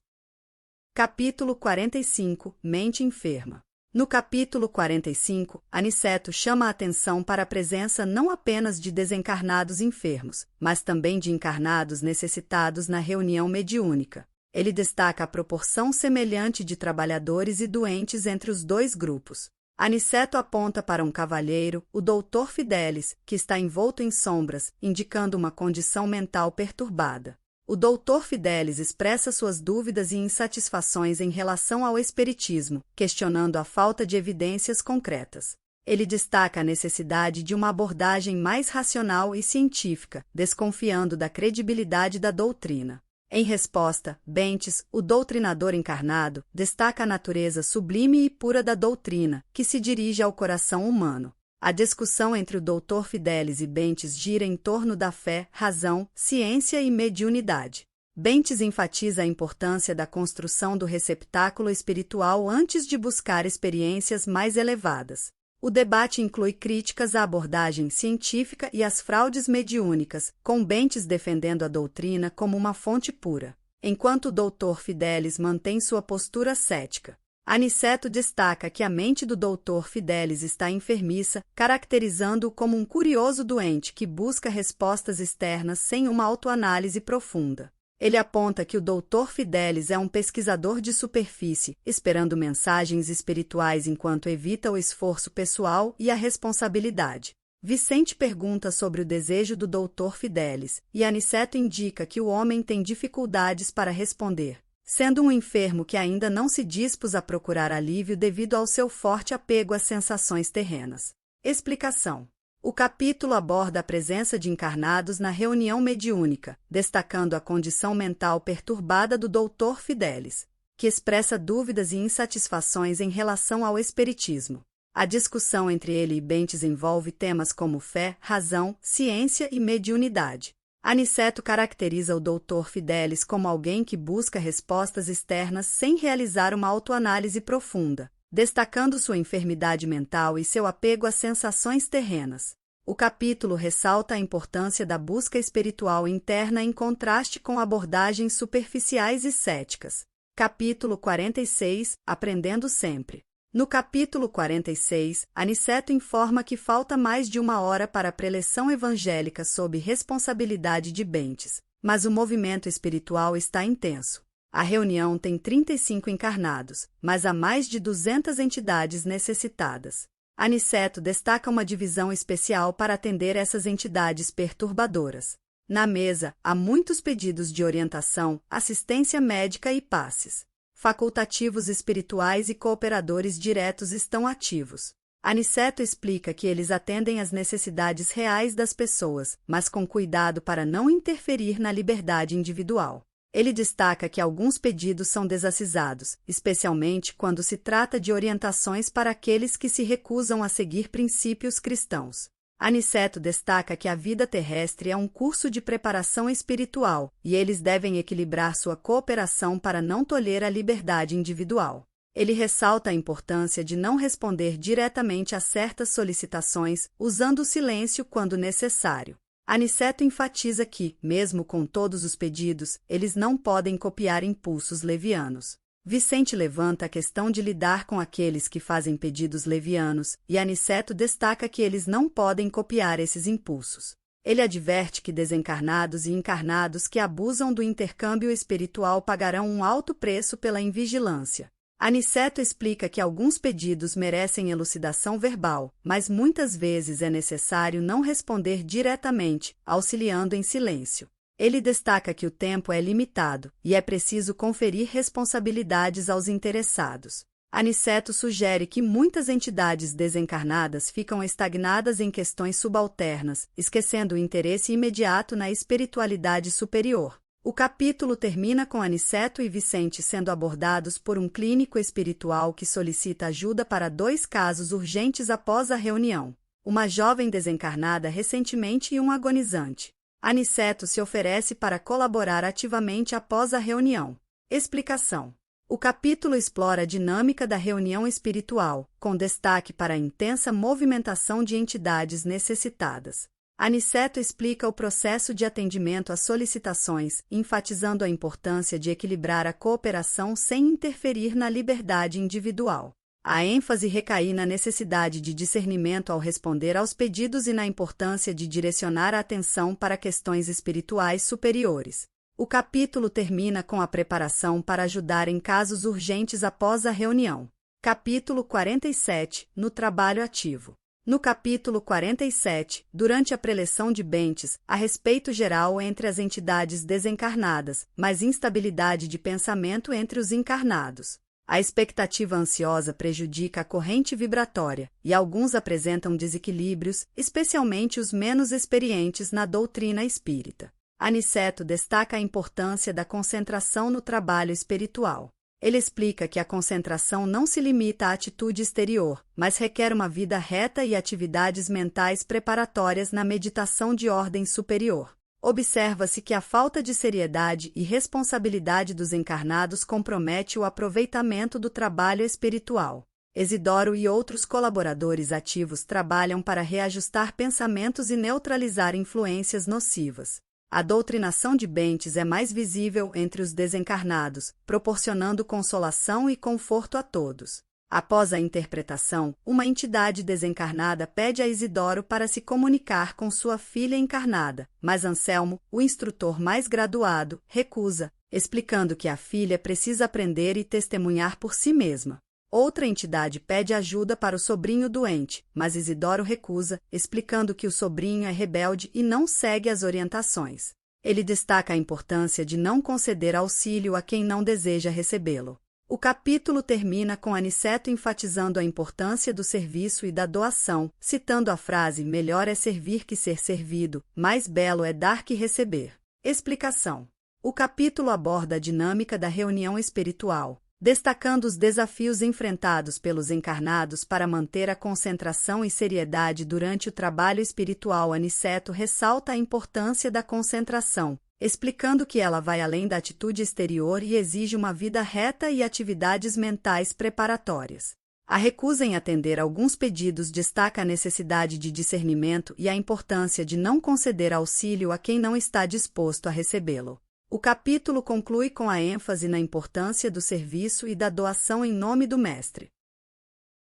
Capítulo 45. Mente enferma. No capítulo 45, Aniceto chama a atenção para a presença não apenas de desencarnados enfermos, mas também de encarnados necessitados na reunião mediúnica. Ele destaca a proporção semelhante de trabalhadores e doentes entre os dois grupos. Aniceto aponta para um cavalheiro, o Doutor Fidelis, que está envolto em sombras, indicando uma condição mental perturbada. O Doutor Fidelis expressa suas dúvidas e insatisfações em relação ao espiritismo, questionando a falta de evidências concretas. Ele destaca a necessidade de uma abordagem mais racional e científica, desconfiando da credibilidade da doutrina. Em resposta, Bentes, o doutrinador encarnado, destaca a natureza sublime e pura da doutrina, que se dirige ao coração humano. A discussão entre o Doutor Fidelis e Bentes gira em torno da fé, razão, ciência e mediunidade. Bentes enfatiza a importância da construção do receptáculo espiritual antes de buscar experiências mais elevadas. O debate inclui críticas à abordagem científica e às fraudes mediúnicas, com Bentes defendendo a doutrina como uma fonte pura, enquanto o Doutor Fidelis mantém sua postura cética. Aniceto destaca que a mente do Doutor Fidelis está enfermiça, caracterizando-o como um curioso doente que busca respostas externas sem uma autoanálise profunda. Ele aponta que o Doutor Fidelis é um pesquisador de superfície, esperando mensagens espirituais enquanto evita o esforço pessoal e a responsabilidade. Vicente pergunta sobre o desejo do Doutor Fidelis, e Aniceto indica que o homem tem dificuldades para responder, sendo um enfermo que ainda não se dispôs a procurar alívio devido ao seu forte apego às sensações terrenas. Explicação. O capítulo aborda a presença de encarnados na reunião mediúnica, destacando a condição mental perturbada do Doutor Fidelis, que expressa dúvidas e insatisfações em relação ao espiritismo. A discussão entre ele e Bentes envolve temas como fé, razão, ciência e mediunidade. Aniceto caracteriza o Doutor Fidelis como alguém que busca respostas externas sem realizar uma autoanálise profunda, destacando sua enfermidade mental e seu apego às sensações terrenas. O capítulo ressalta a importância da busca espiritual interna em contraste com abordagens superficiais e céticas. Capítulo 46, Aprendendo Sempre. No capítulo 46, Aniceto informa que falta mais de 1 hora para a preleção evangélica sob responsabilidade de Bentes, mas o movimento espiritual está intenso. A reunião tem 35 encarnados, mas há mais de 200 entidades necessitadas. Aniceto destaca uma divisão especial para atender essas entidades perturbadoras. Na mesa, há muitos pedidos de orientação, assistência médica e passes. Facultativos espirituais e cooperadores diretos estão ativos. Aniceto explica que eles atendem às necessidades reais das pessoas, mas com cuidado para não interferir na liberdade individual. Ele destaca que alguns pedidos são desacisados, especialmente quando se trata de orientações para aqueles que se recusam a seguir princípios cristãos. Aniceto destaca que a vida terrestre é um curso de preparação espiritual, e eles devem equilibrar sua cooperação para não tolher a liberdade individual. Ele ressalta a importância de não responder diretamente a certas solicitações, usando o silêncio quando necessário. Aniceto enfatiza que, mesmo com todos os pedidos, eles não podem copiar impulsos levianos. Vicente levanta a questão de lidar com aqueles que fazem pedidos levianos, e Aniceto destaca que eles não podem copiar esses impulsos. Ele adverte que desencarnados e encarnados que abusam do intercâmbio espiritual pagarão um alto preço pela invigilância. Aniceto explica que alguns pedidos merecem elucidação verbal, mas muitas vezes é necessário não responder diretamente, auxiliando em silêncio. Ele destaca que o tempo é limitado, e é preciso conferir responsabilidades aos interessados. Aniceto sugere que muitas entidades desencarnadas ficam estagnadas em questões subalternas, esquecendo o interesse imediato na espiritualidade superior. O capítulo termina com Aniceto e Vicente sendo abordados por um clínico espiritual que solicita ajuda para 2 casos urgentes após a reunião: uma jovem desencarnada recentemente e um agonizante. Aniceto se oferece para colaborar ativamente após a reunião. Explicação. O capítulo explora a dinâmica da reunião espiritual, com destaque para a intensa movimentação de entidades necessitadas. Aniceto explica o processo de atendimento às solicitações, enfatizando a importância de equilibrar a cooperação sem interferir na liberdade individual. A ênfase recai na necessidade de discernimento ao responder aos pedidos e na importância de direcionar a atenção para questões espirituais superiores. O capítulo termina com a preparação para ajudar em casos urgentes após a reunião. Capítulo 47 – No trabalho ativo. No capítulo 47, durante a preleção de bentes, há respeito geral entre as entidades desencarnadas, mas instabilidade de pensamento entre os encarnados. A expectativa ansiosa prejudica a corrente vibratória, e alguns apresentam desequilíbrios, especialmente os menos experientes na doutrina espírita. Aniceto destaca a importância da concentração no trabalho espiritual. Ele explica que a concentração não se limita à atitude exterior, mas requer uma vida reta e atividades mentais preparatórias na meditação de ordem superior. Observa-se que a falta de seriedade e responsabilidade dos encarnados compromete o aproveitamento do trabalho espiritual. Isidoro e outros colaboradores ativos trabalham para reajustar pensamentos e neutralizar influências nocivas. A doutrinação de Bentes é mais visível entre os desencarnados, proporcionando consolação e conforto a todos. Após a interpretação, uma entidade desencarnada pede a Isidoro para se comunicar com sua filha encarnada, mas Anselmo, o instrutor mais graduado, recusa, explicando que a filha precisa aprender e testemunhar por si mesma. Outra entidade pede ajuda para o sobrinho doente, mas Isidoro recusa, explicando que o sobrinho é rebelde e não segue as orientações. Ele destaca a importância de não conceder auxílio a quem não deseja recebê-lo. O capítulo termina com Aniceto enfatizando a importância do serviço e da doação, citando a frase "melhor é servir que ser servido, mais belo é dar que receber". Explicação. O capítulo aborda a dinâmica da reunião espiritual, destacando os desafios enfrentados pelos encarnados para manter a concentração e seriedade durante o trabalho espiritual. Aniceto ressalta a importância da concentração, explicando que ela vai além da atitude exterior e exige uma vida reta e atividades mentais preparatórias. A recusa em atender alguns pedidos destaca a necessidade de discernimento e a importância de não conceder auxílio a quem não está disposto a recebê-lo. O capítulo conclui com a ênfase na importância do serviço e da doação em nome do Mestre.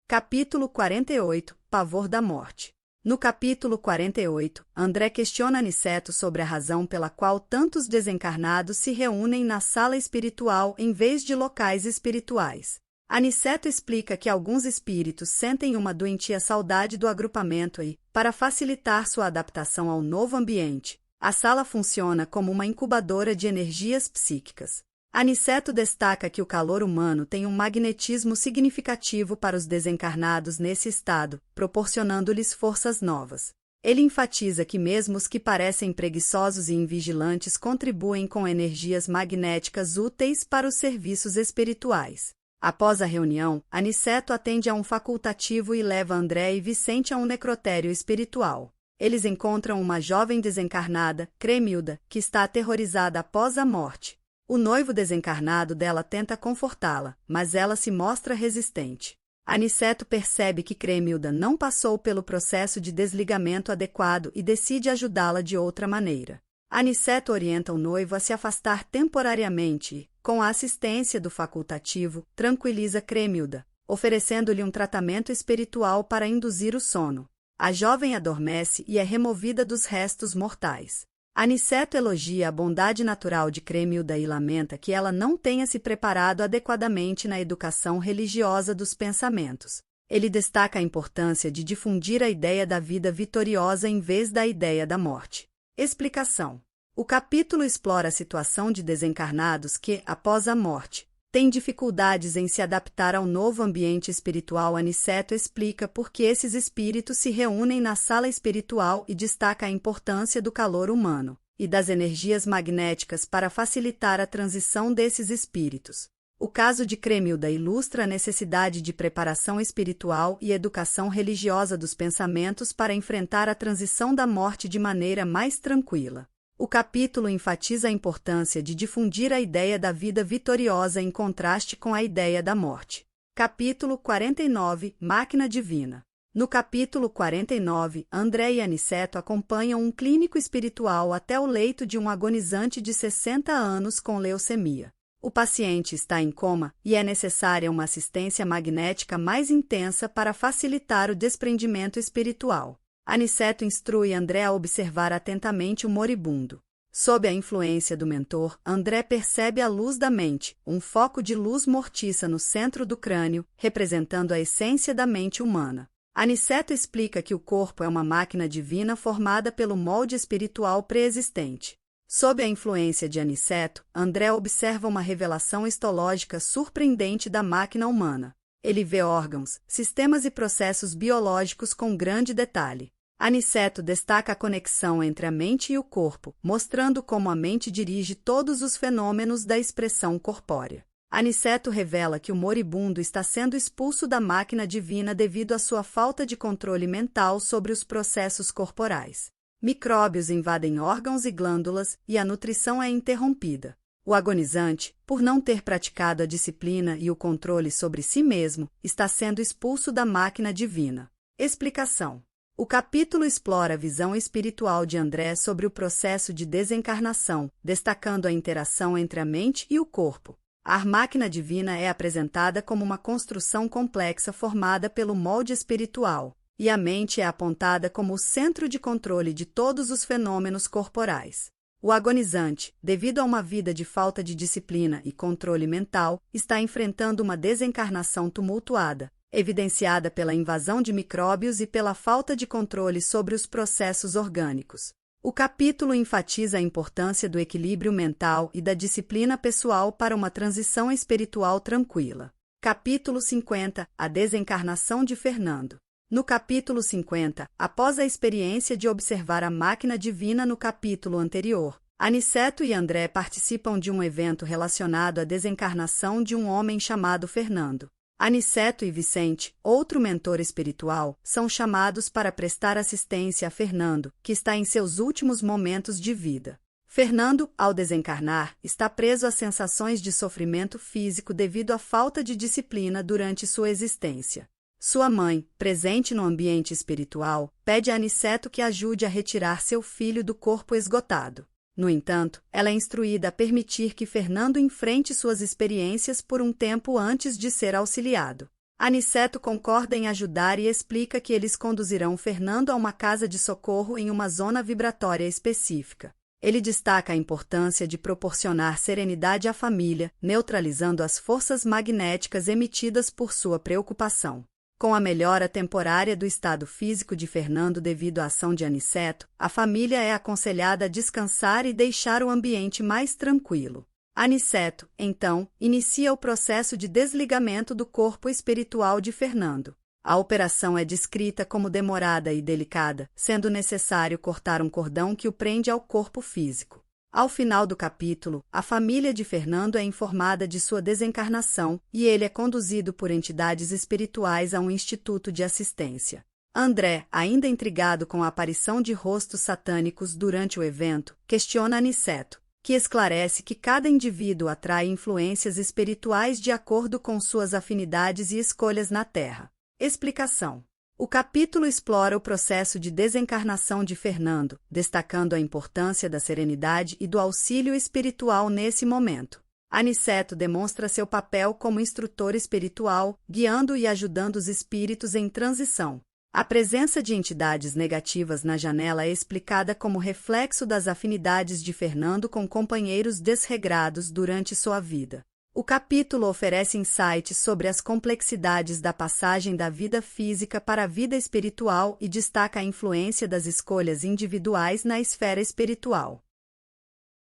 Capítulo 48 – Pavor da morte. No capítulo 48, André questiona Aniceto sobre a razão pela qual tantos desencarnados se reúnem na sala espiritual em vez de locais espirituais. Aniceto explica que alguns espíritos sentem uma doentia saudade do agrupamento e, para facilitar sua adaptação ao novo ambiente, a sala funciona como uma incubadora de energias psíquicas. Aniceto destaca que o calor humano tem um magnetismo significativo para os desencarnados nesse estado, proporcionando-lhes forças novas. Ele enfatiza que mesmo os que parecem preguiçosos e invigilantes contribuem com energias magnéticas úteis para os serviços espirituais. Após a reunião, Aniceto atende a um facultativo e leva André e Vicente a um necrotério espiritual. Eles encontram uma jovem desencarnada, Cremilda, que está aterrorizada após a morte. O noivo desencarnado dela tenta confortá-la, mas ela se mostra resistente. Aniceto percebe que Cremilda não passou pelo processo de desligamento adequado e decide ajudá-la de outra maneira. Aniceto orienta o noivo a se afastar temporariamente e, com a assistência do facultativo, tranquiliza Cremilda, oferecendo-lhe um tratamento espiritual para induzir o sono. A jovem adormece e é removida dos restos mortais. Aniceto elogia a bondade natural de Cremilda e lamenta que ela não tenha se preparado adequadamente na educação religiosa dos pensamentos. Ele destaca a importância de difundir a ideia da vida vitoriosa em vez da ideia da morte. Explicação. O capítulo explora a situação de desencarnados que, após a morte, têm dificuldades em se adaptar ao novo ambiente espiritual. Aniceto explica por que esses espíritos se reúnem na sala espiritual e destaca a importância do calor humano e das energias magnéticas para facilitar a transição desses espíritos. O caso de Cremilda ilustra a necessidade de preparação espiritual e educação religiosa dos pensamentos para enfrentar a transição da morte de maneira mais tranquila. O capítulo enfatiza a importância de difundir a ideia da vida vitoriosa em contraste com a ideia da morte. Capítulo 49 – Máquina Divina. No capítulo 49, André e Aniceto acompanham um clínico espiritual até o leito de um agonizante de 60 anos com leucemia. O paciente está em coma e é necessária uma assistência magnética mais intensa para facilitar o desprendimento espiritual. Aniceto instrui André a observar atentamente o moribundo. Sob a influência do mentor, André percebe a luz da mente, um foco de luz mortiça no centro do crânio, representando a essência da mente humana. Aniceto explica que o corpo é uma máquina divina formada pelo molde espiritual pré-existente. Sob a influência de Aniceto, André observa uma revelação histológica surpreendente da máquina humana. Ele vê órgãos, sistemas e processos biológicos com grande detalhe. Aniceto destaca a conexão entre a mente e o corpo, mostrando como a mente dirige todos os fenômenos da expressão corpórea. Aniceto revela que o moribundo está sendo expulso da máquina divina devido à sua falta de controle mental sobre os processos corporais. Micróbios invadem órgãos e glândulas e a nutrição é interrompida. O agonizante, por não ter praticado a disciplina e o controle sobre si mesmo, está sendo expulso da máquina divina. Explicação. O capítulo explora a visão espiritual de André sobre o processo de desencarnação, destacando a interação entre a mente e o corpo. A máquina divina é apresentada como uma construção complexa formada pelo molde espiritual, e a mente é apontada como o centro de controle de todos os fenômenos corporais. O agonizante, devido a uma vida de falta de disciplina e controle mental, está enfrentando uma desencarnação tumultuada, evidenciada pela invasão de micróbios e pela falta de controle sobre os processos orgânicos. O capítulo enfatiza a importância do equilíbrio mental e da disciplina pessoal para uma transição espiritual tranquila. Capítulo 50. A desencarnação de Fernando. No capítulo 50, após a experiência de observar a máquina divina no capítulo anterior, Aniceto e André participam de um evento relacionado à desencarnação de um homem chamado Fernando. Aniceto e Vicente, outro mentor espiritual, são chamados para prestar assistência a Fernando, que está em seus últimos momentos de vida. Fernando, ao desencarnar, está preso a sensações de sofrimento físico devido à falta de disciplina durante sua existência. Sua mãe, presente no ambiente espiritual, pede a Aniceto que ajude a retirar seu filho do corpo esgotado. No entanto, ela é instruída a permitir que Fernando enfrente suas experiências por um tempo antes de ser auxiliado. Aniceto concorda em ajudar e explica que eles conduzirão Fernando a uma casa de socorro em uma zona vibratória específica. Ele destaca a importância de proporcionar serenidade à família, neutralizando as forças magnéticas emitidas por sua preocupação. Com a melhora temporária do estado físico de Fernando devido à ação de Aniceto, a família é aconselhada a descansar e deixar o ambiente mais tranquilo. Aniceto, então, inicia o processo de desligamento do corpo espiritual de Fernando. A operação é descrita como demorada e delicada, sendo necessário cortar um cordão que o prende ao corpo físico. Ao final do capítulo, a família de Fernando é informada de sua desencarnação e ele é conduzido por entidades espirituais a um instituto de assistência. André, ainda intrigado com a aparição de rostos satânicos durante o evento, questiona Aniceto, que esclarece que cada indivíduo atrai influências espirituais de acordo com suas afinidades e escolhas na Terra. Explicação. O capítulo explora o processo de desencarnação de Fernando, destacando a importância da serenidade e do auxílio espiritual nesse momento. Aniceto demonstra seu papel como instrutor espiritual, guiando e ajudando os espíritos em transição. A presença de entidades negativas na janela é explicada como reflexo das afinidades de Fernando com companheiros desregrados durante sua vida. O capítulo oferece insights sobre as complexidades da passagem da vida física para a vida espiritual e destaca a influência das escolhas individuais na esfera espiritual.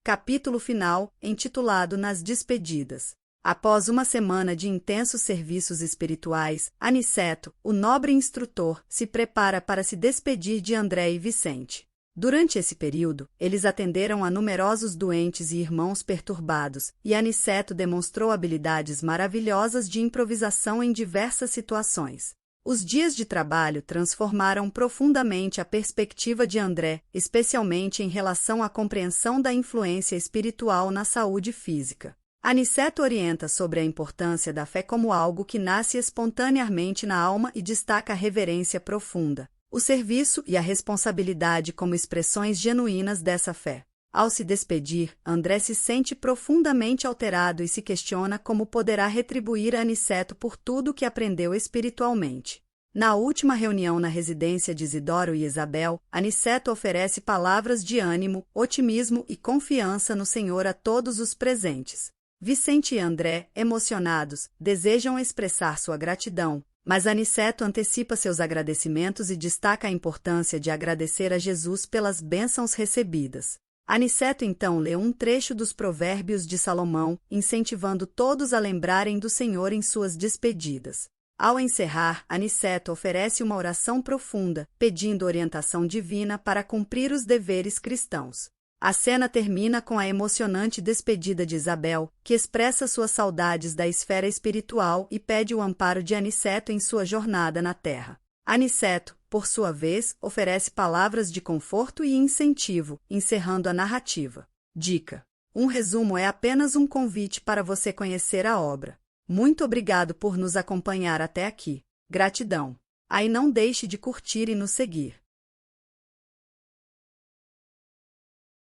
Capítulo final, intitulado Nas Despedidas. Após uma semana de intensos serviços espirituais, Aniceto, o nobre instrutor, se prepara para se despedir de André e Vicente. Durante esse período, eles atenderam a numerosos doentes e irmãos perturbados, e Aniceto demonstrou habilidades maravilhosas de improvisação em diversas situações. Os dias de trabalho transformaram profundamente a perspectiva de André, especialmente em relação à compreensão da influência espiritual na saúde física. Aniceto orienta sobre a importância da fé como algo que nasce espontaneamente na alma e destaca a reverência profunda, o serviço e a responsabilidade como expressões genuínas dessa fé. Ao se despedir, André se sente profundamente alterado e se questiona como poderá retribuir a Aniceto por tudo que aprendeu espiritualmente. Na última reunião na residência de Isidoro e Isabel, Aniceto oferece palavras de ânimo, otimismo e confiança no Senhor a todos os presentes. Vicente e André, emocionados, desejam expressar sua gratidão, mas Aniceto antecipa seus agradecimentos e destaca a importância de agradecer a Jesus pelas bênçãos recebidas. Aniceto então lê um trecho dos Provérbios de Salomão, incentivando todos a lembrarem do Senhor em suas despedidas. Ao encerrar, Aniceto oferece uma oração profunda, pedindo orientação divina para cumprir os deveres cristãos. A cena termina com a emocionante despedida de Isabel, que expressa suas saudades da esfera espiritual e pede o amparo de Aniceto em sua jornada na Terra. Aniceto, por sua vez, oferece palavras de conforto e incentivo, encerrando a narrativa. Dica: um resumo é apenas um convite para você conhecer a obra. Muito obrigado por nos acompanhar até aqui. Gratidão. Aí não deixe de curtir e nos seguir.